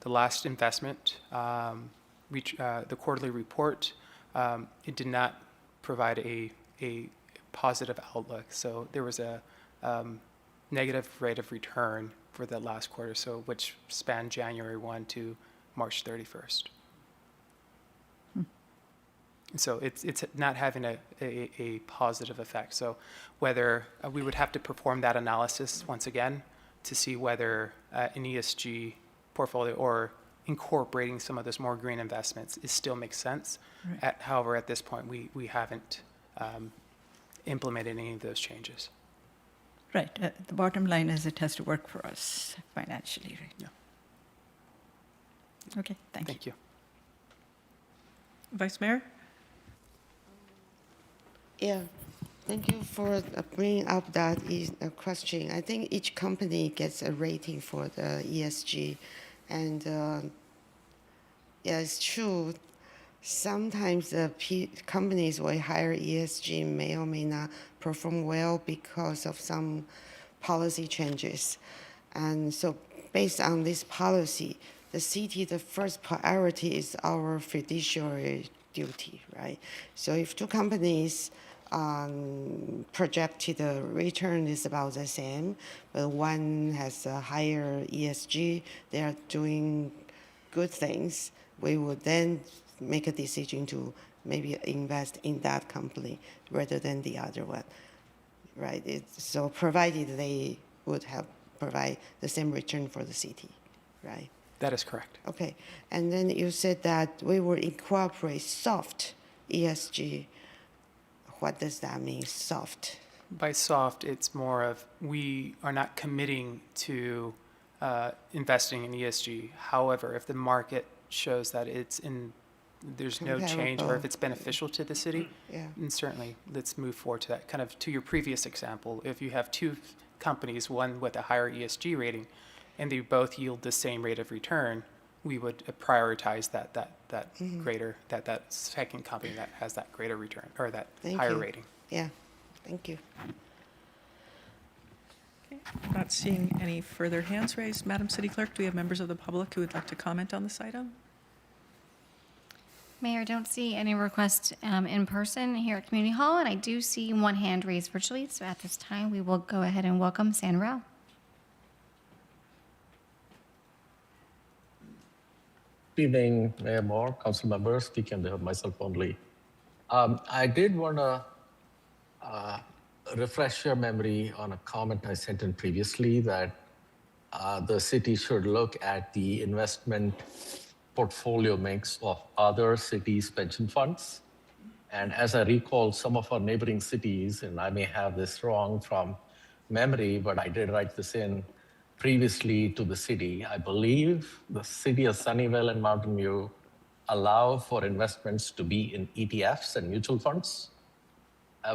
last investment, the quarterly report, it did not provide a positive outlook. So there was a negative rate of return for the last quarter, so which spanned January 1 to March 31st. So it's not having a positive effect. So whether we would have to perform that analysis once again to see whether an ESG portfolio or incorporating some of those more green investments still makes sense. Right. However, at this point, we haven't implemented any of those changes. Right. The bottom line is it has to work for us financially, right? Yeah. Okay, thank you. Vice Mayor? Yeah, thank you for bringing up that question. I think each company gets a rating for the ESG, and yeah, it's true. Sometimes the companies with higher ESG may or may not perform well because of some policy changes. And so based on this policy, the city, the first priority is our fiduciary duty, right? So if two companies projected return is about the same, but one has a higher ESG, they are doing good things, we would then make a decision to maybe invest in that company rather than the other one, right? So provided they would have provide the same return for the city, right? That is correct. Okay, and then you said that we will incorporate soft ESG. What does that mean, soft? By soft, it's more of we are not committing to investing in ESG. However, if the market shows that there's no change, or if it's beneficial to the city, then certainly let's move forward to that. Kind of to your previous example, if you have two companies, one with a higher ESG rating, and they both yield the same rate of return, we would prioritize that greater, that second company that has that greater return or that higher rating. Yeah, thank you. Okay, not seeing any further hands raised. Madam City Clerk, do we have members of the public who would like to comment on this item? Mayor, I don't see any requests in person here at Community Hall, and I do see one hand raised virtually. So at this time, we will go ahead and welcome San Raul. Good evening, Mayor Moore, council members, speaking on behalf of myself only. I did want to refresh your memory on a comment I sent in previously that the city should look at the investment portfolio mix of other cities' pension funds. And as I recall, some of our neighboring cities, and I may have this wrong from memory, but I did write this in previously to the city. I believe the city of Sunnyvale and Mountain View allow for investments to be in ETFs and mutual funds,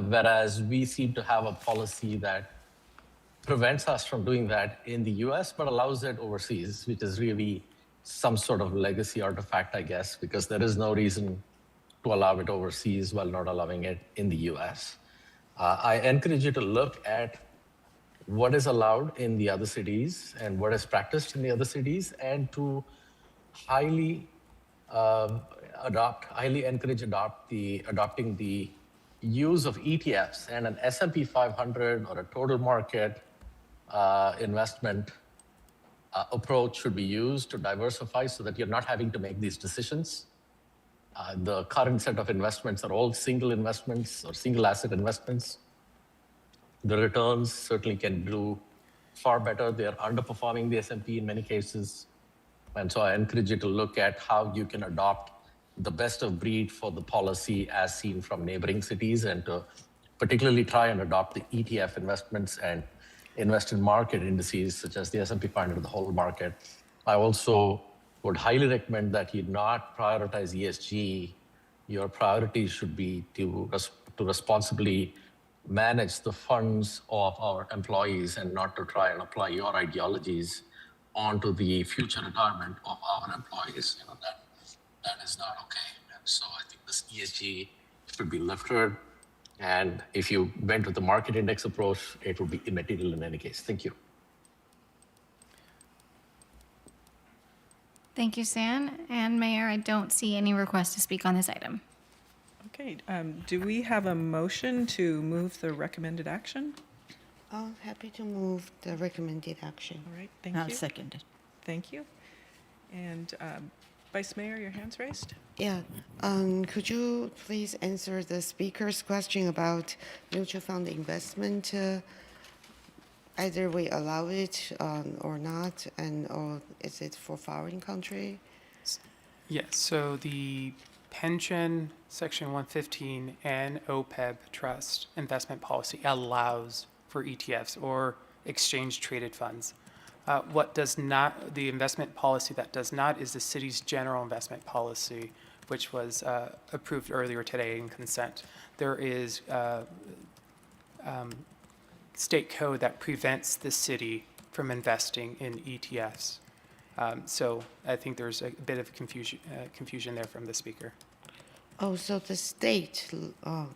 whereas we seem to have a policy that prevents us from doing that in the US, but allows it overseas, which is really some sort of legacy artifact, I guess, because there is no reason to allow it overseas while not allowing it in the US. I encourage you to look at what is allowed in the other cities and what is practiced in the other cities, and to highly encourage adopting the use of ETFs and an S&P 500 or a total market investment approach should be used to diversify so that you're not having to make these decisions. The current set of investments are all single investments or single asset investments. The returns certainly can do far better. They're underperforming the S&P in many cases. And so I encourage you to look at how you can adopt the best of breed for the policy as seen from neighboring cities, and to particularly try and adopt the ETF investments and invest in market indices such as the S&P 500 or the whole market. I also would highly recommend that you not prioritize ESG. Your priorities should be to responsibly manage the funds of our employees and not to try and apply your ideologies onto the future retirement of our employees. That is not okay. And so I think this ESG should be lifted. And if you went with the market index approach, it would be immaterial in any case. Thank you. Thank you, San. And Mayor, I don't see any requests to speak on this item. Okay, do we have a motion to move the recommended action? Oh, happy to move the recommended action. All right, thank you. I'll second it. Thank you. And Vice Mayor, your hand's raised? Yeah, could you please answer the speaker's question about mutual fund investment? Either we allow it or not, or is it for foreign country? Yes, so the pension section 115 and OPEB trust investment policy allows for ETFs or exchange traded funds. What does not, the investment policy that does not is the city's general investment policy, which was approved earlier today in consent. There is state code that prevents the city from investing in ETFs. So I think there's a bit of confusion there from the speaker. Oh, so the state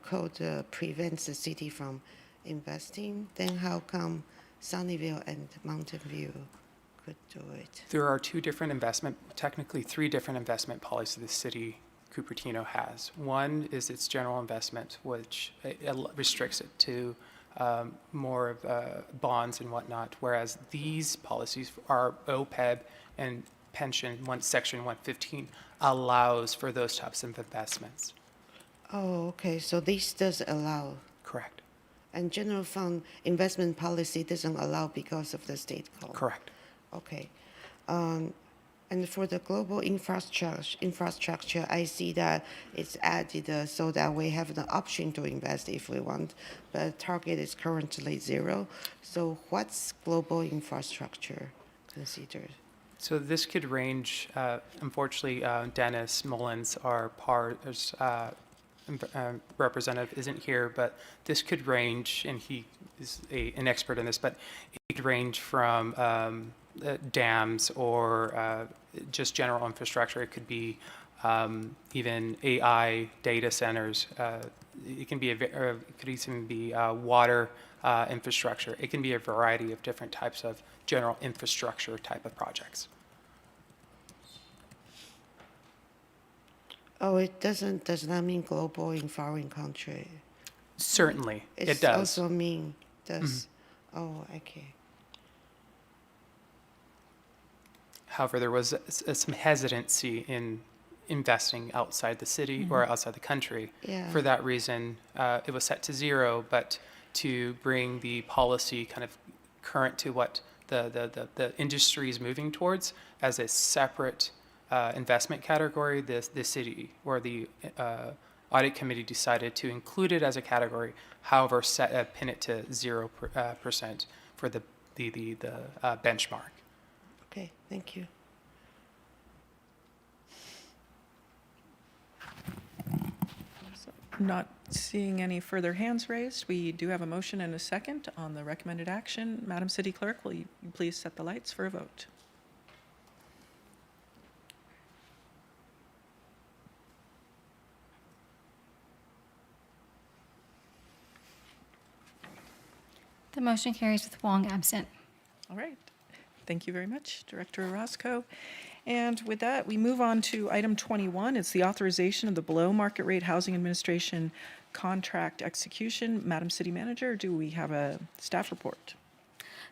code prevents the city from investing? Then how come Sunnyvale and Mountain View could do it? There are technically three different investment policies the city Cupertino has. One is its general investment, which restricts it to more of bonds and whatnot, whereas these policies are OPEB and pension, section 115 allows for those types of investments. Oh, okay, so this does allow. Correct. And general fund investment policy doesn't allow because of the state code? Correct. Okay. And for the global infrastructure, I see that it's added so that we have the option to invest if we want, but target is currently 0. So what's global infrastructure considered? So this could range, unfortunately, Dennis Mullins, our representative, isn't here, but this could range, and he is an expert in this, but it could range from dams or just general infrastructure. It could be even AI data centers. It can be it could even be water infrastructure. It can be a variety of different types of general infrastructure type of projects. Oh, it does not mean global in foreign country. Certainly, it does. It also mean does. Mm-hmm. Oh, okay. However, there was some hesitancy in investing outside the city or outside the country. Yeah. For that reason, it was set to 0, but to bring the policy kind of current to what the industry is moving towards as a separate investment category, the city or the audit committee decided to include it as a category, however, pin it to 0% for the benchmark. Okay, thank you. Not seeing any further hands raised. We do have a motion and a second on the recommended action. Madam City Clerk, will you please set the lights for a vote? The motion carries with Wong absent. All right. Thank you very much, Director Orozco. And with that, we move on to item 21. It's the authorization of the below market rate housing administration contract execution. Madam City Manager, do we have a staff report?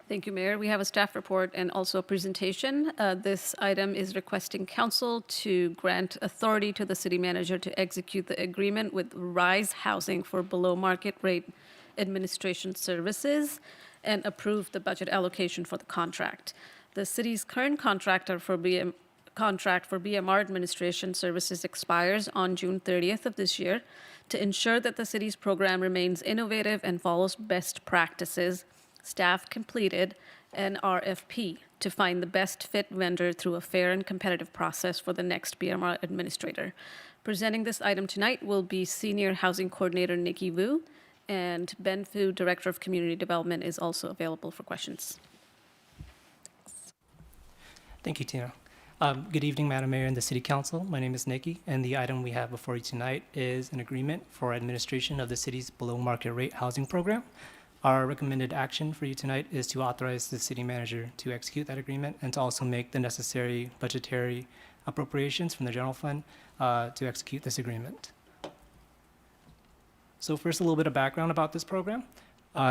Thank you, Mayor. We have a staff report and also a presentation. This item is requesting council to grant authority to the city manager to execute the agreement with Rise Housing for below market rate administration services and approve the budget allocation for the contract. The city's current contract for BMR administration services expires on June 30th of this year. To ensure that the city's program remains innovative and follows best practices, staff completed an RFP to find the best fit vendor through a fair and competitive process for the next BMR administrator. Presenting this item tonight will be Senior Housing Coordinator Nikki Vu, and Ben Fu, Director of Community Development, is also available for questions. Thank you, Tina. Good evening, Madam Mayor and the City Council. My name is Nikki, and the item we have before you tonight is an agreement for administration of the city's below market rate housing program. Our recommended action for you tonight is to authorize the city manager to execute that agreement and to also make the necessary budgetary appropriations from the general fund to execute this agreement. So first, a little bit of background about this program.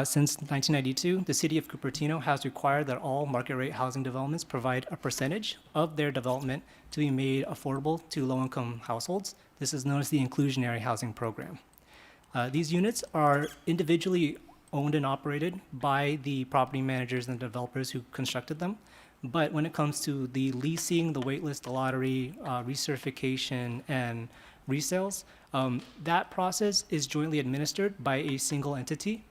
Since 1992, the city of Cupertino has required that all market rate housing developments provide a percentage of their development to be made affordable to low-income households. This is known as the inclusionary housing program. These units are individually owned and operated by the property managers and developers who constructed them. But when it comes to the leasing, the waitlist, the lottery, recertification, and resales, that process is jointly administered by a single entity.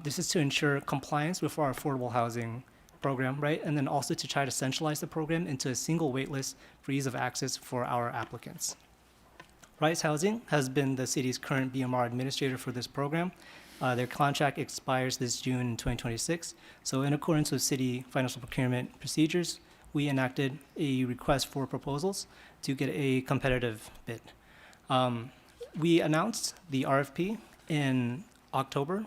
This is to ensure compliance with our affordable housing program, right? And then also to try to centralize the program into a single waitlist for ease of access for our applicants. Rise Housing has been the city's current BMR administrator for this program. Their contract expires this June 2026. So in accordance with city financial procurement procedures, we enacted a request for proposals to get a competitive bid. We announced the RFP in October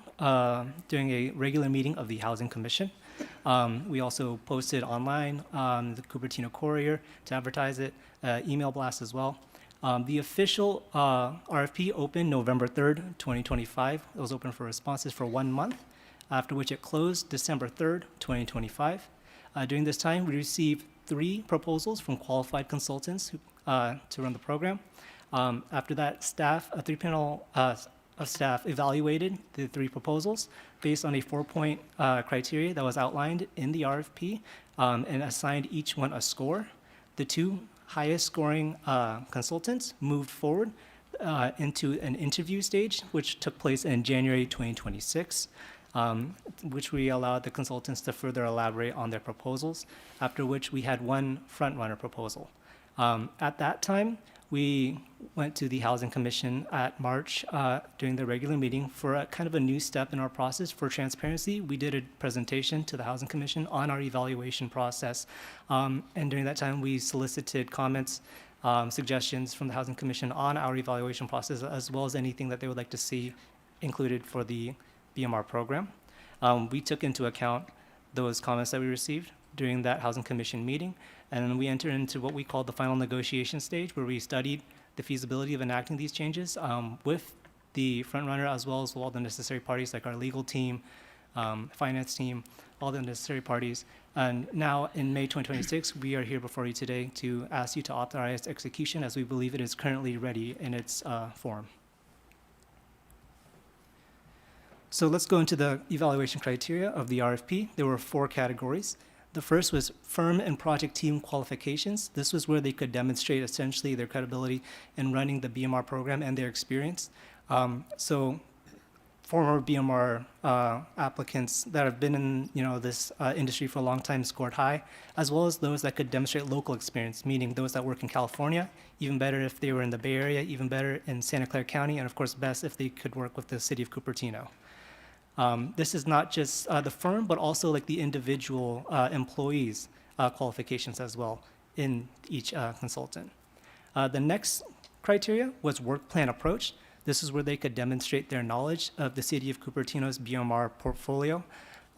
during a regular meeting of the Housing Commission. We also posted online, the Cupertino Courier to advertise it, email blast as well. The official RFP opened November 3rd, 2025. It was open for responses for 1 month, after which it closed December 3rd, 2025. During this time, we received 3 proposals from qualified consultants to run the program. After that, a 3-panel of staff evaluated the 3 proposals based on a 4-point criteria that was outlined in the RFP and assigned each one a score. The 2 highest scoring consultants moved forward into an interview stage, which took place in January 2026, which we allowed the consultants to further elaborate on their proposals, after which we had 1 front-runner proposal. At that time, we went to the Housing Commission at March during the regular meeting for a kind of a new step in our process for transparency. We did a presentation to the Housing Commission on our evaluation process. And during that time, we solicited comments, suggestions from the Housing Commission on our evaluation process, as well as anything that they would like to see included for the BMR program. We took into account those comments that we received during that Housing Commission meeting, and then we entered into what we called the final negotiation stage, where we studied the feasibility of enacting these changes with the frontrunner, as well as all the necessary parties like our legal team, finance team, all the necessary parties. And now in May 2026, we are here before you today to ask you to authorize execution, as we believe it is currently ready in its form. So let's go into the evaluation criteria of the RFP. There were 4 categories. The first was firm and project team qualifications. This was where they could demonstrate essentially their credibility in running the BMR program and their experience. So former BMR applicants that have been in this industry for a long time scored high, as well as those that could demonstrate local experience, meaning those that work in California, even better if they were in the Bay Area, even better in Santa Clara County, and of course best if they could work with the city of Cupertino. This is not just the firm, but also like the individual employees' qualifications as well in each consultant. The next criteria was work plan approach. This is where they could demonstrate their knowledge of the city of Cupertino's BMR portfolio,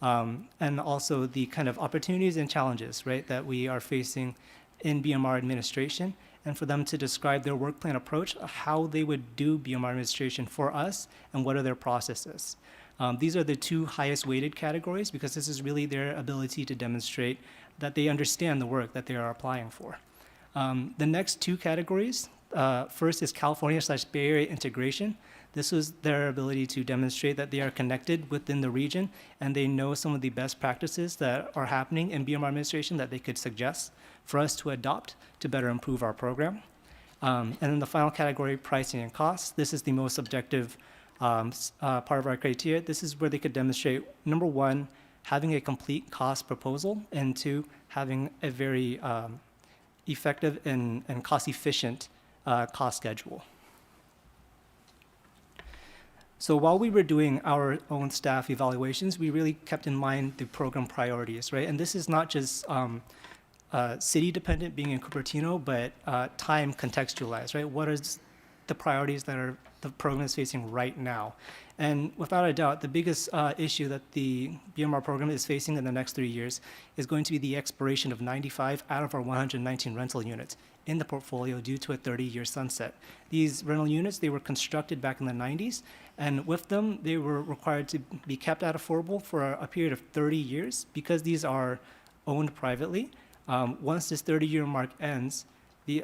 and also the kind of opportunities and challenges, right, that we are facing in BMR administration, and for them to describe their work plan approach, how they would do BMR administration for us, and what are their processes. These are the 2 highest weighted categories because this is really their ability to demonstrate that they understand the work that they are applying for. The next 2 categories, first is California/Bay Area integration. This was their ability to demonstrate that they are connected within the region and they know some of the best practices that are happening in BMR administration that they could suggest for us to adopt to better improve our program. And then the final category, pricing and costs. This is the most objective part of our criteria. This is where they could demonstrate, number 1, having a complete cost proposal, and 2, having a very effective and cost-efficient cost schedule. So while we were doing our own staff evaluations, we really kept in mind the program priorities, right? And this is not just city-dependent being in Cupertino, but time contextualized, right? What is the priorities that are the program is facing right now. And without a doubt, the biggest issue that the BMR program is facing in the next 3 years is going to be the expiration of 95 out of our 119 rental units in the portfolio due to a 30-year sunset. These rental units, they were constructed back in the 90s, and with them, they were required to be kept at affordable for a period of 30 years because these are owned privately. Once this 30-year mark ends, the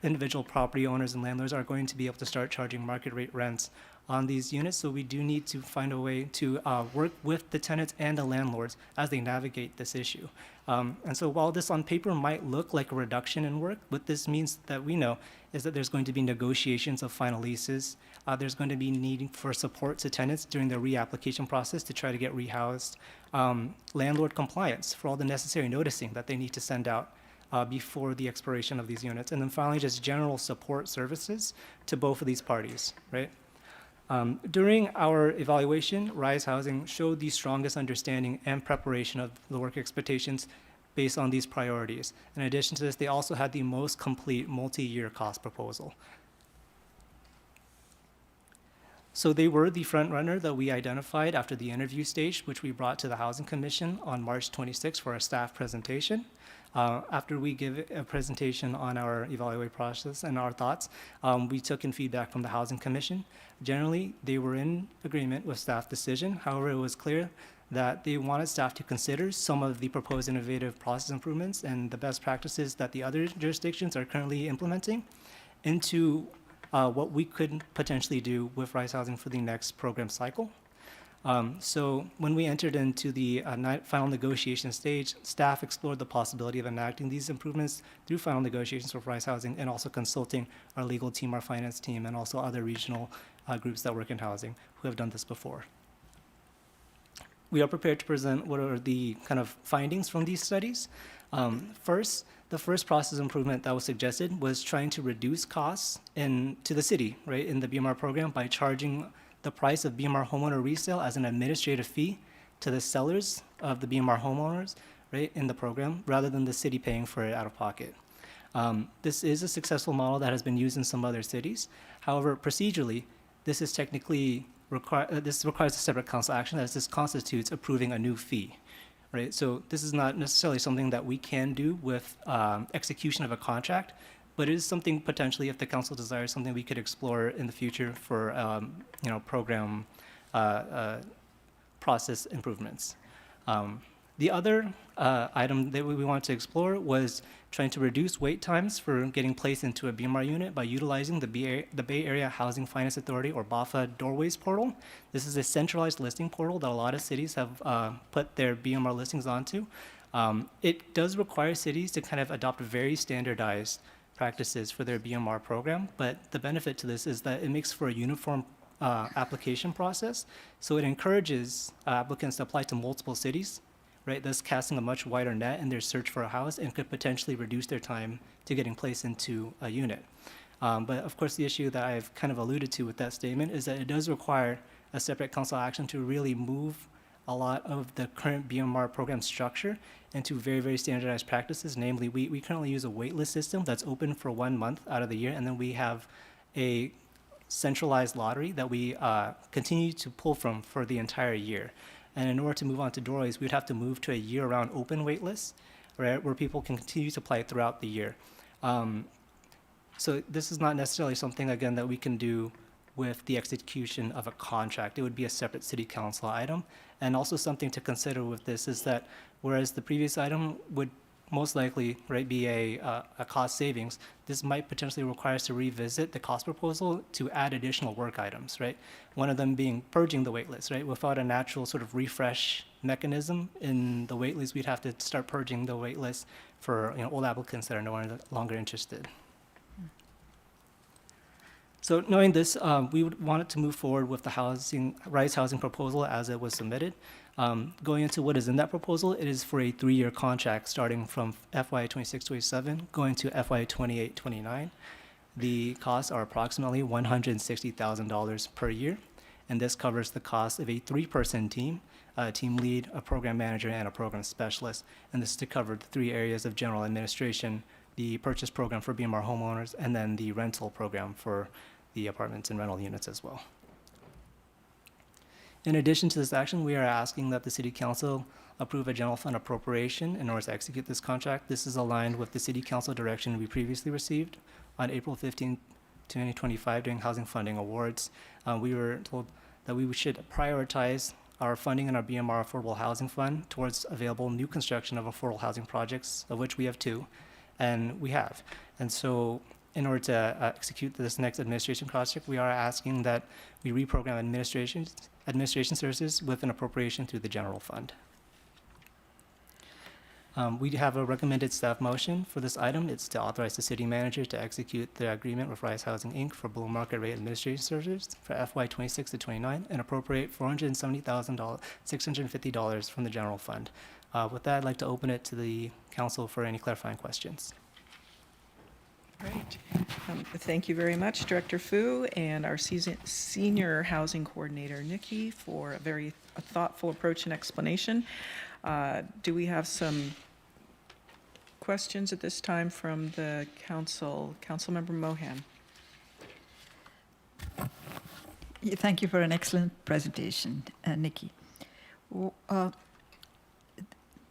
individual property owners and landlords are going to be able to start charging market rate rents on these units. So we do need to find a way to work with the tenants and the landlords as they navigate this issue. And so while this on paper might look like a reduction in work, what this means that we know is that there's going to be negotiations of final leases. There's going to be needing for support to tenants during the reapplication process to try to get rehoused. Landlord compliance for all the necessary noticing that they need to send out before the expiration of these units. And then finally, just general support services to both of these parties, right? During our evaluation, Rise Housing showed the strongest understanding and preparation of the work expectations based on these priorities. In addition to this, they also had the most complete multi-year cost proposal. So they were the front runner that we identified after the interview stage, which we brought to the Housing Commission on March 26 for a staff presentation. After we give a presentation on our evaluation process and our thoughts, we took in feedback from the Housing Commission. Generally, they were in agreement with staff decision. However, it was clear that they wanted staff to consider some of the proposed innovative process improvements and the best practices that the other jurisdictions are currently implementing into what we could potentially do with Rise Housing for the next program cycle. So when we entered into the final negotiation stage, staff explored the possibility of enacting these improvements through final negotiations with Rise Housing and also consulting our legal team, our finance team, and also other regional groups that work in housing who have done this before. We are prepared to present what are the kind of findings from these studies. First, the first process improvement that was suggested was trying to reduce costs to the city, right, in the BMR program by charging the price of BMR homeowner resale as an administrative fee to the sellers of the BMR homeowners, right, in the program, rather than the city paying for it out of pocket. This is a successful model that has been used in some other cities. However, procedurally, this is technically this requires a separate council action, as this constitutes approving a new fee, right? So this is not necessarily something that we can do with execution of a contract, but it is something potentially, if the council desires, something we could explore in the future for program process improvements. The other item that we wanted to explore was trying to reduce wait times for getting placed into a BMR unit by utilizing the Bay Area Housing Finance Authority, or BAFA, Doorways portal. This is a centralized listing portal that a lot of cities have put their BMR listings onto. It does require cities to kind of adopt very standardized practices for their BMR program, but the benefit to this is that it makes for a uniform application process. So it encourages applicants to apply to multiple cities, right, thus casting a much wider net in their search for a house and could potentially reduce their time to getting placed into a unit. But of course, the issue that I've kind of alluded to with that statement is that it does require a separate council action to really move a lot of the current BMR program structure into very, very standardized practices. Namely, we currently use a waitlist system that's open for 1 month out of the year, and then we have a centralized lottery that we continue to pull from for the entire year. And in order to move on to Doorways, we'd have to move to a year-round open waitlist, right, where people can continue to apply throughout the year. So this is not necessarily something, again, that we can do with the execution of a contract. It would be a separate city council item. And also something to consider with this is that whereas the previous item would most likely, right, be a cost savings, this might potentially require us to revisit the cost proposal to add additional work items, right? One of them being purging the waitlist, right? Without a natural sort of refresh mechanism in the waitlist, we'd have to start purging the waitlist for old applicants that are no longer interested. So knowing this, we would want it to move forward with the Rise Housing proposal as it was submitted. Going into what is in that proposal, it is for a 3-year contract starting from FY 26-27, going to FY 28-29. The costs are approximately $160,000 per year, and this covers the cost of a 3-person team, a team lead, a program manager, and a program specialist. And this is to cover the 3 areas of general administration, the purchase program for BMR homeowners, and then the rental program for the apartments and rental units as well. In addition to this action, we are asking that the City Council approve a general fund appropriation in order to execute this contract. This is aligned with the City Council direction we previously received on April 15, 2025 during housing funding awards. We were told that we should prioritize our funding in our BMR Affordable Housing Fund towards available new construction of affordable housing projects, of which we have 2, and we have. And so in order to execute this next administration project, we are asking that we reprogram administration services with an appropriation through the general fund. We have a recommended staff motion for this item. It's to authorize the city manager to execute the agreement with Rise Housing, Inc. for below market rate administration services for FY 26 to 29 and appropriate $470,650 from the general fund. With that, I'd like to open it to the council for any clarifying questions. Great. Thank you very much, Director Fu, and our Senior Housing Coordinator, Nikki, for a very thoughtful approach and explanation. Do we have some questions at this time from the council? Councilmember Mohan. Thank you for an excellent presentation, Nikki.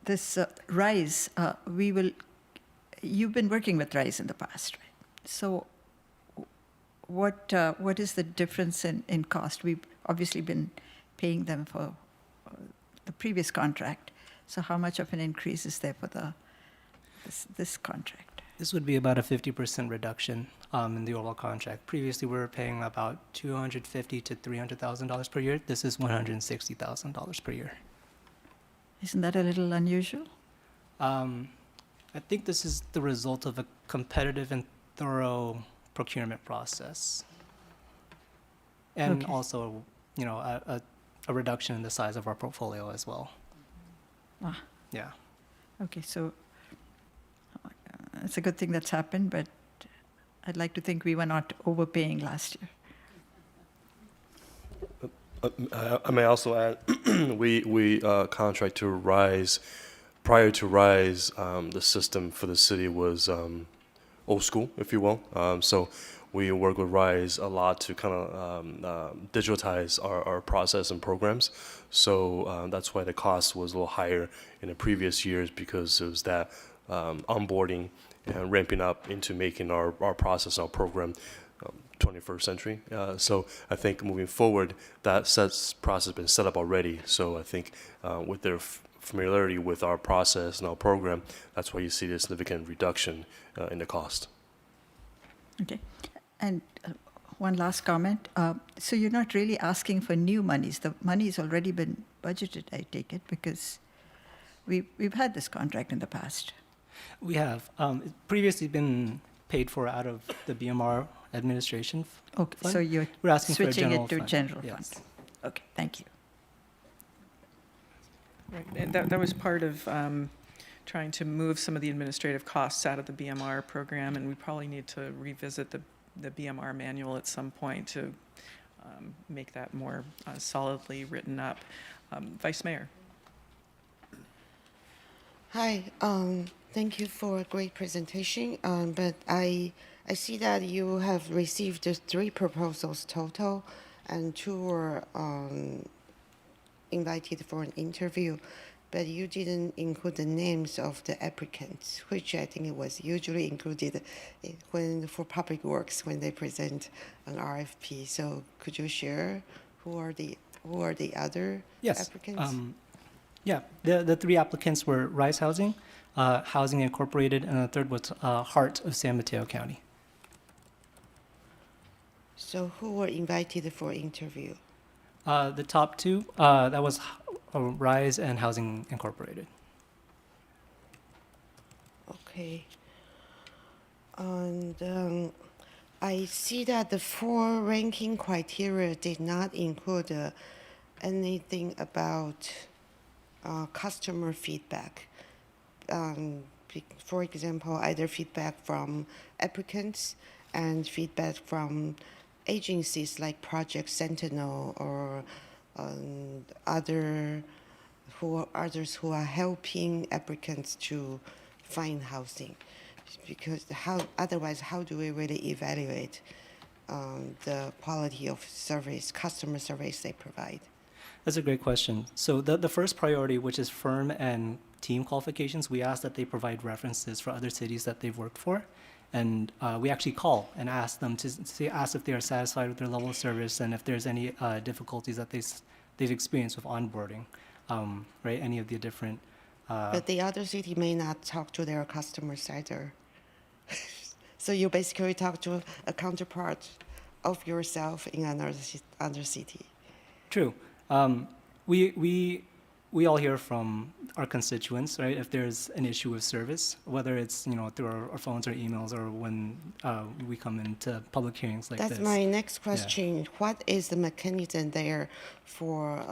This RISE, you've been working with RISE in the past, right? So what is the difference in cost? We've obviously been paying them for the previous contract. So how much of an increase is there for this contract? This would be about a 50% reduction in the overall contract. Previously, we were paying about $250,000 to $300,000 per year. This is $160,000 per year. Isn't that a little unusual? I think this is the result of a competitive and thorough procurement process, and also, a reduction in the size of our portfolio as well. Yeah. Okay, so it's a good thing that's happened, but I'd like to think we were not overpaying last year. I may also add, we contract to RISE. Prior to RISE, the system for the city was old school, if you will. So we work with RISE a lot to kind of digitize our process and programs. So that's why the cost was a little higher in the previous years, because it was that onboarding and ramping up into making our process, our program 21st century. So I think moving forward, that process has been set up already. So I think with their familiarity with our process and our program, that's why you see this significant reduction in the cost. Okay. And one last comment. So you're not really asking for new monies. The money's already been budgeted, I take it, because we've had this contract in the past. We have. It's previously been paid for out of the BMR administration Okay, fund. so you're We're asking switching for a it to fund. general Yes. fund. Okay, thank you. Right, and that was part of trying to move some of the administrative costs out of the BMR program, and we probably need to revisit the BMR manual at some point to make that more solidly written up. Vice Mayor. Hi, thank you for a great presentation. But I see that you have received 3 proposals total, and 2 were invited for an interview, but you didn't include the names of the applicants, which I think it was usually included for public works when they present an RFP. So could you share who are the other applicants? Yeah, the 3 applicants were Rise Housing, Housing Incorporated, and the third was Heart of San Mateo County. So who were invited for interview? The top 2, that was Rise and Housing Incorporated. Okay. And I see that the 4 ranking criteria did not include anything about customer feedback. For example, either feedback from applicants and feedback from agencies like Project Sentinel or others who are helping applicants to find housing. Because otherwise, how do we really evaluate the quality of service, customer service they provide? That's a great question. So the first priority, which is firm and team qualifications, we ask that they provide references for other cities that they've worked for. And we actually call and ask them to ask if they are satisfied with their level of service and if there's any difficulties that they've experienced with onboarding, right? Any of the different. But the other city may not talk to their customers either. So you basically talk to a counterpart of yourself in another city. True. We all hear from our constituents, right? If there's an issue with service, whether it's through our phones or emails or when we come into public hearings like this. That's my next question. Yeah. What is the mechanism there for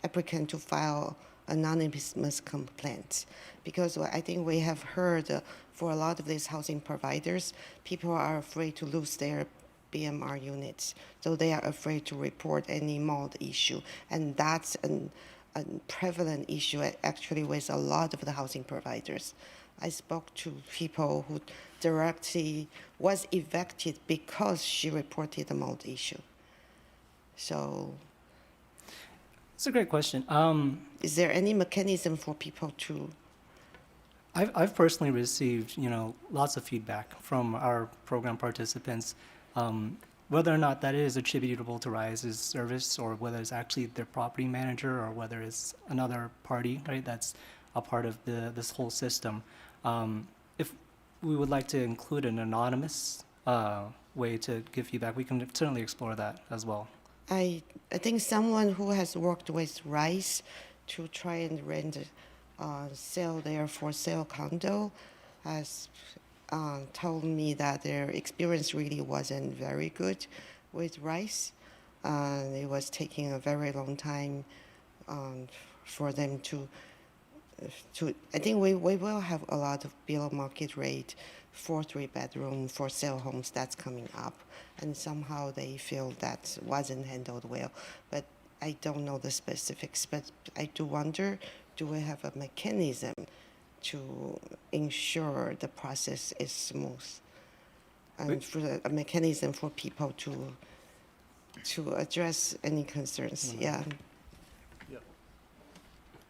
applicant to file anonymous complaints? Because I think we have heard for a lot of these housing providers, people are afraid to lose their BMR units, so they are afraid to report any mold issue, and that's a prevalent issue actually with a lot of the housing providers. I spoke to people who directly was evicted because she reported the mold issue. So, it's a great question. Is there any mechanism for people to? I've personally received lots of feedback from our program participants. Whether or not that is attributable to Rise's service or whether it's actually their property manager or whether it's another party, right, that's a part of this whole system. If we would like to include an anonymous way to give feedback, we can certainly explore that as well. I think someone who has worked with Rise to try and rent sell their for sale condo has told me that their experience really wasn't very good with Rice. It was taking a very long time for them to. I think we will have a lot of below market rate for 3-bedroom for sale homes that's coming up, and somehow they feel that wasn't handled well. But I don't know the specifics. But I do wonder, do we have a mechanism to ensure the process is smooth, and for a mechanism for people to address any concerns? Yeah.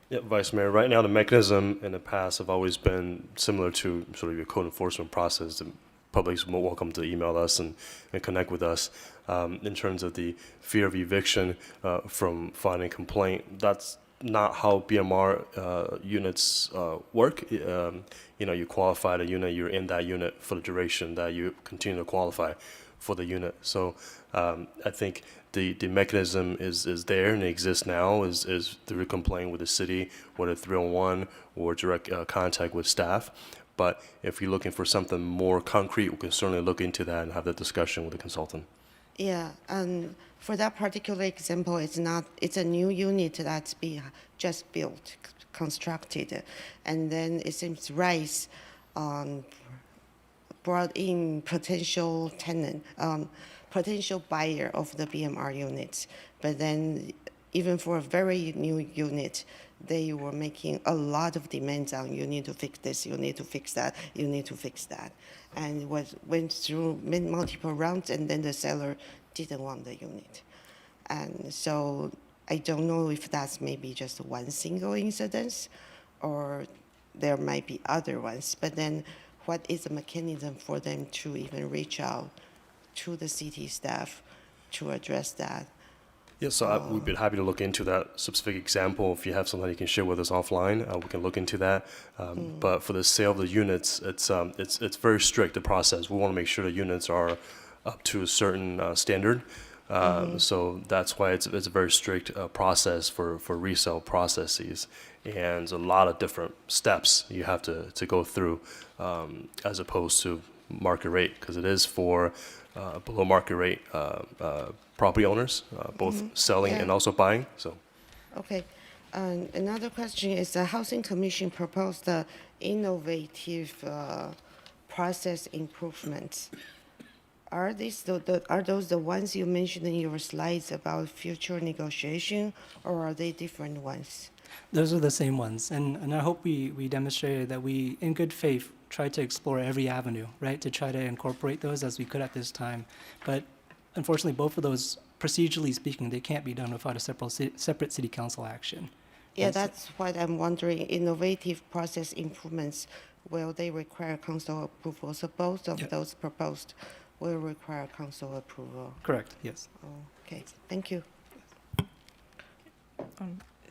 Yeah, Vice Mayor, right now the mechanism in the past have always been similar to sort of your code enforcement process. The public's more welcome to email us and connect with us. In terms of the fear of eviction from filing a complaint, that's not how BMR units work. You qualify the unit, you're in that unit for the duration that you continue to qualify for the unit. So I think the mechanism is there and it exists now is through a complaint with the city, whether 301 or direct contact with staff. But if you're looking for something more concrete, we can certainly look into that and have that discussion with the consultant. Yeah, and for that particular example, it's a new unit that's being just built, constructed, and then it seems Rice brought in potential tenant, potential buyer of the BMR units, but then even for a very new unit, they were making a lot of demands on you need to fix this, you need to fix that, you need to fix that. And it went through multiple rounds, and then the seller didn't want the unit. And so I don't know if that's maybe just one single incident or there might be other ones. But then what is the mechanism for them to even reach out to the city staff to address that? Yeah, so we'd be happy to look into that specific example. If you have something you can share with us offline, we can look into that. But for the sale of the units, it's very strict, the process. We want to make sure the units are up to a certain standard. So that's why it's a very strict process for resale processes. And a lot of different steps you have to go through as opposed to market rate, because it is for below market rate property owners, both selling and also buying. So, okay. Another question is the Housing Commission proposed the innovative process improvements. Are those the ones you mentioned in your slides about future negotiation, or are they different ones? Those are the same ones. And I hope we demonstrated that we, in good faith, tried to explore every avenue, right, to try to incorporate those as we could at this time. But unfortunately, both of those, procedurally speaking, they can't be done without a separate city council action. Yeah, And so- that's what I'm wondering. Innovative process improvements, will they require council approval? So both of those proposed will require council approval. Correct, yes. Okay, thank you.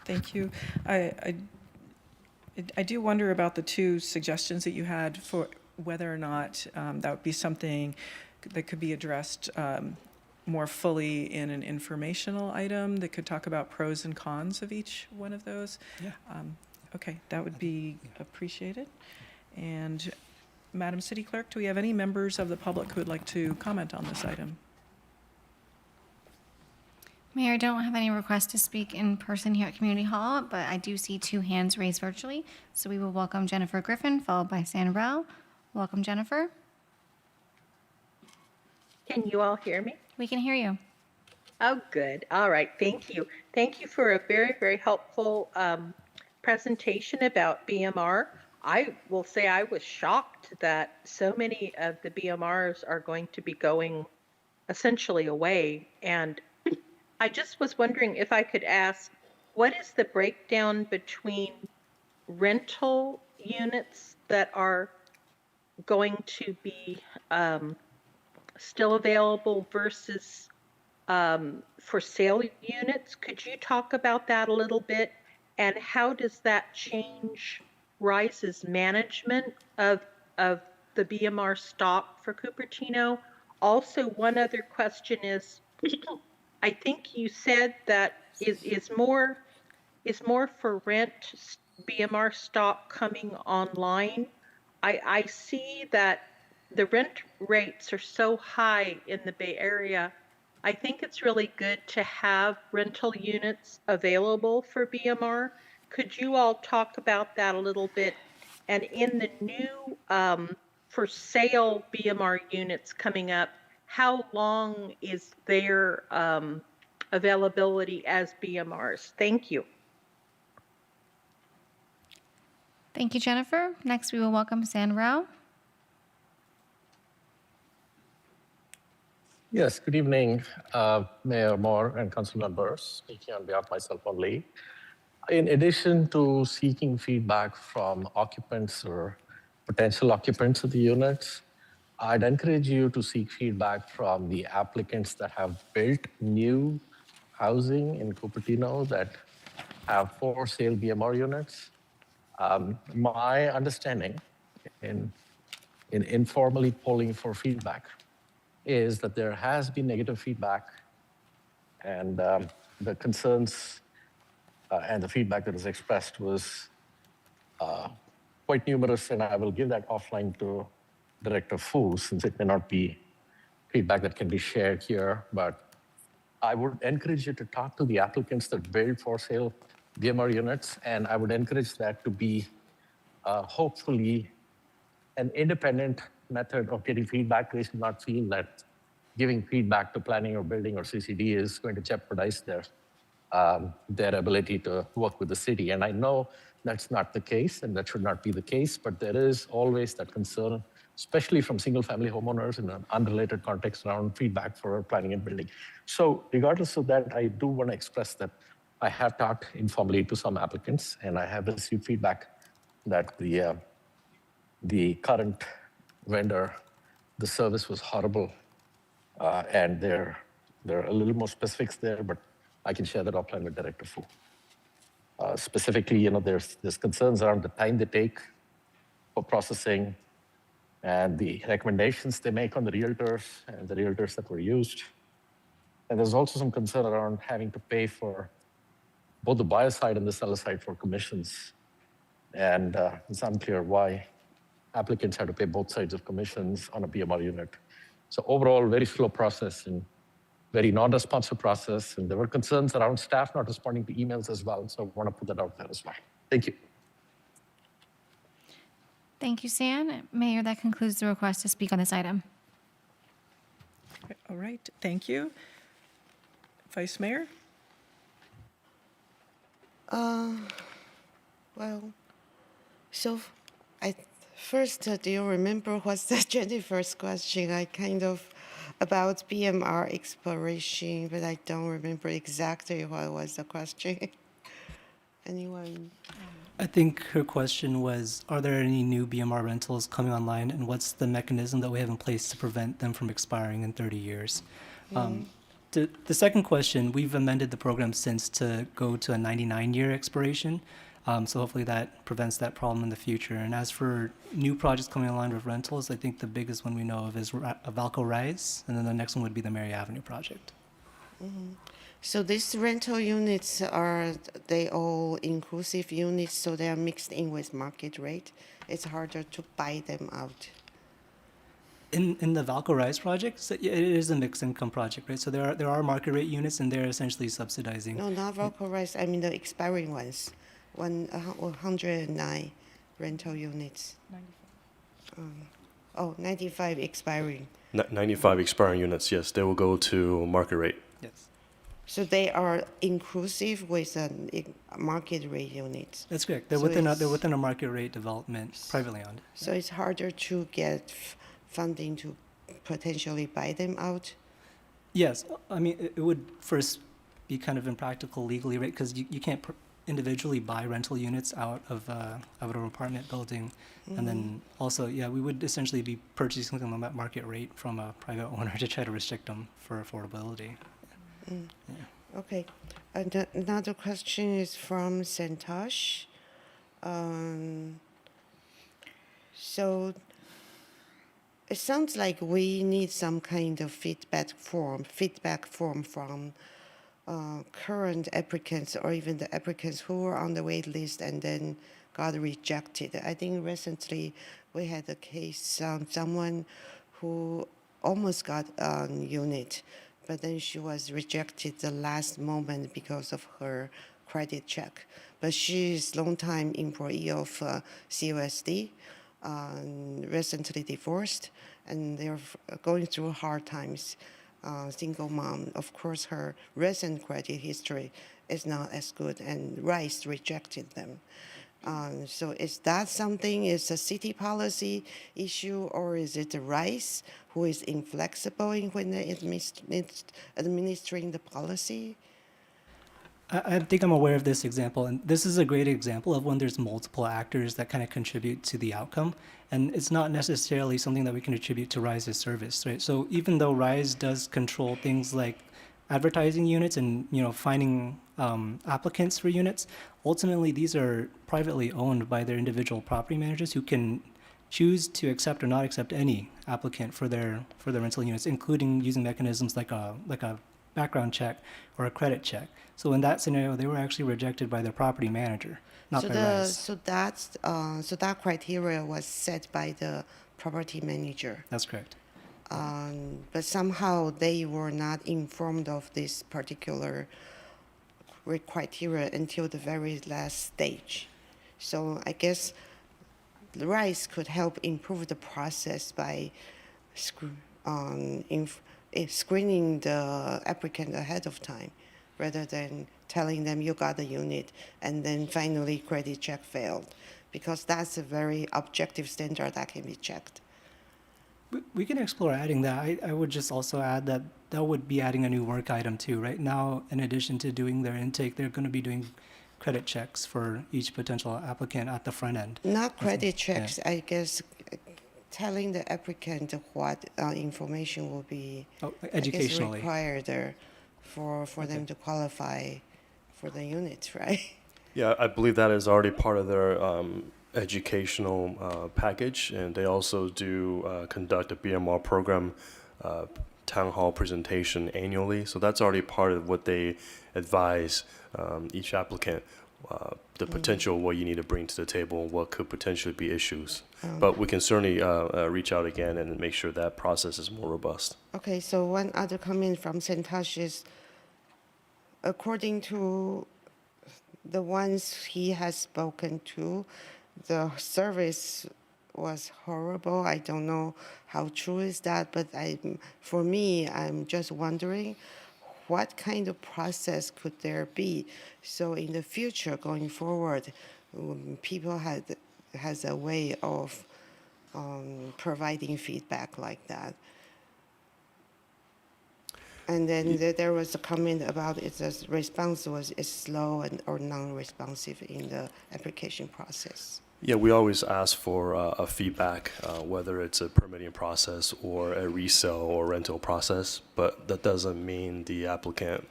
Thank you. I do wonder about the two suggestions that you had for whether or not that would be something that could be addressed more fully in an informational item that could talk about pros and cons of each one of those. Yeah. Okay, that would be appreciated. And Madam City Clerk, do we have any members of the public who would like to comment on this item? Mayor, I don't have any requests to speak in person here at Community Hall, but I do see 2 hands raised virtually. So we will welcome Jennifer Griffin, followed by San Rao. Welcome, Jennifer. Can you all hear me? We can hear you. Oh, good. All right. Thank you. Thank you for a very, very helpful presentation about BMR. I will say I was shocked that so many of the BMRs are going to be going essentially away. And I just was wondering if I could ask, what is the breakdown between rental units that are going to be still available versus for sale units? Could you talk about that a little bit? And how does that change Rise's management of the BMR stock for Cupertino? Also, one other question is, I think you said that is more for rent BMR stock coming online. I see that the rent rates are so high in the Bay Area. I think it's really good to have rental units available for BMR. Could you all talk about that a little bit? And in the new for sale BMR units coming up, how long is their availability as BMRs? Thank you. Thank you, Jennifer. Next, we will welcome San Rao. Yes, good evening, Mayor Moore and council members. Speaking on behalf of myself only. In addition to seeking feedback from occupants or potential occupants of the units, I'd encourage you to seek feedback from the applicants that have built new housing in Cupertino that have for sale BMR units. My understanding in informally polling for feedback is that there has been negative feedback, and the concerns and the feedback that was expressed was quite numerous, and I will give that offline to Director Fu, since it may not be feedback that can be shared here. But I would encourage you to talk to the applicants that build for sale BMR units, and I would encourage that to be hopefully an independent method of getting feedback. They should not feel that giving feedback to planning or building or CCD is going to jeopardize their ability to work with the city. And I know that's not the case, and that should not be the case, but there is always that concern, especially from single-family homeowners in an unrelated context around feedback for planning and building. So regardless of that, I do want to express that I have talked informally to some applicants, and I have received feedback that the current vendor, the service was horrible, and there are a little more specifics there, but I can share that offline with Director Fu. Specifically, there's concerns around the time they take for processing and the recommendations they make on the realtors and the realtors that were used. And there's also some concern around having to pay for both the buyer side and the seller side for commissions. And it's unclear why applicants have to pay both sides of commissions on a BMR unit. So overall, very slow process and very non-responsive process. And there were concerns around staff not responding to emails as well. So I want to put that out there as well. Thank you. Thank you, San. Mayor, that concludes the request to speak on this item. All right, thank you. Vice Mayor? Well, so I first, do you remember what's the Jennifer's question? I kind of about BMR exploration, but I don't remember exactly what was the question. Anyone? I think her question was, are there any new BMR rentals coming online, and what's the mechanism that we have in place to prevent them from expiring in 30 years? The second question, we've amended the program since to go to a 99-year expiration, so hopefully that prevents that problem in the future. And as for new projects coming online with rentals, I think the biggest one we know of is Valco Rise, and then the next one would be the Mary Avenue project. So these rental units, are they all inclusive units, so they are mixed in with market rate? It's harder to buy them out. In the Valco Rise project, so yeah, it is a mixed income project, right? So there are market rate units, and they're essentially subsidizing. No, not Valco Rise, I mean the expiring ones. 109 rental units. 95 expiring. 95 expiring units, yes, they will go to market rate. Yes. So they are inclusive with market rate units. That's correct. They're within a market rate development, privately owned. So it's harder to get funding to potentially buy them out? Yes, I mean, it would first be kind of impractical legally, right? Because you can't individually buy rental units out of an apartment building. And then also, yeah, we would essentially be purchasing them at market rate from a private owner to try to restrict them for affordability. Yeah. Okay. And another question is from Santosh. So it sounds like we need some kind of feedback form from current applicants or even the applicants who were on the wait list and then got rejected. I think recently we had a case, someone who almost got a unit, but then she was rejected the last moment because of her credit check. But she is long-time employee of CUSD, recently divorced, and they're going through hard times. Single mom, of course, her recent credit history is not as good, and Rice rejected them. So is that something, is a city policy issue, or is it Rice who is inflexible in when they're administering the policy? I think I'm aware of this example, and this is a great example of when there's multiple actors that kind of contribute to the outcome, and it's not necessarily something that we can attribute to Rise's service, right? So even though Rise does control things like advertising units and finding applicants for units, ultimately these are privately owned by their individual property managers who can choose to accept or not accept any applicant for their rental units, including using mechanisms like a background check or a credit check. So in that scenario, they were actually rejected by their property manager, not by Rice. So that criteria was set by the property manager. That's correct. But somehow they were not informed of this particular criteria until the very last stage. So I guess Rice could help improve the process by screening the applicant ahead of time, rather than telling them you got a unit and then finally credit check failed, because that's a very objective standard that can be checked. We can explore adding that. I would just also add that would be adding a new work item too. Right now, in addition to doing their intake, they're going to be doing credit checks for each potential applicant at the front end. Not credit checks, yeah. I guess telling the applicant what information will be educationally required there for them to qualify for the units, right? Yeah, I believe that is already part of their educational package, and they also do conduct a BMR program town hall presentation annually. So that's already part of what they advise each applicant, the potential what you need to bring to the table and what could potentially be issues. But we can certainly reach out again and make sure that process is more robust. Okay, so one other comment from Santosh is, according to the ones he has spoken to, the service was horrible. I don't know how true is that, but for me, I'm just wondering what kind of process could there be? So in the future, going forward, people has a way of providing feedback like that. And then there was a comment about the response is slow or non-responsive in the application process. Yeah, we always ask for a feedback, whether it's a permitting process or a resale or rental process, but that doesn't mean the applicant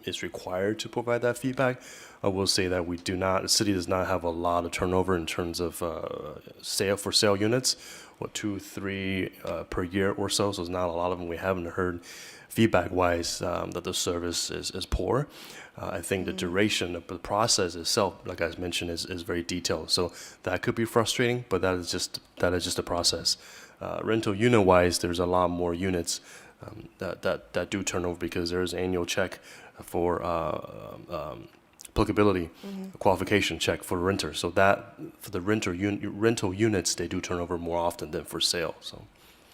is required to provide that feedback. I will say that the city does not have a lot of turnover in terms of sale units, 2, 3 per year or so, so it's not a lot of them. We haven't heard feedback-wise that the service is poor. I think the duration of the process itself, like I mentioned, is very detailed. So that could be frustrating, but that is just a process. Rental unit-wise, there's a lot more units that do turn over because there's an annual check for applicability, qualification check for renter. So that for the rental units, they do turn over more often than for sale. So.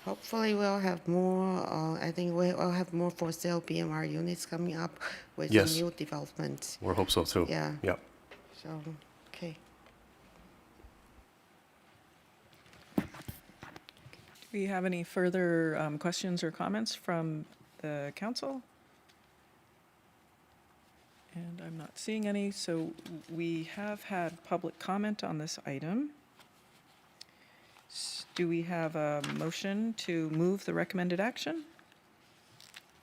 Hopefully we'll have more, I think we'll have more for sale BMR units coming up with Yes. the new developments. We hope so too. Yeah. Yep. So, okay. Do we have any further questions or comments from the council? And I'm not seeing any, so we have had public comment on this item. Do we have a motion to move the recommended action?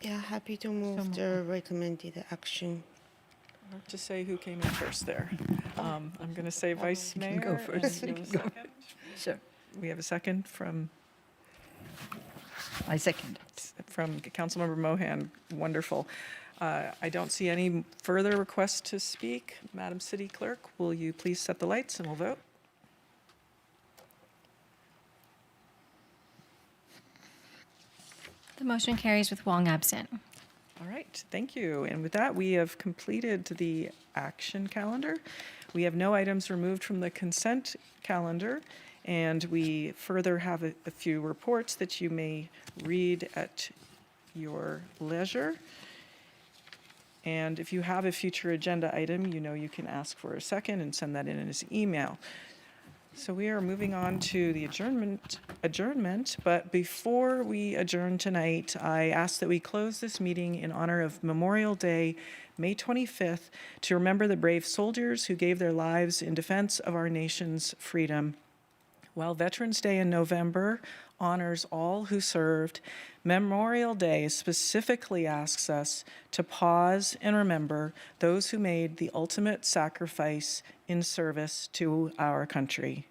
Yeah, happy to move the recommended action. Hard to say who came in first there. I'm going to say Vice Mayor. go first. and You you can go. second. Sure. We have a second from I second. Councilmember Mohan. Wonderful. I don't see any further requests to speak. Madam City Clerk, will you please set the lights and we'll vote? The motion carries with Wong absent. All right, thank you. And with that, we have completed the action calendar. We have no items removed from the consent calendar, and we further have a few reports that you may read at your leisure. And if you have a future agenda item, you know you can ask for a second and send that in as email. So we are moving on to the adjournment, but before we adjourn tonight, I ask that we close this meeting in honor of Memorial Day, May 25th, to remember the brave soldiers who gave their lives in defense of our nation's freedom. While Veterans Day in November honors all who served, Memorial Day specifically asks us to pause and remember those who made the ultimate sacrifice in service to our country.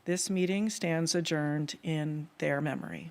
This meeting stands adjourned in their memory.